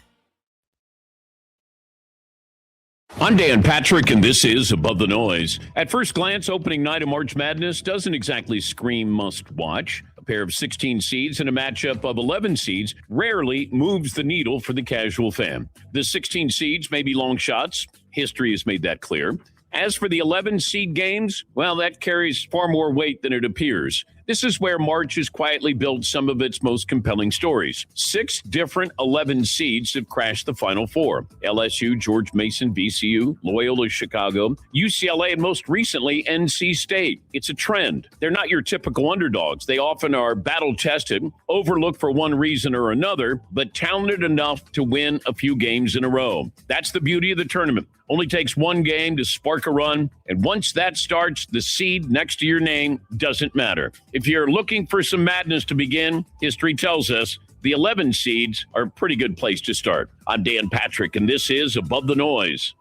I'm Dan Patrick, and this is Above the Noise. At first glance, opening night of March Madness doesn't exactly scream must-watch. A pair of 16 seeds and a matchup of 11 seeds rarely moves the needle for the casual fan. The 16 seeds may be long shots. History has made that clear. As for the 11 seed games, well, that carries far more weight than it appears. This is where March has quietly built some of its most compelling stories. 6 different 11 seeds have crashed the Final Four. LSU, George Mason, VCU, Loyola Chicago, UCLA, and most recently, NC State. It's a trend. They're not your typical underdogs. They often are battle-tested, overlooked for one reason or another, but talented enough to win a few games in a row. That's the beauty of the tournament. Only takes one game to spark a run, and once that starts, the seed next to your name doesn't matter. If you're looking for some madness to begin, history tells us the 11 seeds are a pretty good place to start. I'm Dan Patrick, and this is Above the Noise.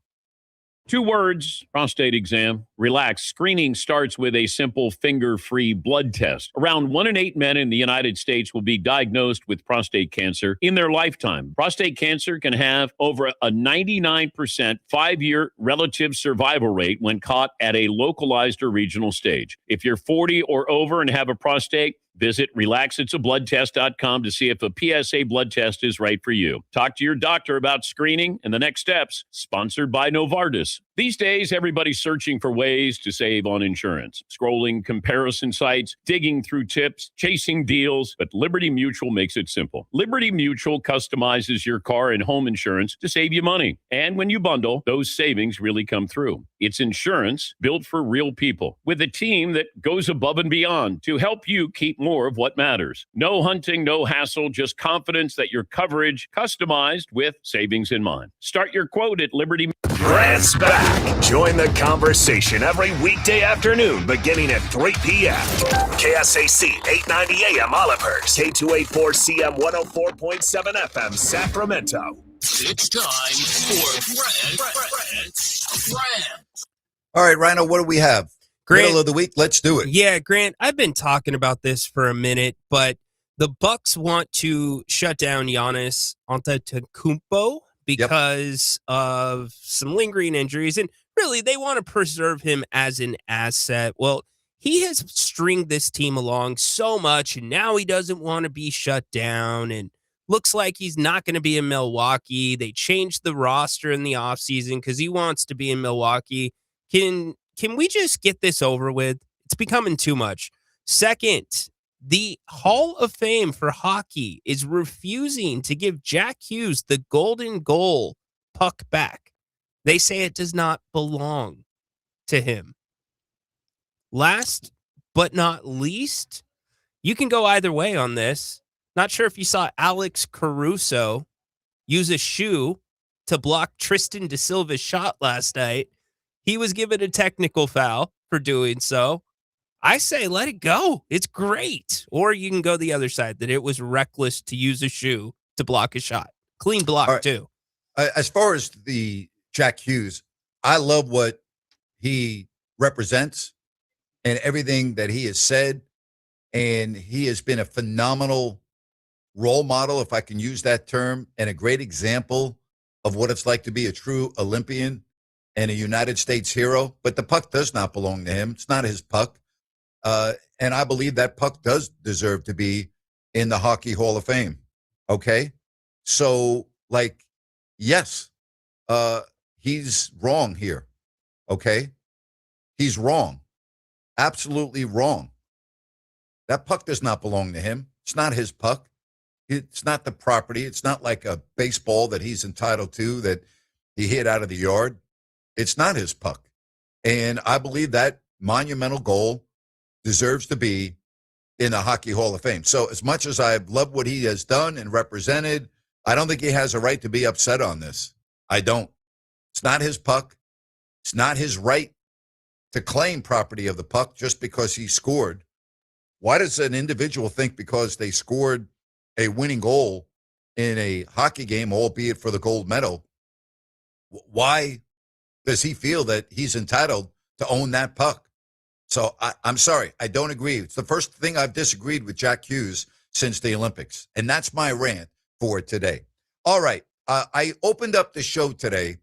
2 words, prostate exam. Relax. Screening starts with a simple finger-free blood test. Around 1 in 8 men in the United States will be diagnosed with prostate cancer in their lifetime. Prostate cancer can have over a 99% 5-year relative survival rate when caught at a localized or regional stage. If you're 40 or over and have a prostate, visit relaxitsabloodtest.com to see if a PSA blood test is right for you. Talk to your doctor about screening and the next steps. Sponsored by Novartis. These days, everybody's searching for ways to save on insurance. Scrolling comparison sites, digging through tips, chasing deals, but Liberty Mutual makes it simple. Liberty Mutual customizes your car and home insurance to save you money. And when you bundle, those savings really come through. It's insurance built for real people with a team that goes above and beyond to help you keep more of what matters. No hunting, no hassle, just confidence that your coverage customized with savings in mind. Start your quote at Liberty. Grant's back. Join the conversation every weekday afternoon beginning at 3 p.m. KSAC 890 AM Olivehurst, K284CM 104.7 FM Sacramento. It's time for Grant. All right, Rhino, what do we have? Grant, Middle of the week, let's do it. Yeah, Grant, I've been talking about this for a minute, but the Bucks want to shut down Giannis Antetokounmpo because of some lingering injuries, and really they want to preserve him as an asset. Well, he has stringed this team along so much, and now he doesn't want to be shut down, and looks like he's not going to be in Milwaukee. They changed the roster in the offseason because he wants to be in Milwaukee. Can we just get this over with? It's becoming too much. Second, the Hall of Fame for hockey is refusing to give Jack Hughes the golden goal puck back. They say it does not belong to him. Last but not least, you can go either way on this. Not sure if you saw Alex Caruso use a shoe to block Tristan da Silva's shot last night. He was given a technical foul for doing so. I say let it go. It's great. Or you can go the other side, that it was reckless to use a shoe to block a shot. Clean block, too. As far as the Jack Hughes, I love what he represents and everything that he has said. And he has been a phenomenal role model, if I can use that term, and a great example of what it's like to be a true Olympian and a United States hero. But the puck does not belong to him. It's not his puck. And I believe that puck does deserve to be in the Hockey Hall of Fame. Okay? So, yes, he's wrong here. Okay? He's wrong. Absolutely wrong. That puck does not belong to him. It's not his puck. It's not the property. It's not like a baseball that he's entitled to that he hit out of the yard. It's not his puck. And I believe that monumental goal deserves to be in the Hockey Hall of Fame. So as much as I love what he has done and represented, I don't think he has a right to be upset on this. I don't. It's not his puck. It's not his right to claim property of the puck just because he scored. Why does an individual think because they scored a winning goal in a hockey game, albeit for the gold medal, why does he feel that he's entitled to own that puck? So I'm sorry, I don't agree. It's the first thing I've disagreed with Jack Hughes since the Olympics, and that's my rant for today. All right, I opened up the show today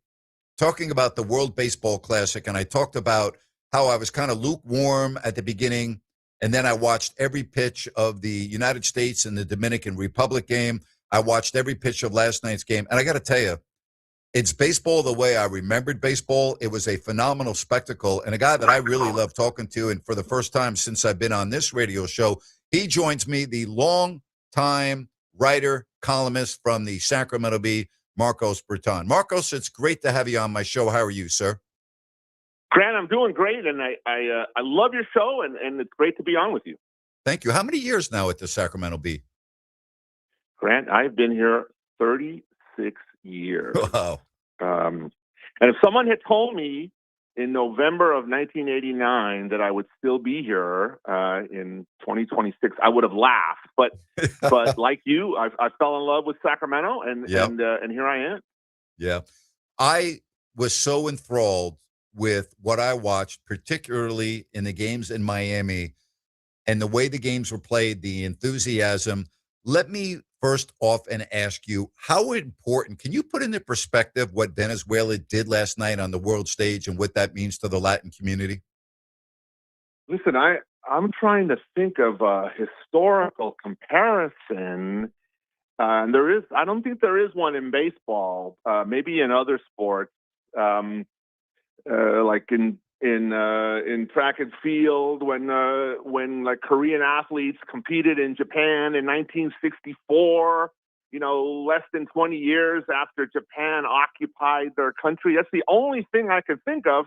talking about the World Baseball Classic, and I talked about how I was kind of lukewarm at the beginning, and then I watched every pitch of the United States and the Dominican Republic game. I watched every pitch of last night's game, and I got to tell you, it's baseball the way I remembered baseball. It was a phenomenal spectacle, and a guy that I really love talking to, and for the first time since I've been on this radio show, he joins me, the long-time writer, columnist from the Sacramento Bee, Marcos Breton. Marcos, it's great to have you on my show. How are you, sir? Grant, I'm doing great, and I love your show, and it's great to be on with you. Thank you. How many years now at the Sacramento Bee? Grant, I've been here 36 years. Wow. And if someone had told me in November of 1989 that I would still be here in 2026, I would have laughed. But like you, I fell in love with Sacramento, and here I am. Yeah. I was so enthralled with what I watched, particularly in the games in Miami and the way the games were played, the enthusiasm. Let me first off and ask you, how important, can you put into perspective what Venezuela did last night on the world stage and what that means to the Latin community? Listen, I'm trying to think of a historical comparison. And I don't think there is one in baseball, maybe in other sports. Like in track and field, when like Korean athletes competed in Japan in 1964, less than 20 years after Japan occupied their country. That's the only thing I could think of.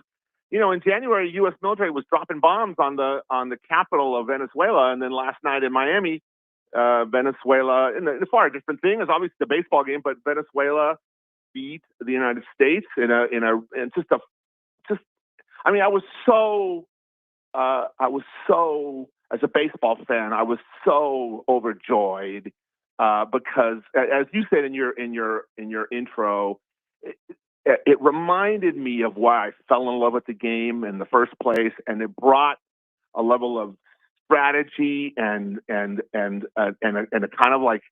In January, U.S. military was dropping bombs on the capital of Venezuela, and then last night in Miami, Venezuela, and the far different thing is obviously the baseball game, but Venezuela beat the United States in I was so, as a baseball fan, I was so overjoyed because, as you said in your intro, it reminded me of why I fell in love with the game in the first place, and it brought a level of strategy and a kind of like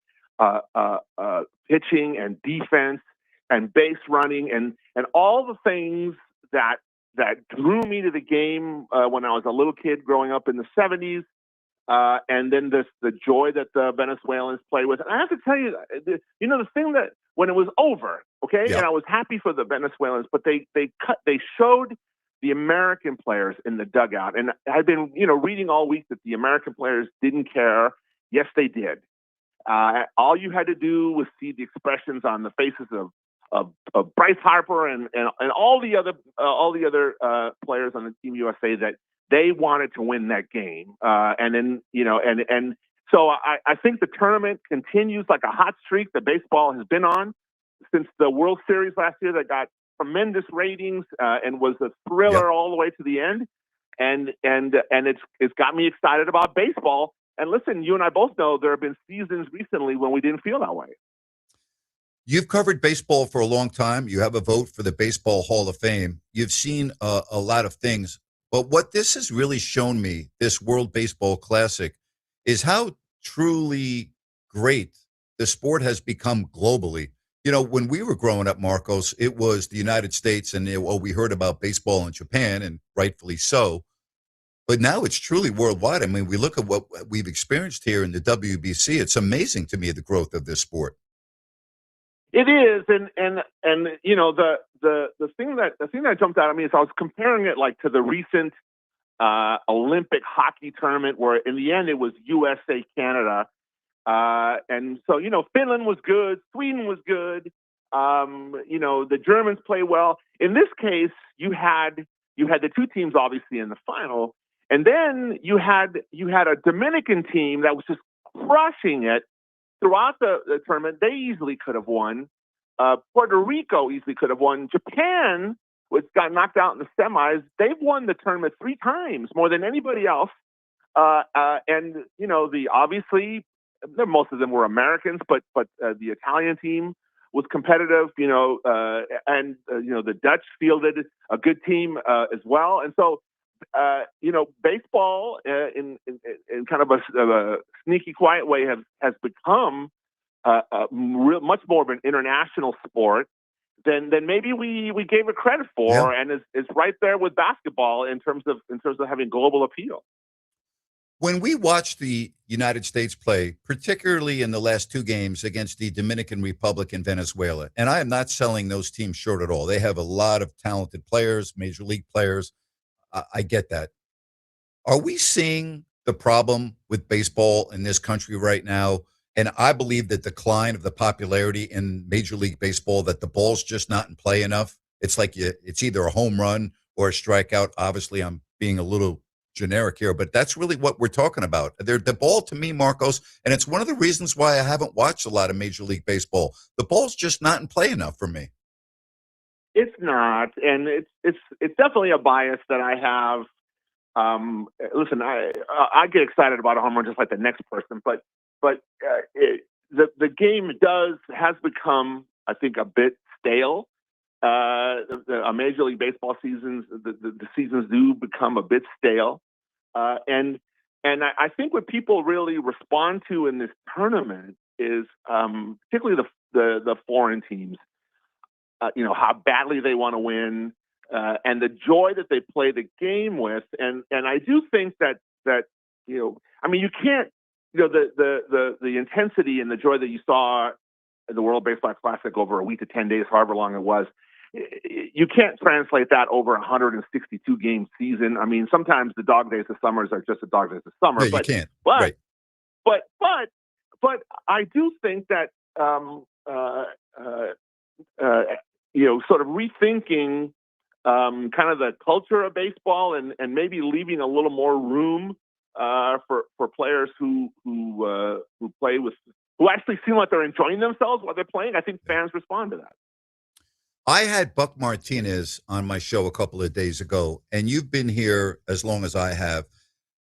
pitching and defense and base running and all the things that drew me to the game when I was a little kid growing up in the 70s, and then the joy that the Venezuelans play with. And I have to tell you, the thing that when it was over, okay, and I was happy for the Venezuelans, but they showed the American players in the dugout, and I've been reading all week that the American players didn't care. Yes, they did. All you had to do was see the expressions on the faces of Bryce Harper and all the other players on the Team USA that they wanted to win that game. So I think the tournament continues like a hot streak that baseball has been on since the World Series last year that got tremendous ratings and was a thriller all the way to the end. And it's got me excited about baseball. And listen, you and I both know there have been seasons recently when we didn't feel that way. You've covered baseball for a long time. You have a vote for the Baseball Hall of Fame. You've seen a lot of things. But what this has really shown me, this World Baseball Classic, is how truly great the sport has become globally. You know, when we were growing up, Marcos, it was the United States, and we heard about baseball in Japan, and rightfully so. But now it's truly worldwide. I mean, we look at what we've experienced here in the WBC. It's amazing to me, the growth of this sport. It is, and you know, the thing that jumped out at me is I was comparing it like to the recent Olympic hockey tournament, where in the end it was USA Canada, and so you know, Finland was good, Sweden was good, you know, the Germans play well. In this case, you had the two teams obviously in the final, and then you had a Dominican team that was just crushing it throughout the tournament. They easily could have won. Puerto Rico easily could have won. Japan, which got knocked out in the semis, they've won the tournament 3 times, more than anybody else. And you know, obviously most of them were Americans, but the Italian team was competitive. You know, and you know, the Dutch fielded a good team as well. And so you know, baseball in kind of a sneaky, quiet way has become much more of an international sport than maybe we gave it credit for, and is right there with basketball in terms of having global appeal. When we watch the United States play, particularly in the last 2 games against the Dominican Republic and Venezuela, and I am not selling those teams short at all. They have a lot of talented players, major league players. I get that. Are we seeing the problem with baseball in this country right now? And I believe the decline of the popularity in Major League Baseball, that the ball's just not in play enough. It's like it's either a home run or a strikeout. Obviously, I'm being a little generic here, but that's really what we're talking about. The ball, to me, Marcos, and it's one of the reasons why I haven't watched a lot of Major League Baseball. The ball's just not in play enough for me. It's not, and it's definitely a bias that I have. Listen, I get excited about a home run just like the next person, but the game has become, I think, a bit stale. A Major League Baseball seasons, the seasons do become a bit stale, and I think what people really respond to in this tournament is particularly the foreign teams. You know, how badly they want to win, and the joy that they play the game with, and I do think that you know, I mean, you can't, you know, the intensity and the joy that you saw in the World Baseball Classic over a week to 10 days, however long it was, you can't translate that over a 162 game season. I mean, sometimes the dog days of summers are just the dog days of summer. Yeah, but you can't. But, right. but I do think that you know, sort of rethinking kind of the culture of baseball and maybe leaving a little more room for players who play with, who actually seem like they're enjoying themselves while they're playing. I think fans respond to that. I had Buck Martinez on my show a couple of days ago, and you've been here as long as I have.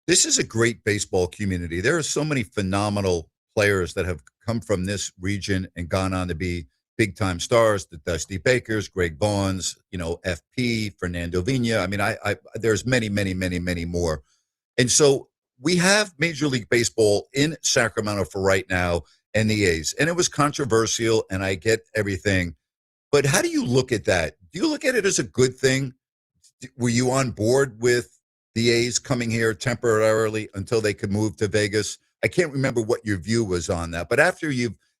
This is a great baseball community. There are so many phenomenal players that have come from this region and gone on to be big-time stars, the Dusty Bakers, Greg Vaughns, you know, FP, Fernando Vina. I mean, I there's many, many, many, many more. And so we have Major League Baseball in Sacramento for right now and the A's. And it was controversial, and I get everything. But how do you look at that? Do you look at it as a good thing? Were you on board with the A's coming here temporarily until they could move to Vegas? I can't remember what your view was on that. But after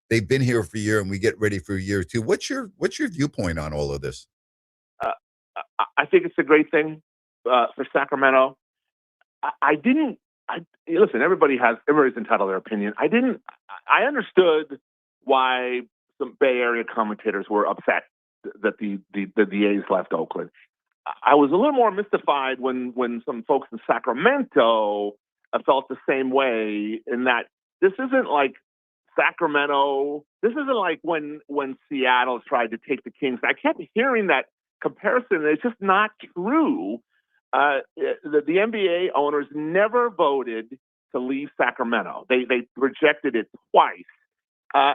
they've been here for a year and we get ready for a year or two, what's your viewpoint on all of this? I think it's a great thing for Sacramento. Listen, everybody's entitled to their opinion. I understood why some Bay Area commentators were upset that the A's left Oakland. I was a little more mystified when some folks in Sacramento felt the same way, in that this isn't like Sacramento. This isn't like when Seattle tried to take the Kings. I kept hearing that comparison. It's just not true. The NBA owners never voted to leave Sacramento. They rejected it twice,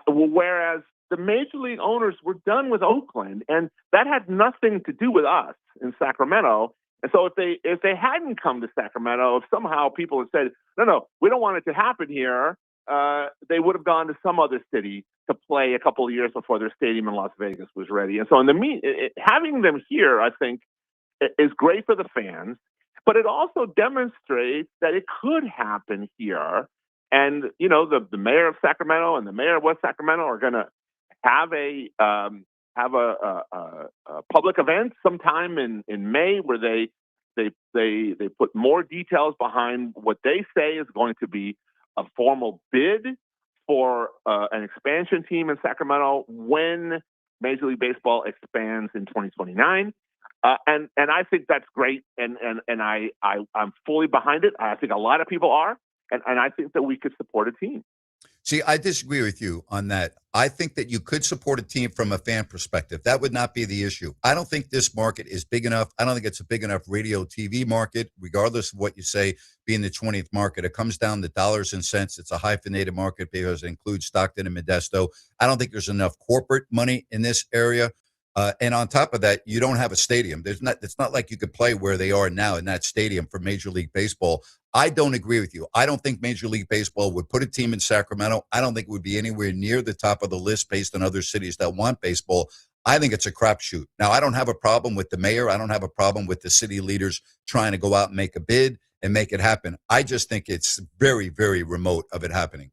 whereas the major league owners were done with Oakland, and that had nothing to do with us in Sacramento. And so if they hadn't come to Sacramento, if somehow people had said, no, we don't want it to happen here, they would have gone to some other city to play a couple of years before their stadium in Las Vegas was ready. And so having them here, I think, is great for the fans, but it also demonstrates that it could happen here. And, the mayor of Sacramento and the mayor of West Sacramento are going to have a public event sometime in May where they put more details behind what they say is going to be a formal bid for an expansion team in Sacramento when Major League Baseball expands in 2029. And I think that's great, and I'm fully behind it. I think a lot of people are, and I think that we could support a team. See, I disagree with you on that. I think that you could support a team from a fan perspective. That would not be the issue. I don't think this market is big enough. I don't think it's a big enough radio TV market, regardless of what you say, being the 20th market. It comes down to dollars and cents. It's a hyphenated market because it includes Stockton and Modesto. I don't think there's enough corporate money in this area. And on top of that, you don't have a stadium. It's not like you could play where they are now in that stadium for Major League Baseball. I don't agree with you. I don't think Major League Baseball would put a team in Sacramento. I don't think it would be anywhere near the top of the list based on other cities that want baseball. I think it's a crapshoot. Now, I don't have a problem with the mayor. I don't have a problem with the city leaders trying to go out and make a bid and make it happen. I just think it's very, very remote of it happening.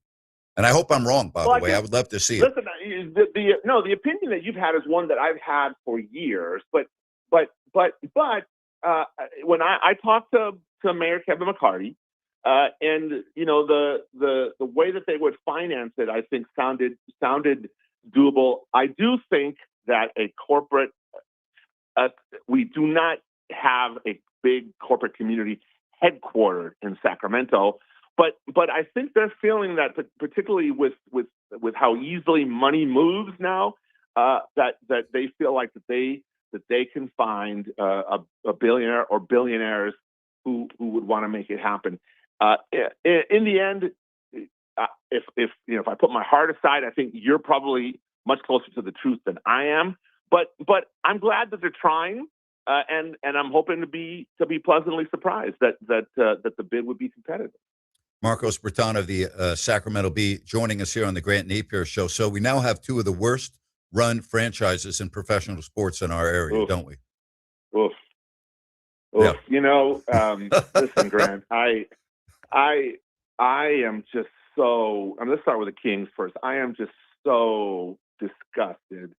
And I hope I'm wrong, by the way. I would love to see it. Listen, the opinion that you've had is one that I've had for years. But when I talked to Mayor Kevin McCarty, and the way that they would finance it, I think sounded doable. I do think that a corporate, we do not have a big corporate community headquartered in Sacramento. But I think they're feeling that, particularly with how easily money moves now, that they feel like that they can find a billionaire or billionaires who would want to make it happen. In the end, if I put my heart aside, I think you're probably much closer to the truth than I am. But I'm glad that they're trying, and I'm hoping to be pleasantly surprised that the bid would be competitive. Marcos Breton of the Sacramento Bee joining us here on the Grant Napear Show. So we now have two of the worst run franchises in professional sports in our area, don't we? Oof. Yeah. Listen, Grant, I am just so. Let's start with the Kings first. I am just so disgusted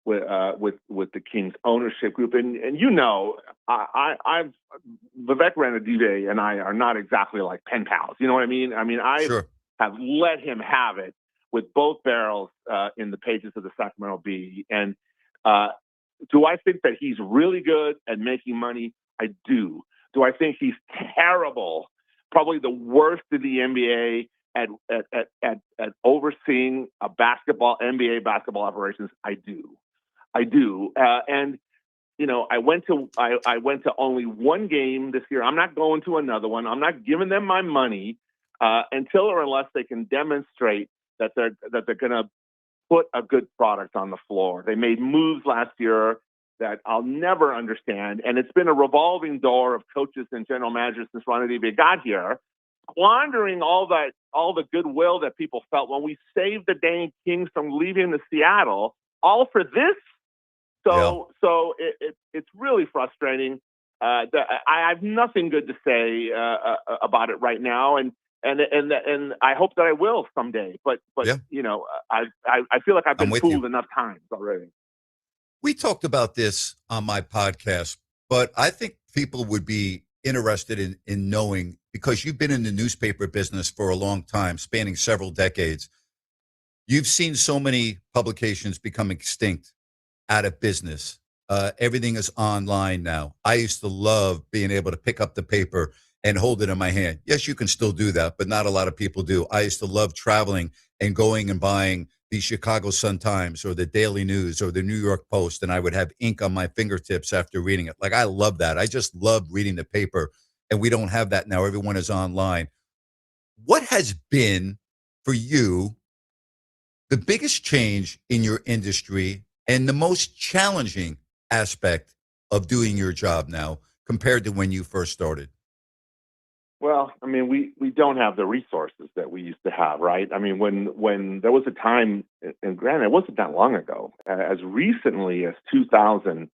with the Kings ownership group, and I've Vivek Ranadive and I are not exactly like pen pals. You know what I mean? I have let him have it with both barrels in the pages of the Sacramento Bee. And do I think that he's really good at making money? I do. Do I think he's terrible? Probably the worst in the NBA at overseeing NBA basketball operations. I do. And I went to only one game this year. I'm not going to another one. I'm not giving them my money until or unless they can demonstrate that they're going to put a good product on the floor. They made moves last year that I'll never understand, and it's been a revolving door of coaches and general managers since Ranadive got here, squandering all the goodwill that people felt when we saved the dang Kings from leaving to Seattle, all for this. So it's really frustrating. I have nothing good to say about it right now, and I hope that I will someday. But I feel like I've been fooled enough times already. We talked about this on my podcast, but I think people would be interested in knowing, because you've been in the newspaper business for a long time, spanning several decades. You've seen so many publications become extinct, out of business. Everything is online now. I used to love being able to pick up the paper and hold it in my hand. Yes, you can still do that, but not a lot of people do. I used to love traveling and going and buying the Chicago Sun-Times or the Daily News or the New York Post, and I would have ink on my fingertips after reading it. Like, I love that. I just love reading the paper, and we don't have that now. Everyone is online. What has been, for you, the biggest change in your industry and the most challenging aspect of doing your job now compared to when you first started? Well, I mean, we don't have the resources that we used to have, right? I mean, when there was a time, and granted, it wasn't that long ago, as recently as 2007,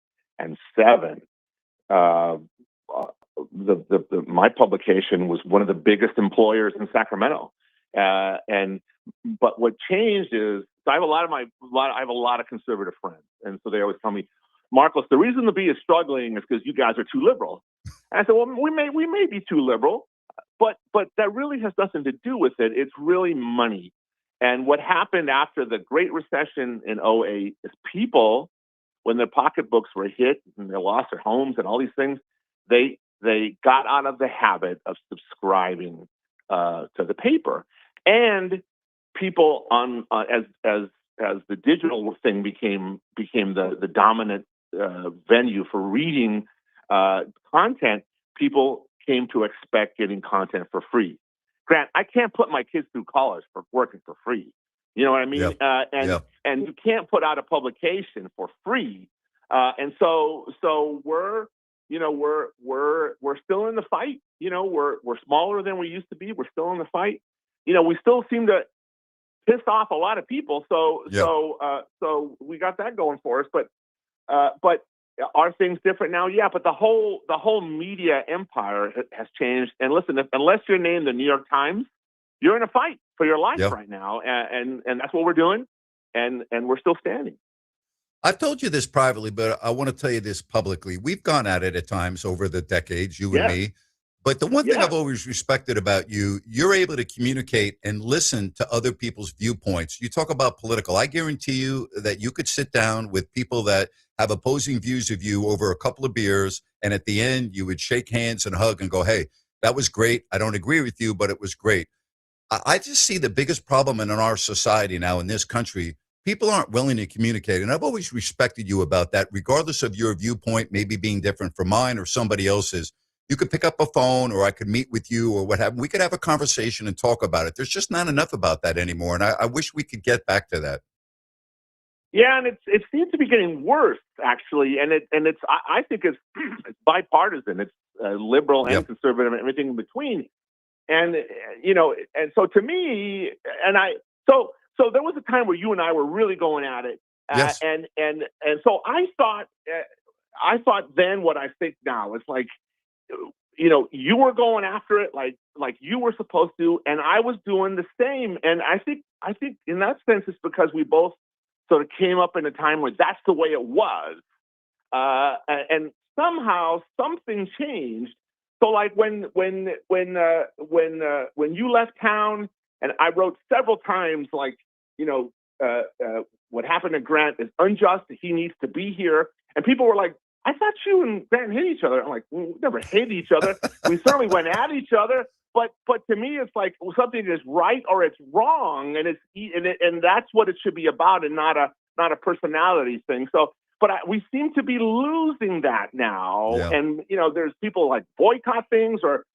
my publication was one of the biggest employers in Sacramento, but what changed is I have a lot of conservative friends, and so they always tell me, Marcos, the reason the Bee is struggling is because you guys are too liberal. And I said, well, we may be too liberal, but that really has nothing to do with it. It's really money. And what happened after the Great Recession in 2008 is people, when their pocketbooks were hit and they lost their homes and all these things, they got out of the habit of subscribing to the paper. And people as the digital thing became the dominant venue for reading content, people came to expect getting content for free. Grant, I can't put my kids through college for working for free. You know what I mean? Yep. And you can't put out a publication for free. And so we're still in the fight. You know, we're smaller than we used to be. We're still in the fight. You know, we still seem to piss off a lot of people. So we got that going for us. But are things different now? Yeah, but the whole media empire has changed. And listen, unless you're named the New York Times, you're in a fight for your life right now, and that's what we're doing, and we're still standing. I've told you this privately, but I want to tell you this publicly. We've gone at it at times over the decades, you and me. But the one thing I've always respected about you, you're able to communicate and listen to other people's viewpoints. You talk about political. I guarantee you that you could sit down with people that have opposing views of you over a couple of beers, and at the end, you would shake hands and hug and go, hey, that was great. I don't agree with you, but it was great. I just see the biggest problem in our society now in this country. People aren't willing to communicate, and I've always respected you about that, regardless of your viewpoint maybe being different from mine or somebody else's. You could pick up a phone, or I could meet with you, or what have you. We could have a conversation and talk about it. There's just not enough about that anymore, and I wish we could get back to that. Yeah, and it seems to be getting worse, actually, and I think it's bipartisan. It's liberal and conservative and everything in between. And and so to me, so there was a time where you and I were really going at it, and so I thought then what I think now is like, you were going after it like you were supposed to, and I was doing the same. And I think in that sense, it's because we both sort of came up in a time where that's the way it was, and somehow something changed. So like when you left town, and I wrote several times like, what happened to Grant is unjust. He needs to be here, and people were like, I thought you and Grant hit each other. I'm like, we never hit each other. We certainly went at each other. But to me, it's like something is right or it's wrong, and that's what it should be about, and not a personality thing. So, but we seem to be losing that now. Yeah. And there's people like boycott things, or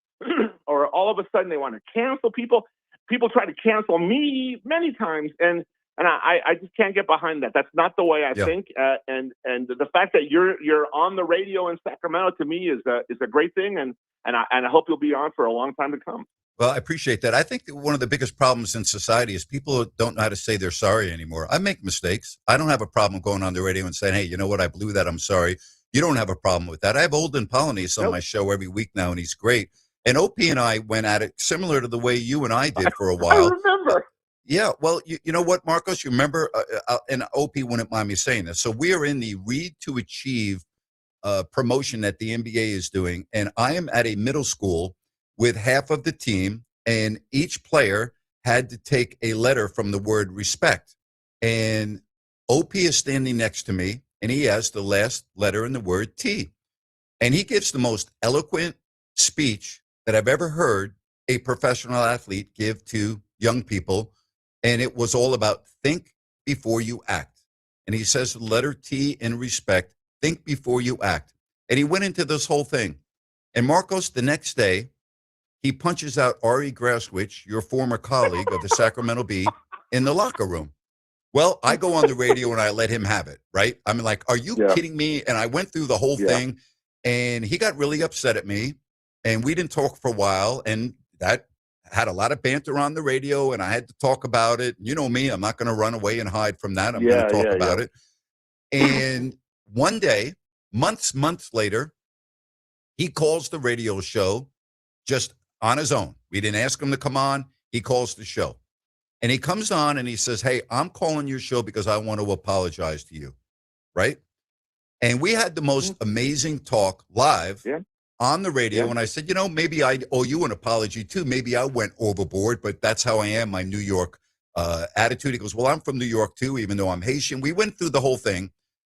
all of a sudden they want to cancel people. People try to cancel me many times, and I just can't get behind that. That's not the way I think. And the fact that you're on the radio in Sacramento, to me, is a great thing. And I hope you'll be on for a long time to come. Well, I appreciate that. I think that one of the biggest problems in society is people don't know how to say they're sorry anymore. I make mistakes. I don't have a problem going on the radio and saying, hey, you know what? I blew that. I'm sorry. You don't have a problem with that. I have Olden Polynice on my show every week now, and he's great. And Opie and I went at it similar to the way you and I did for a while. I remember. Yeah, well, you know what, Marcos? You remember, and Opie wouldn't mind me saying this. So we are in the Read to Achieve promotion that the NBA is doing, and I am at a middle school with half of the team, and each player had to take a letter from the word respect. And Opie is standing next to me, and he has the last letter in the word T. And he gives the most eloquent speech that I've ever heard a professional athlete give to young people. And it was all about think, before you act. And he says, letter T in respect, think before you act. And he went into this whole thing. And Marcos, the next day, he punches out Ari Graswich, your former colleague of the Sacramento Bee, in the locker room. Well, I go on the radio and I let him have it, right? I'm like, are you kidding me? And I went through the whole thing, and he got really upset at me, and we didn't talk for a while, and that had a lot of banter on the radio, and I had to talk about it. You know me, I'm not going to run away and hide from that. I'm going to talk about it. And one day, months later, he calls the radio show just on his own. We didn't ask him to come on. He calls the show. And he comes on and he says, hey, I'm calling your show because I want to apologize to you, right? And we had the most amazing talk live on the radio. And I said, you know, maybe I owe you an apology too. Maybe I went overboard, but that's how I am, my New York attitude. He goes, well, I'm from New York too, even though I'm Haitian. We went through the whole thing.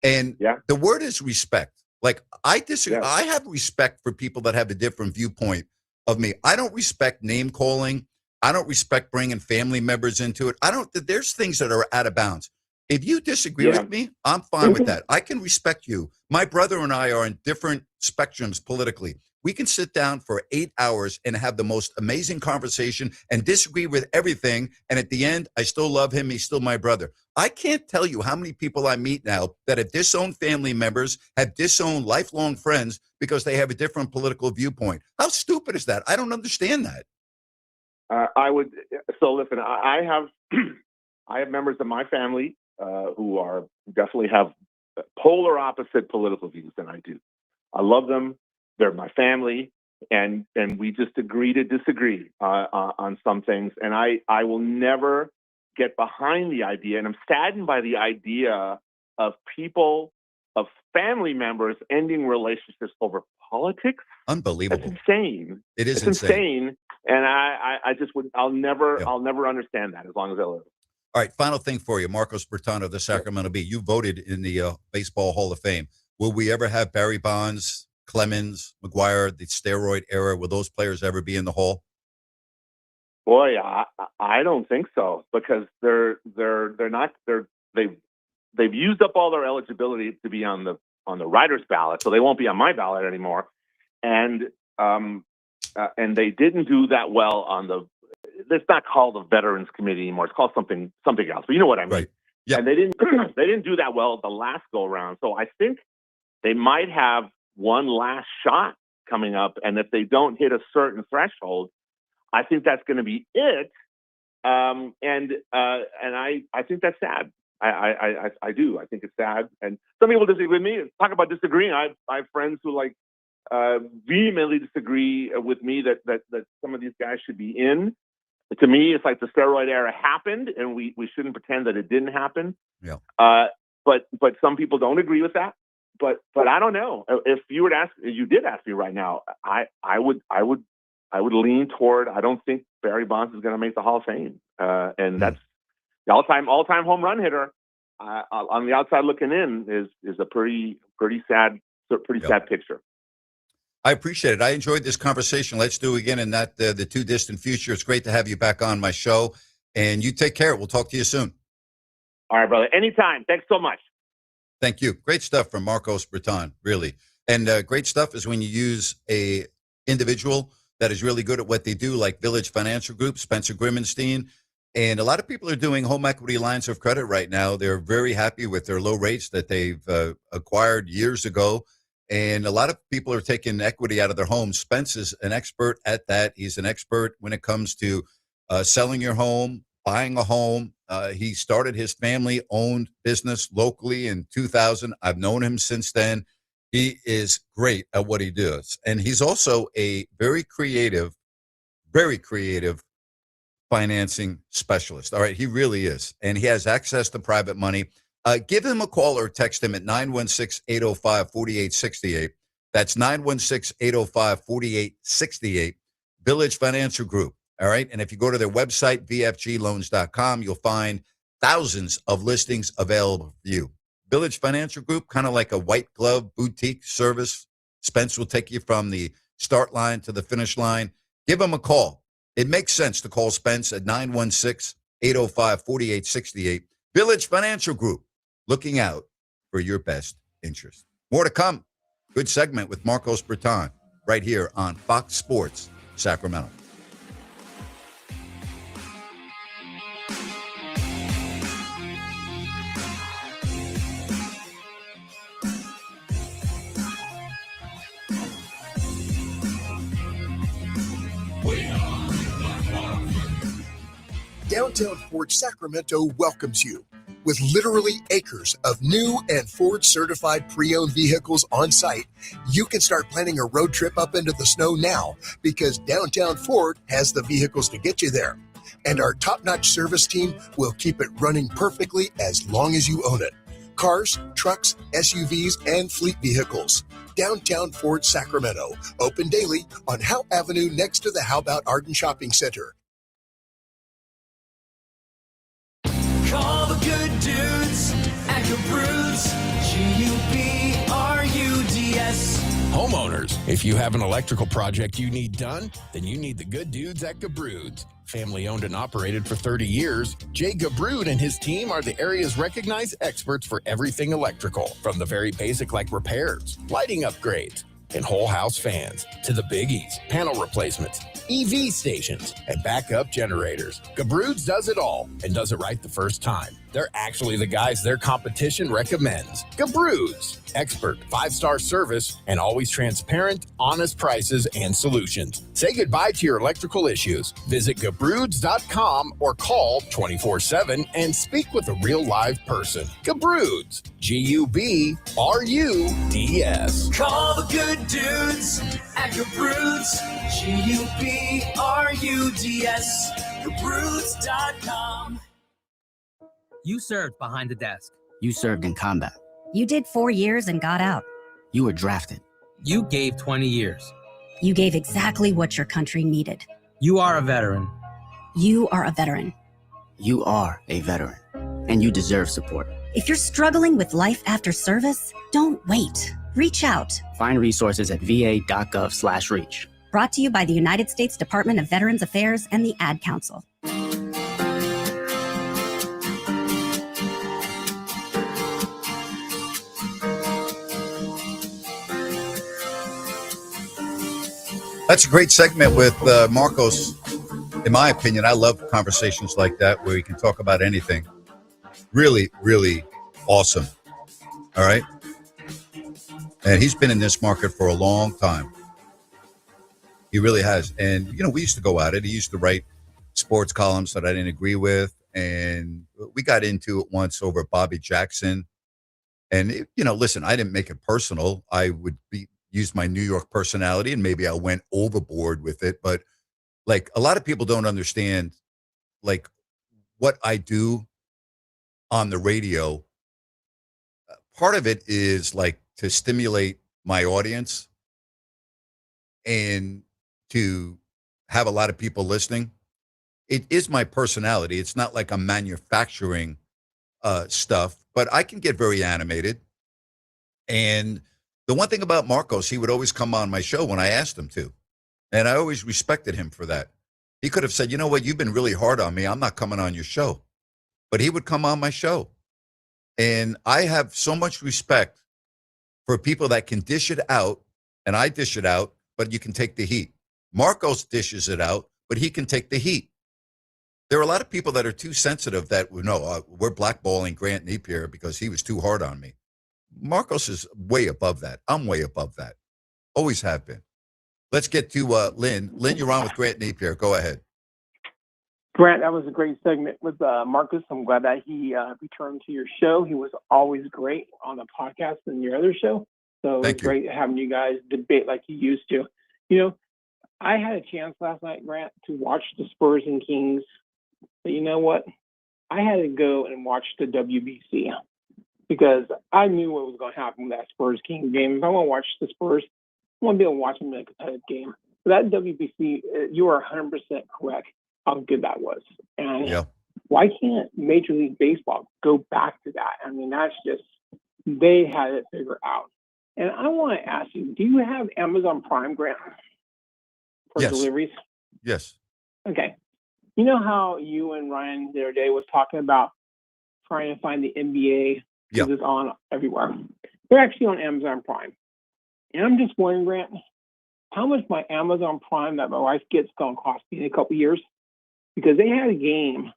And the word is respect. Like, I disagree. I have respect for people that have a different viewpoint of me. I don't respect name calling. I don't respect bringing family members into it. There's things that are out of bounds. If you disagree with me, I'm fine with that. I can respect you. My brother and I are in different spectrums politically. We can sit down for 8 hours and have the most amazing conversation and disagree with everything. And at the end, I still love him. He's still my brother. I can't tell you how many people I meet now that have disowned family members, have disowned lifelong friends because they have a different political viewpoint. How stupid is that? I don't understand that. Listen, I have members of my family who definitely have polar opposite political views than I do. I love them. They're my family, and we just agree to disagree on some things. And I will never get behind the idea, and I'm saddened by the idea of family members ending relationships over politics. Unbelievable. That's insane. It's insane. And I'll never understand that as long as I live. All right, final thing for you, Marcos Breton of the Sacramento Bee. You voted in the Baseball Hall of Fame. Will we ever have Barry Bonds, Clemens, McGuire, the steroid era? Will those players ever be in the Hall? Boy, I don't think so, because they've used up all their eligibility to be on the writer's ballot, so they won't be on my ballot anymore. And they didn't do that well on it's not called the Veterans Committee anymore. It's called something else. But you know what I mean. Right. Yeah. And they didn't do that well the last go around. So I think they might have one last shot coming up, and if they don't hit a certain threshold, I think that's going to be it. And I think that's sad. I do. I think it's sad. And some people disagree with me. Talk about disagreeing. I have friends who vehemently disagree with me that some of these guys should be in. To me, it's like the steroid era happened, and we shouldn't pretend that it didn't happen. Yeah. But some people don't agree with that. But I don't know. If you did ask me right now, I would lean toward. I don't think Barry Bonds is going to make the Hall of Fame, and that's the all-time home run hitter. On the outside looking in is a pretty sad picture. I appreciate it. I enjoyed this conversation. Let's do it again in not the too distant future. It's great to have you back on my show, and you take care. We'll talk to you soon. All right, brother. Anytime. Thanks so much. Thank you. Great stuff from Marcos Breton, really. And great stuff is when you use a individual that is really good at what they do, like Village Financial Group, Spencer Grimmenstein. And a lot of people are doing home equity lines of credit right now. They're very happy with their low rates that they've acquired years ago. And a lot of people are taking equity out of their homes. Spence is an expert at that. He's an expert when it comes to selling your home, buying a home. He started his family-owned business locally in 2000. I've known him since then. He is great at what he does. And he's also a very creative financing specialist. All right, he really is. And he has access to private money. Give him a call or text him at 916-805-4868. That's 916-805-4868. Village Financial Group. All right. And if you go to their website, vfgloans.com, you'll find thousands of listings available for you. Village Financial Group, kind of like a white glove boutique service. Spence will take you from the start line to the finish line. Give him a call. It makes sense to call Spence at 916-805-4868. Village Financial Group, looking out for your best interest. More to come. Good segment with Marcos Breton right here on Fox Sports Sacramento. Downtown Ford Sacramento welcomes you. With literally acres of new and Ford-certified pre-owned vehicles on site, you can start planning a road trip up into the snow now because Downtown Ford has the vehicles to get you there. And our top-notch service team will keep it running perfectly as long as you own it. Cars, trucks, SUVs, and fleet vehicles. Downtown Ford Sacramento. Open daily on Howe Avenue next to the How About Arden Shopping Center. Call the good dudes at Gabrudes, G-U-B-R-U-D-S. Homeowners, if you have an electrical project you need done, then you need the good dudes at Gabrudes. Family owned and operated for 30 years, Jay Gabrude and his team are the area's recognized experts for everything electrical, from the very basic like repairs, lighting upgrades, and whole house fans, to the biggies, panel replacements, EV stations, and backup generators. Gabrudes does it all and does it right the first time. They're actually the guys their competition recommends. Gabrudes, expert 5-star service and always transparent, honest prices and solutions. Say goodbye to your electrical issues. Visit Gabrudes.com or call 24/7 and speak with a real live person. Gabrudes, G-U-B-R-U-D-S. Call the good dudes at Gabrudes, G-U-B-R-U-D-S, Gabrudes.com. You served behind the desk. You served in combat. You did 4 years and got out. You were drafted. You gave 20 years. You gave exactly what your country needed. You are a veteran. You are a veteran. You are a veteran, and you deserve support. If you're struggling with life after service, don't wait. Reach out. Find resources at va.gov/reach. Brought to you by the United States Department of Veterans Affairs and the Ad Council. That's a great segment with Marcos. In my opinion, I love conversations like that where you can talk about anything. Really, really awesome. All right. And he's been in this market for a long time. He really has. And, we used to go at it. He used to write sports columns that I didn't agree with. And we got into it once over Bobby Jackson. And, listen, I didn't make it personal. I would use my New York personality, and maybe I went overboard with it. But like a lot of people don't understand like what I do on the radio. Part of it is like to stimulate my audience and to have a lot of people listening. It is my personality. It's not like I'm manufacturing stuff, but I can get very animated. And the one thing about Marcos, he would always come on my show when I asked him to. And I always respected him for that. He could have said, you know what, you've been really hard on me. I'm not coming on your show. But he would come on my show. And I have so much respect for people that can dish it out, and I dish it out, but you can take the heat. Marcos dishes it out, but he can take the heat. There are a lot of people that are too sensitive that, we're blackballing Grant Napear because he was too hard on me. Marcos is way above that. I'm way above that. Always have been. Let's get to Lynn. Lynn, you're on with Grant Napear. Go ahead. Grant, that was a great segment with Marcus. I'm glad that he returned to your show. He was always great on the podcast and your other show. So it's great having you guys debate like you used to. I had a chance last night, Grant, to watch the Spurs and Kings. But you know what? I had to go and watch the WBC because I knew what was going to happen with that Spurs-Kings game. If I want to watch the Spurs, I want to be able to watch them in a competitive game. But that WBC, you are 100% correct how good that was. And why can't Major League Baseball go back to that? I mean, that's just, they had it figured out. And I want to ask you, do you have Amazon Prime, Grant, for deliveries? Yes. Okay. You know how you and Ryan the other day was talking about trying to find the NBA Yep. because it's on everywhere. They're actually on Amazon Prime. And I'm just wondering, Grant, how much my Amazon Prime that my wife gets going to cost me in a couple years? Because they had a game,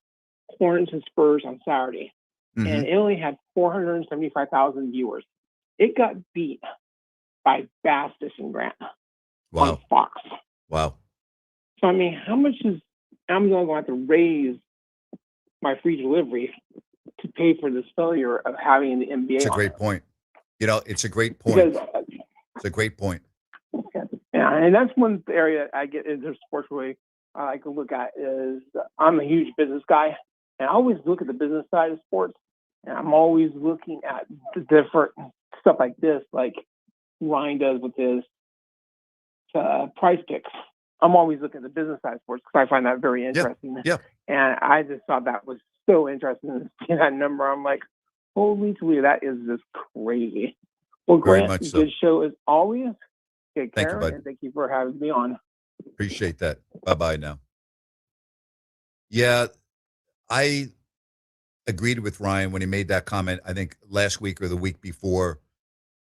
Hornets and Spurs, on Saturday, and it only had 475,000 viewers. It got beat by Bastis and Grant on Fox. Wow. So, I mean, how much is Amazon going to have to raise my free delivery to pay for this failure of having the NBA? It's a on great there? point. It's a great point. Because, It's a great point. yeah, and that's one area I get into sports really I like to look at is I'm a huge business guy, and I always look at the business side of sports, and I'm always looking at the different stuff like this, like Ryan does with his price picks. I'm always looking at the business side of sports because I find that very interesting. Yeah. And I just thought that was so interesting to see that number. I'm like, holy Toledo, that is just crazy. Well, Very Grant, much so. good show as always. Take Thank you, care, bud. and thank you for having me on. Appreciate that. Bye-bye now. Yeah, I agreed with Ryan when he made that comment, I think last week or the week before.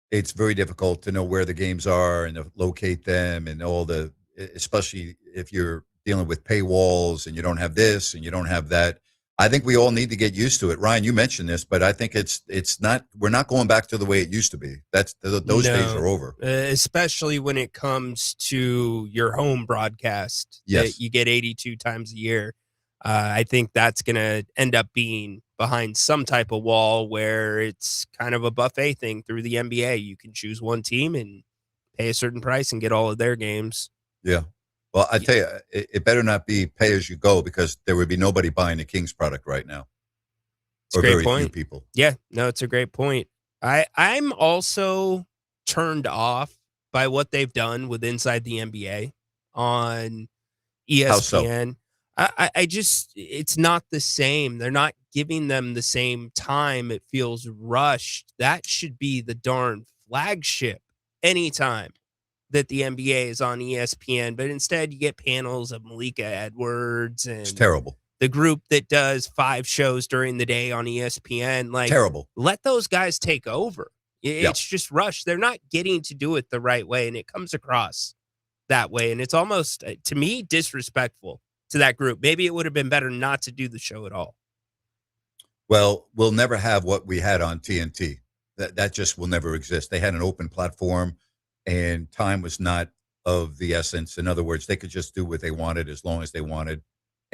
It's very difficult to know where the games are and to locate them and all the, especially if you're dealing with paywalls and you don't have this and you don't have that. I think we all need to get used to it. Ryan, you mentioned this, but I think it's not, we're not going back to the way it used to be. Those days are over. Especially when it comes to your home broadcast that you get 82 times a year. I think that's going to end up being behind some type of wall where it's kind of a buffet thing through the NBA. You can choose one team and pay a certain price and get all of their games. Yeah. Well, I tell you, it better not be pay as you go because there would be nobody buying the Kings product right now. It's a or great very point. few people. Yeah, no, it's a great point. I'm also turned off by what they've done with Inside the NBA on ESPN. How so? I just, it's not the same. They're not giving them the same time. It feels rushed. That should be the darn flagship anytime that the NBA is on ESPN. But instead, you get panels of Malika Edwards and It's terrible. the group that does 5 shows during the day on ESPN. Like, Terrible. let those guys take over. It's Yep. just rushed. They're not getting to do it the right way, and it comes across that way. And it's almost, to me, disrespectful to that group. Maybe it would have been better not to do the show at all. Well, we'll never have what we had on TNT. That just will never exist. They had an open platform, and time was not of the essence. In other words, they could just do what they wanted as long as they wanted.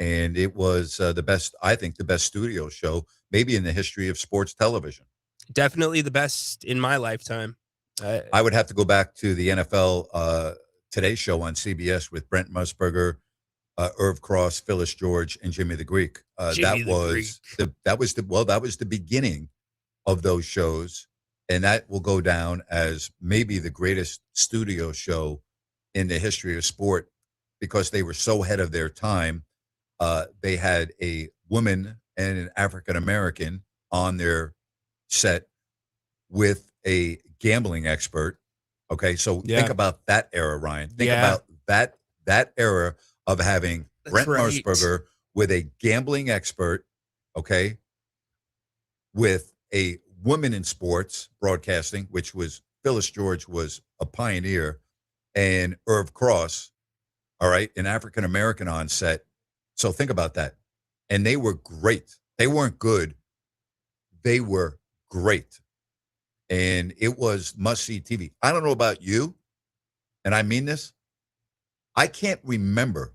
And it was the best, I think, the best studio show, maybe in the history of sports television. Definitely the best in my lifetime. I would have to go back to the NFL Today show on CBS with Brent Musburger, Irv Cross, Phyllis George, and Jimmy the Greek. That was the beginning of those shows, and that will go down as maybe the greatest studio show in the history of sport because they were so ahead of their time. They had a woman and an African American on their set with a gambling expert. Okay, so think about that era, Ryan. Think about that era of having Brent Musburger with a gambling expert, okay, with a woman in sports broadcasting, which was Phyllis George was a pioneer, and Irv Cross, all right, an African American on set. So think about that. And they were great. They weren't good. They were great. And it was must-see TV. I don't know about you, and I mean this. I can't remember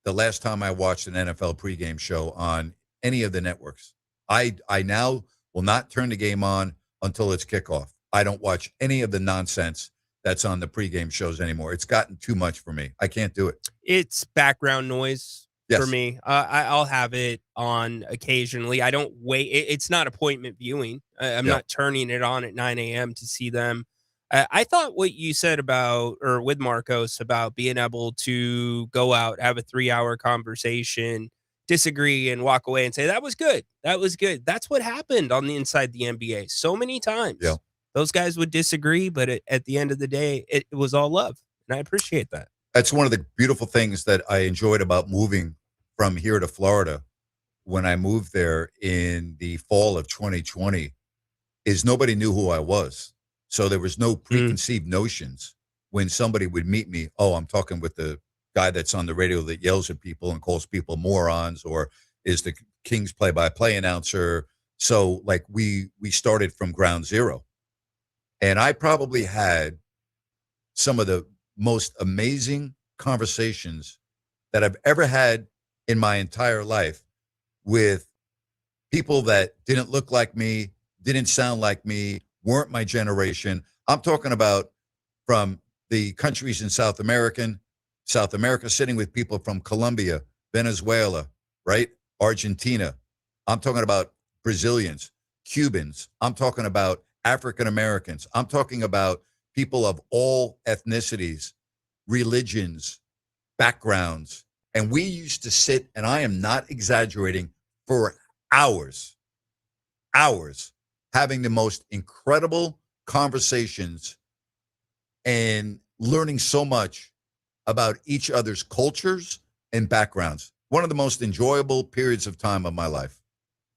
the last time I watched an NFL pregame show on any of the networks. I now will not turn the game on until it's kickoff. I don't watch any of the nonsense that's on the pregame shows anymore. It's gotten too much for me. I can't do it. It's background noise for me. I'll have it on occasionally. I don't wait. It's not appointment viewing. I'm not turning it on at 9 a.m. to see them. I thought what you said about, or with Marcos, about being able to go out, have a 3-hour conversation, disagree, and walk away and say, that was good. That was good. That's what happened on the Inside the NBA so many times. Yeah. Those guys would disagree, but at the end of the day, it was all love. And I appreciate that. That's one of the beautiful things that I enjoyed about moving from here to Florida when I moved there in the fall of 2020 is nobody knew who I was. So there was no preconceived notions when somebody would meet me. Oh, I'm talking with the guy that's on the radio that yells at people and calls people morons, or is the Kings play-by-play announcer. So like we started from ground zero. And I probably had some of the most amazing conversations that I've ever had in my entire life with people that didn't look like me, didn't sound like me, weren't my generation. I'm talking about from the countries in South America, sitting with people from Colombia, Venezuela, right? Argentina. I'm talking about Brazilians, Cubans. I'm talking about African Americans. I'm talking about people of all ethnicities, religions, backgrounds. And we used to sit, and I am not exaggerating, for hours, having the most incredible conversations and learning so much about each other's cultures and backgrounds. One of the most enjoyable periods of time of my life.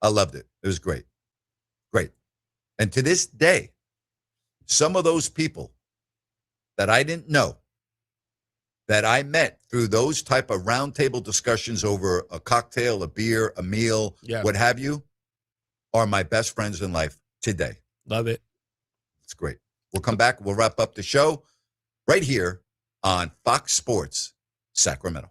I loved it. It was great. Great. And to this day, some of those people that I didn't know, that I met through those type of roundtable discussions over a cocktail, a beer, a meal, what have you, are my best friends in life today. Love it. It's great. We'll come back. We'll wrap up the show right here on Fox Sports Sacramento.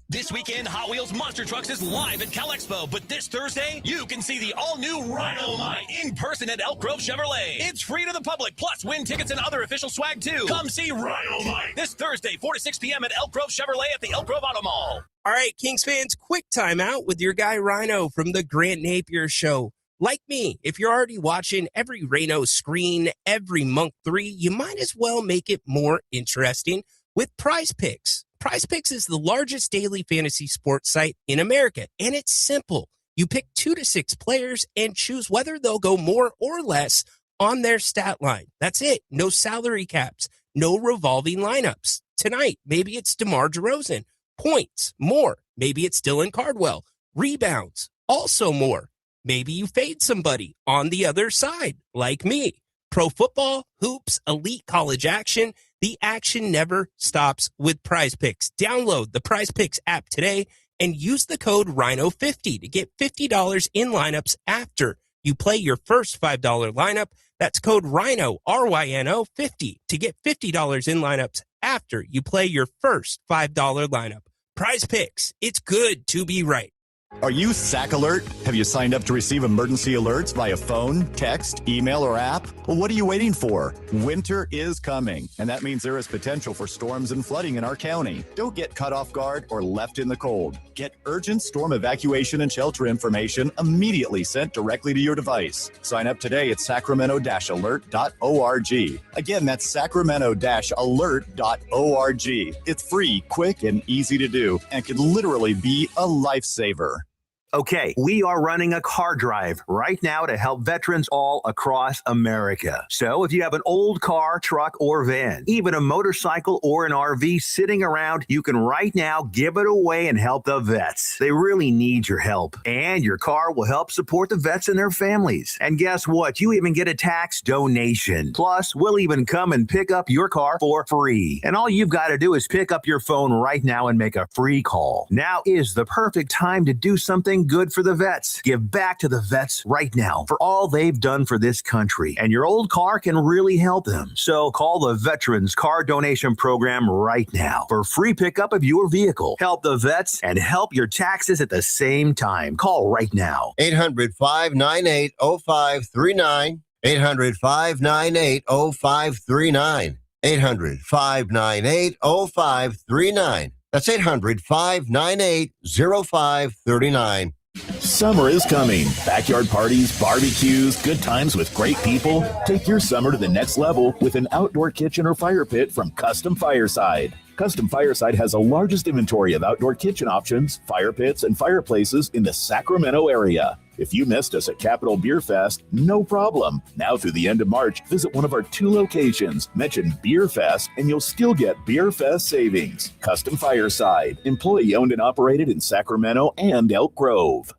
This weekend, Hot Wheels Monster Trucks is live at Cal Expo, but this Thursday, you can see the all-new Rhino Mine in person at Elk Grove Chevrolet. It's free to the public, plus win tickets and other official swag, too. Come see Rhino Mine this Thursday, 4 to 6 p.m. at Elk Grove Chevrolet at the Elk Grove Auto Mall. All right, Kings fans, quick timeout with your guy Rhino from the Grant Napear Show. Like me, if you're already watching every Rhino screen every month 3, you might as well make it more interesting with Prize Picks. Prize Picks is the largest daily fantasy sports site in America, and it's simple. You pick 2 to 6 players and choose whether they'll go more or less on their stat line. That's it. No salary caps, no revolving lineups. Tonight, maybe it's DeMar DeRozan. Points, more. Maybe it's Dylan Cardwell. Rebounds, also more. Maybe you fade somebody on the other side, like me. Pro football, hoops, elite college action. The action never stops with Prize Picks. Download the Prize Picks app today and use the code RHINO50 to get $50 in lineups after you play your first $5 lineup. That's code RHINO, RYNO 50 to get $50 in lineups after you play your first $5 lineup. Prize Picks. It's good to be right. Are you SAC Alert? Have you signed up to receive emergency alerts via phone, text, email, or app? Well, what are you waiting for? Winter is coming, and that means there is potential for storms and flooding in our county. Don't get caught off guard or left in the cold. Get urgent storm evacuation and shelter information immediately sent directly to your device. Sign up today at sacramento-alert.org. Again, that's sacramento-alert.org. It's free, quick, and easy to do, and can literally be a lifesaver. Okay, we are running a car drive right now to help veterans all across America. So if you have an old car, truck, or van, even a motorcycle or an RV sitting around, you can right now give it away and help the vets. They really need your help. And your car will help support the vets and their families. And guess what? You even get a tax donation. Plus, we'll even come and pick up your car for free. And all you've got to do is pick up your phone right now and make a free call. Now is the perfect time to do something good for the vets. Give back to the vets right now for all they've done for this country, and your old car can really help them. So call the Veterans Car Donation Program right now for free pickup of your vehicle. Help the vets and help your taxes at the same time. Call right now. 800-598-0539. 800-598-0539. 800-598-0539. That's 800-598-0539. Summer is coming. Backyard parties, barbecues, good times with great people. Take your summer to the next level with an outdoor kitchen or fire pit from Custom Fireside. Custom Fireside has the largest inventory of outdoor kitchen options, fire pits, and fireplaces in the Sacramento area. If you missed us at Capitol Beer Fest, no problem. Now through the end of March, visit one of our 2 locations. Mention Beer Fest and you'll still get Beer Fest savings. Custom Fireside, employee owned and operated in Sacramento and Elk Grove.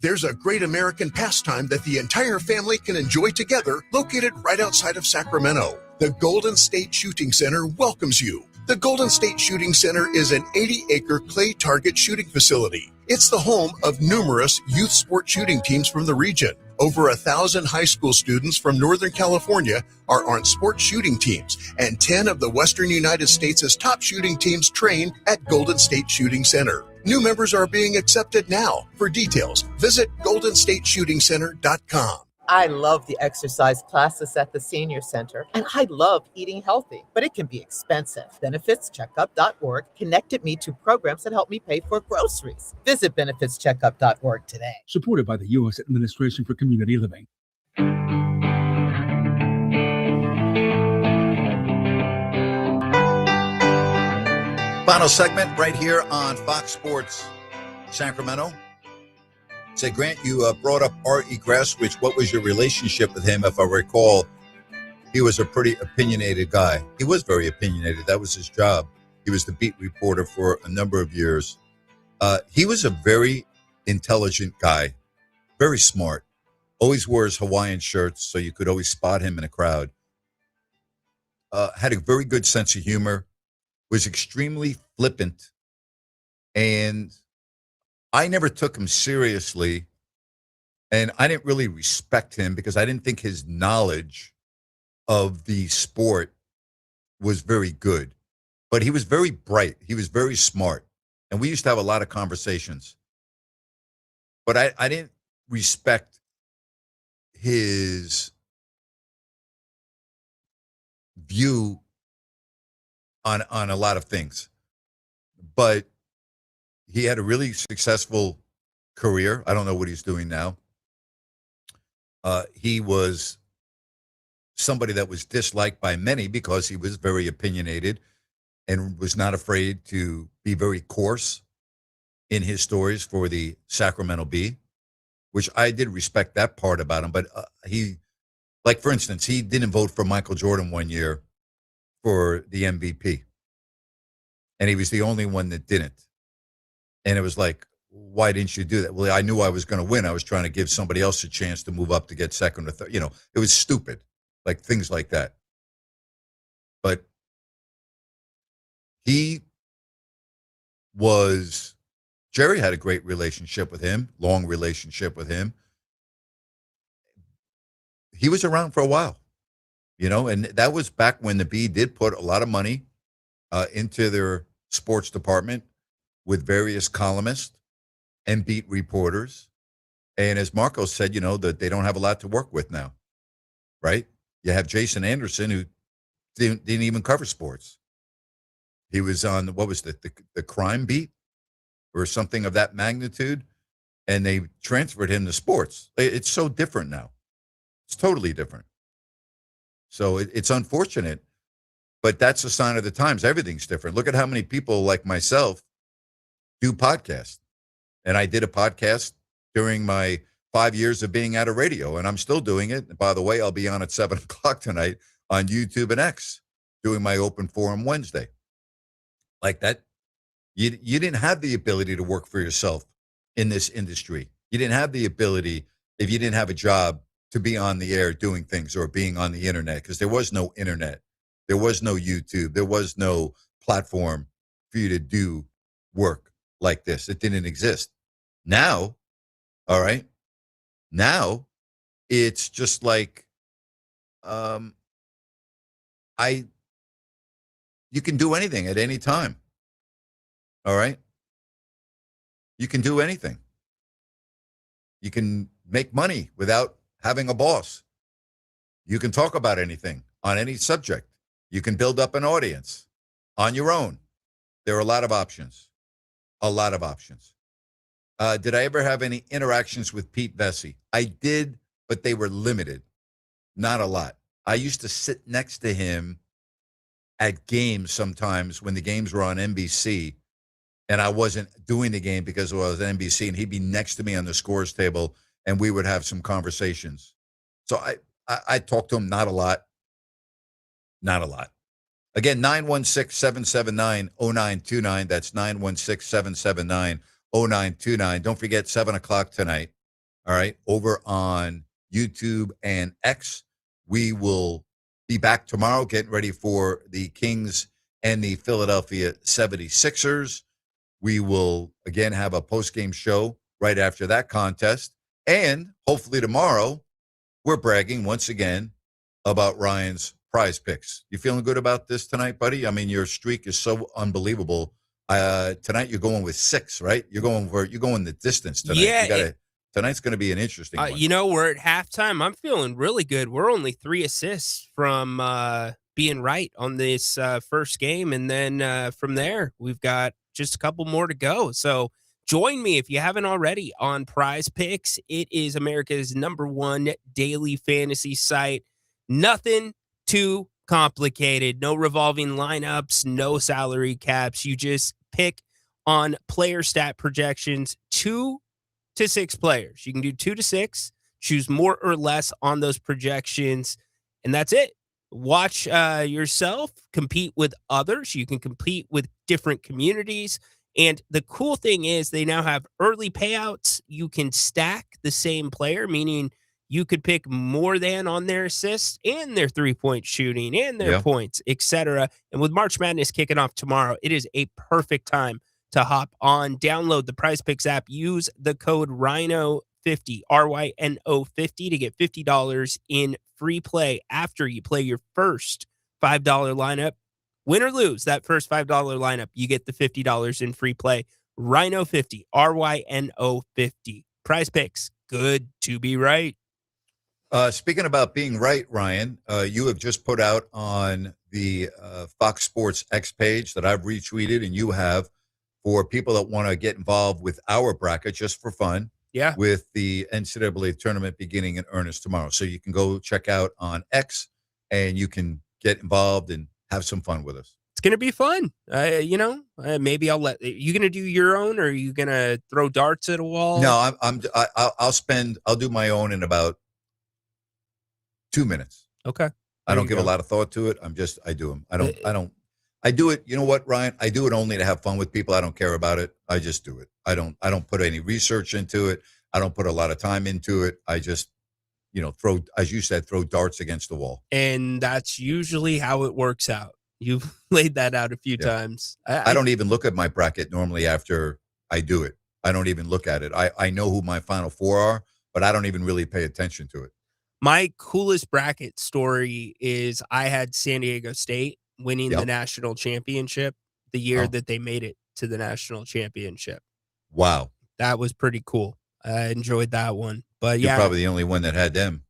There's a great American pastime that the entire family can enjoy together, located right outside of Sacramento. The Golden State Shooting Center welcomes you. The Golden State Shooting Center is an 80-acre clay target shooting facility. It's the home of numerous youth sport shooting teams from the region. Over 1,000 high school students from Northern California are on sports shooting teams, and 10 of the Western United States' top shooting teams train at Golden State Shooting Center. New members are being accepted now. For details, visit goldenstateshootingcenter.com. I love the exercise classes at the Senior Center, and I love eating healthy, but it can be expensive. BenefitsCheckup.org connected me to programs that help me pay for groceries. Visit BenefitsCheckup.org today. Supported by the U.S. Administration for Community Living. Final segment right here on Fox Sports Sacramento. Say, Grant, you brought up R.E. Graswich. What was your relationship with him? If I recall, he was a pretty opinionated guy. He was very opinionated. That was his job. He was the beat reporter for a number of years. He was a very intelligent guy, very smart. Always wore his Hawaiian shirts, so you could always spot him in a crowd. Had a very good sense of humor, was extremely flippant, and I never took him seriously, and I didn't really respect him because I didn't think his knowledge of the sport was very good. But he was very bright. He was very smart, and we used to have a lot of conversations. But I didn't respect his view on a lot of things. But he had a really successful career. I don't know what he's doing now. He was somebody that was disliked by many because he was very opinionated and was not afraid to be very coarse in his stories for the Sacramento Bee, which I did respect that part about him. But he, like, for instance, he didn't vote for Michael Jordan one year for the MVP. And he was the only one that didn't. And it was like, why didn't you do that? Well, I knew I was going to win. I was trying to give somebody else a chance to move up to get second or third. You know, it was stupid, like things like that. But Jerry had a great relationship with him, long relationship with him. He was around for a while, you know, and that was back when the Bee did put a lot of money into their sports department with various columnists and beat reporters. And as Marco said, you know, that they don't have a lot to work with now, right? You have Jason Anderson, who didn't even cover sports. He was on, what was the crime beat or something of that magnitude, and they transferred him to sports. It's so different now. It's totally different. So it's unfortunate, but that's a sign of the times. Everything's different. Look at how many people like myself do podcasts. And I did a podcast during my 5 years of being out of radio, and I'm still doing it. And by the way, I'll be on at 7 o'clock tonight on YouTube and X doing my open forum Wednesday. Like that, you didn't have the ability to work for yourself in this industry. You didn't have the ability, if you didn't have a job, to be on the air doing things or being on the internet, because there was no internet. There was no YouTube. There was no platform for you to do work like this. It didn't exist. Now, all right, now it's just like you can do anything at any time. All right? You can do anything. You can make money without having a boss. You can talk about anything on any subject. You can build up an audience on your own. There are a lot of options. A lot of options. Did I ever have any interactions with Pete Vesey? I did, but they were limited. Not a lot. I used to sit next to him at games sometimes when the games were on NBC, and I wasn't doing the game because it was NBC, and he'd be next to me on the scores table, and we would have some conversations. So I talked to him, not a lot. Again, 916-779-0929. That's 916-779-0929. Don't forget, 7 o'clock tonight, all right, over on YouTube and X. We will be back tomorrow getting ready for the Kings and the Philadelphia 76ers. We will, again, have a post-game show right after that contest. And hopefully tomorrow, we're bragging once again about Ryan's prize picks. You feeling good about this tonight, buddy? I mean, your streak is so unbelievable. Tonight you're going with 6, right? You're going the distance tonight. Yeah. Tonight's going to be an interesting one. We're at halftime. I'm feeling really good. We're only 3 assists from being right on this first game. And then from there, we've got just a couple more to go. So join me if you haven't already on Prize Picks. It is America's #1 daily fantasy site. Nothing too complicated. No revolving lineups, no salary caps. You just pick on player stat projections, 2 to 6 players. You can do 2 to 6, choose more or less on those projections, and that's it. Watch yourself compete with others. You can compete with different communities. And the cool thing is they now have early payouts. You can stack the same player, meaning you could pick more than on their assists and their 3-point shooting and their points, etc. And with March Madness kicking off tomorrow, it is a perfect time to hop on. Download the Prize Picks app. Use the code RYNO50, RYNO50, to get $50 in free play after you play your first $5 lineup. Win or lose that first $5 lineup, you get the $50 in free play. RYNO50, RYNO50. Prize Picks, good to be right. Speaking about being right, Ryan, you have just put out on the Fox Sports X page that I've retweeted, and you have, for people that want to get involved with our bracket just for fun, with the NCAA tournament beginning in earnest tomorrow. So you can go check out on X, and you can get involved and have some fun with us. It's going to be fun. Maybe I'll you going to do your own, or are you going to throw darts at a wall? No, I'll do my own in about 2 minutes. Okay. I don't give a lot of thought to it. I do them. I do it. You know what, Ryan? I do it only to have fun with people. I don't care about it. I just do it. I don't put any research into it. I don't put a lot of time into it. I just, throw, as you said, throw darts against the wall. And that's usually how it works out. You've laid that out a few times. I don't even look at my bracket normally after I do it. I don't even look at it. I know who my Final Four are, but I don't even really pay attention to it. My coolest bracket story is I had San Diego State winning the national championship the year that they made it to the national championship. Wow. That was pretty cool. I enjoyed that one. But You're probably the only one that had them.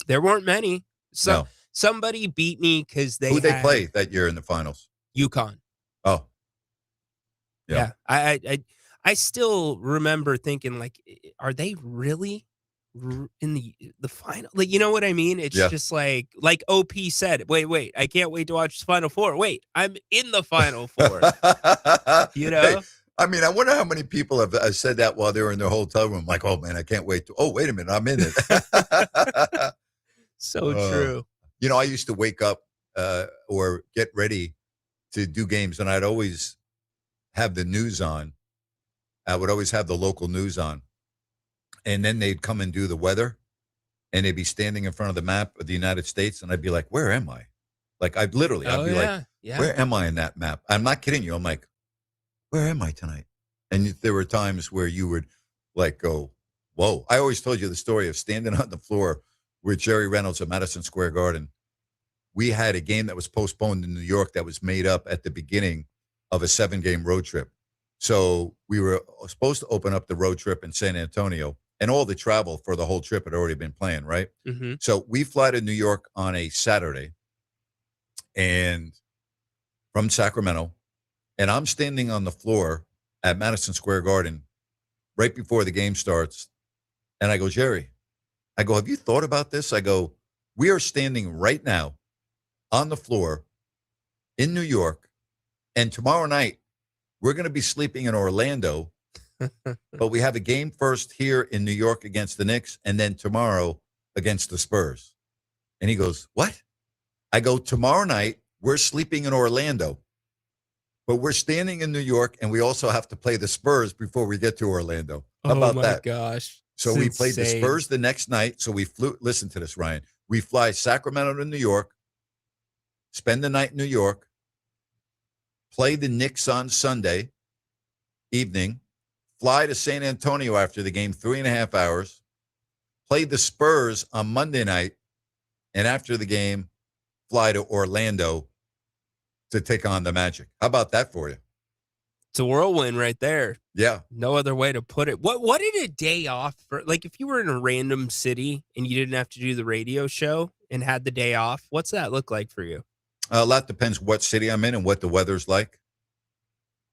There weren't many. So somebody beat me because Who'd they play that year in the finals? UConn. Oh. Yeah. I still remember thinking, like, are they really in the final? Like, you know what I mean? It's just like OP said, wait, I can't wait to watch the Final Four. Wait, I'm in the Final Four. Hey, I mean, I wonder how many people have said that while they were in their hotel room. Like, oh man, I can't wait to. Oh, wait a minute, I'm in it. So true. I used to wake up or get ready to do games, and I'd always have the news on. I would always have the local news on. And then they'd come and do the weather, and they'd be standing in front of the map of the United States, and I'd be like, where am I? Like, I'd be like, where am I in that map? I'm not kidding you. I'm like, where am I tonight? And there were times where you would like go, whoa. I always told you the story of standing on the floor with Jerry Reynolds at Madison Square Garden. We had a game that was postponed in New York that was made up at the beginning of a 7-game road trip. So we were supposed to open up the road trip in San Antonio, and all the travel for the whole trip had already been planned, right? Mm-hmm. So we fly to New York on a Saturday, and from Sacramento, and I'm standing on the floor at Madison Square Garden right before the game starts, and I go, Jerry, I go, have you thought about this? I go, we are standing right now on the floor in New York, and tomorrow night we're going to be sleeping in Orlando but we have a game first here in New York against the Knicks, and then tomorrow against the Spurs. And he goes, what? I go, tomorrow night, we're sleeping in Orlando, but we're standing in New York, and we also have to play the Spurs before we get to Orlando. How about that? Oh, my gosh. So we played the Spurs the next night. So we flew. Listen to this, Ryan. We fly Sacramento to New York, spend the night in New York, play the Knicks on Sunday evening, fly to San Antonio after the game, 3.5 hours, play the Spurs on Monday night, and after the game, fly to Orlando to take on the Magic. How about that for you? It's a whirlwind right there. Yeah. No other way to put it. What did a day off for, like, if you were in a random city and you didn't have to do the radio show and had the day off, what's that look like for you? A lot depends what city I'm in and what the weather's like.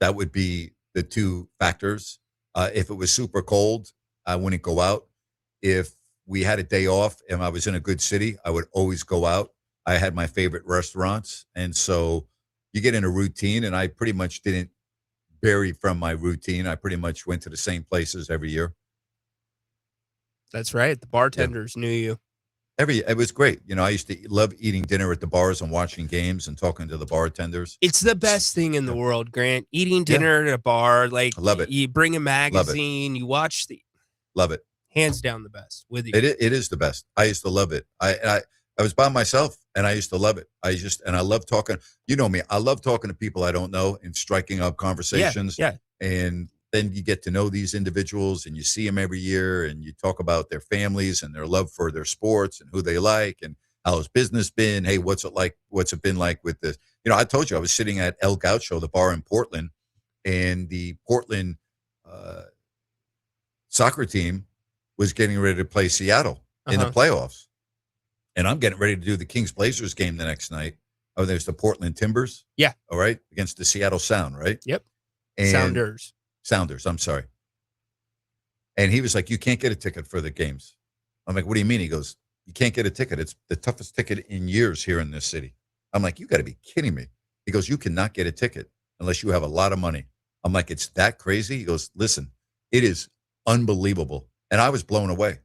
That would be the two factors. If it was super cold, I wouldn't go out. If we had a day off and I was in a good city, I would always go out. I had my favorite restaurants. And so you get in a routine, and I pretty much didn't vary from my routine. I pretty much went to the same places every year. That's right. The bartenders knew you. It was great. You know, I used to love eating dinner at the bars and watching games and talking to the bartenders. It's the best thing in the world, Grant. Eating dinner at a bar, like, I love it. You bring a magazine, you watch Love it. hands down the best with you. It is the best. I used to love it. I was by myself, and I used to love it. I love talking. You know me. I love talking to people I don't know and striking up conversations. Yeah. And then you get to know these individuals, and you see them every year, and you talk about their families and their love for their sports and who they like and how has business been. Hey, what's it like? What's it been like with this? You know, I told you I was sitting at El Gaucho, the bar in Portland, and the Portland soccer team was getting ready to play Seattle in the playoffs. And I'm getting ready to do the Kings-Blazers game the next night. Oh, there's the Portland Timbers. Yeah. All right. Against the Seattle Sound, right? Yep. And Sounders, I'm sorry. And he was like, you can't get a ticket for the games. I'm like, what do you mean? He goes, you can't get a ticket. It's the toughest ticket in years here in this city. I'm like, you got to be kidding me. He goes, you cannot get a ticket unless you have a lot of money. I'm like, it's that crazy? He goes, listen, it is unbelievable. And I was blown away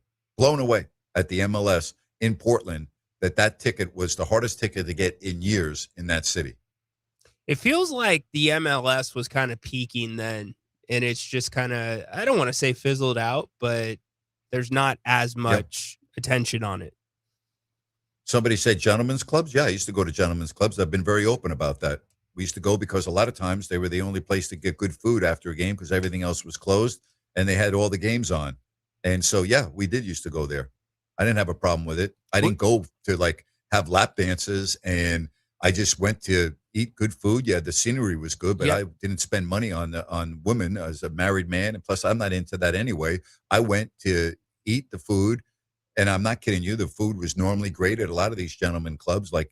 at the MLS in Portland that ticket was the hardest ticket to get in years in that city. It feels like the MLS was kind of peaking then, and it's just kind of, I don't want to say fizzled out, but there's not as much attention on it. Somebody said gentlemen's clubs. Yeah, I used to go to gentlemen's clubs. I've been very open about that. We used to go because a lot of times they were the only place to get good food after a game because everything else was closed, and they had all the games on. And so, yeah, we did used to go there. I didn't have a problem with it. I didn't go to like have lap dances, and I just went to eat good food. Yeah, the scenery was good, but I didn't spend money on women as a married man. And plus, I'm not into that anyway. I went to eat the food, and I'm not kidding you. The food was normally great at a lot of these gentlemen clubs, like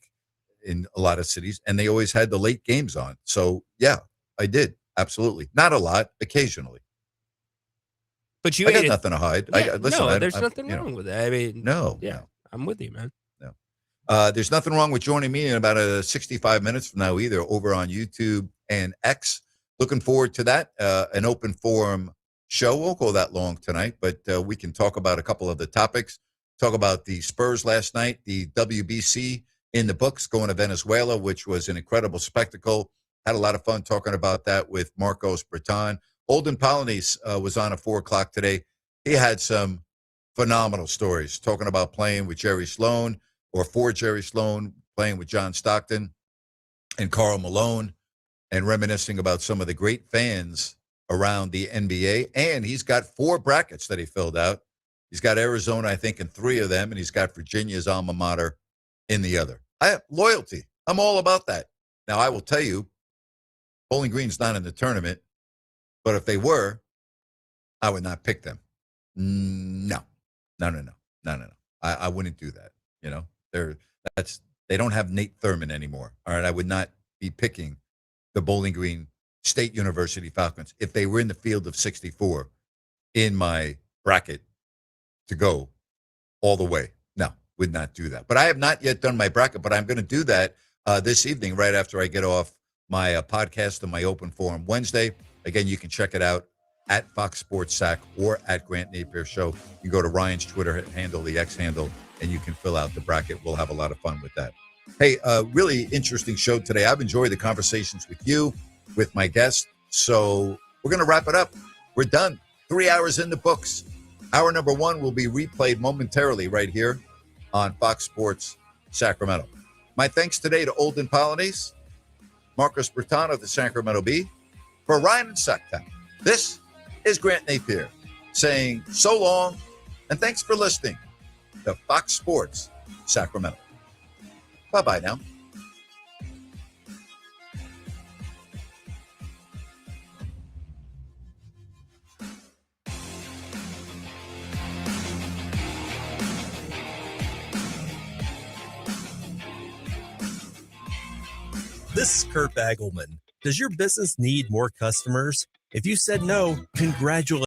in a lot of cities, and they always had the late games on. So, yeah, I did. Absolutely. Not a lot, occasionally. But you I got nothing to hide. Yeah, there's nothing wrong with that. I mean, no. I'm with you, man. No. There's nothing wrong with joining me in about 65 minutes from now either over on YouTube and X. Looking forward to that. An open forum show. Won't go that long tonight, but we can talk about a couple of the topics. Talk about the Spurs last night, the WBC in the books, going to Venezuela, which was an incredible spectacle. Had a lot of fun talking about that with Marcos Breton. Olden Polynice was on at 4 o'clock today. He had some phenomenal stories talking about playing with Jerry Sloan or for Jerry Sloan, playing with John Stockton and Karl Malone, and reminiscing about some of the great fans around the NBA. And he's got 4 brackets that he filled out. He's got Arizona, I think, in 3 of them, and he's got Virginia's alma mater in the other. I have loyalty. I'm all about that. Now, I will tell you, Bowling Green's not in the tournament. But if they were, I would not pick them. No. I wouldn't do that. You know, they don't have Nate Thurman anymore. All right. I would not be picking the Bowling Green State University Falcons if they were in the field of 64 in my bracket to go all the way. No, would not do that. But I have not yet done my bracket, but I'm going to do that this evening right after I get off my podcast on my open forum Wednesday. Again, you can check it out at Fox Sports SAC or at Grant Napear Show. You go to Ryan's Twitter handle, the X handle, and you can fill out the bracket. We'll have a lot of fun with that. Hey, really interesting show today. I've enjoyed the conversations with you, with my guests. So we're going to wrap it up. We're done. 3 hours in the books. Hour number 1 will be replayed momentarily right here on Fox Sports Sacramento. My thanks today to Olden Polynice, Marcus Breton of the Sacramento Bee. For Ryan and Sacktown, this is Grant Napear saying so long and thanks for listening to Fox Sports Sacramento. Bye-bye now. This is Kurt Bagelman. Does your business need more customers? If you said no, congratulations.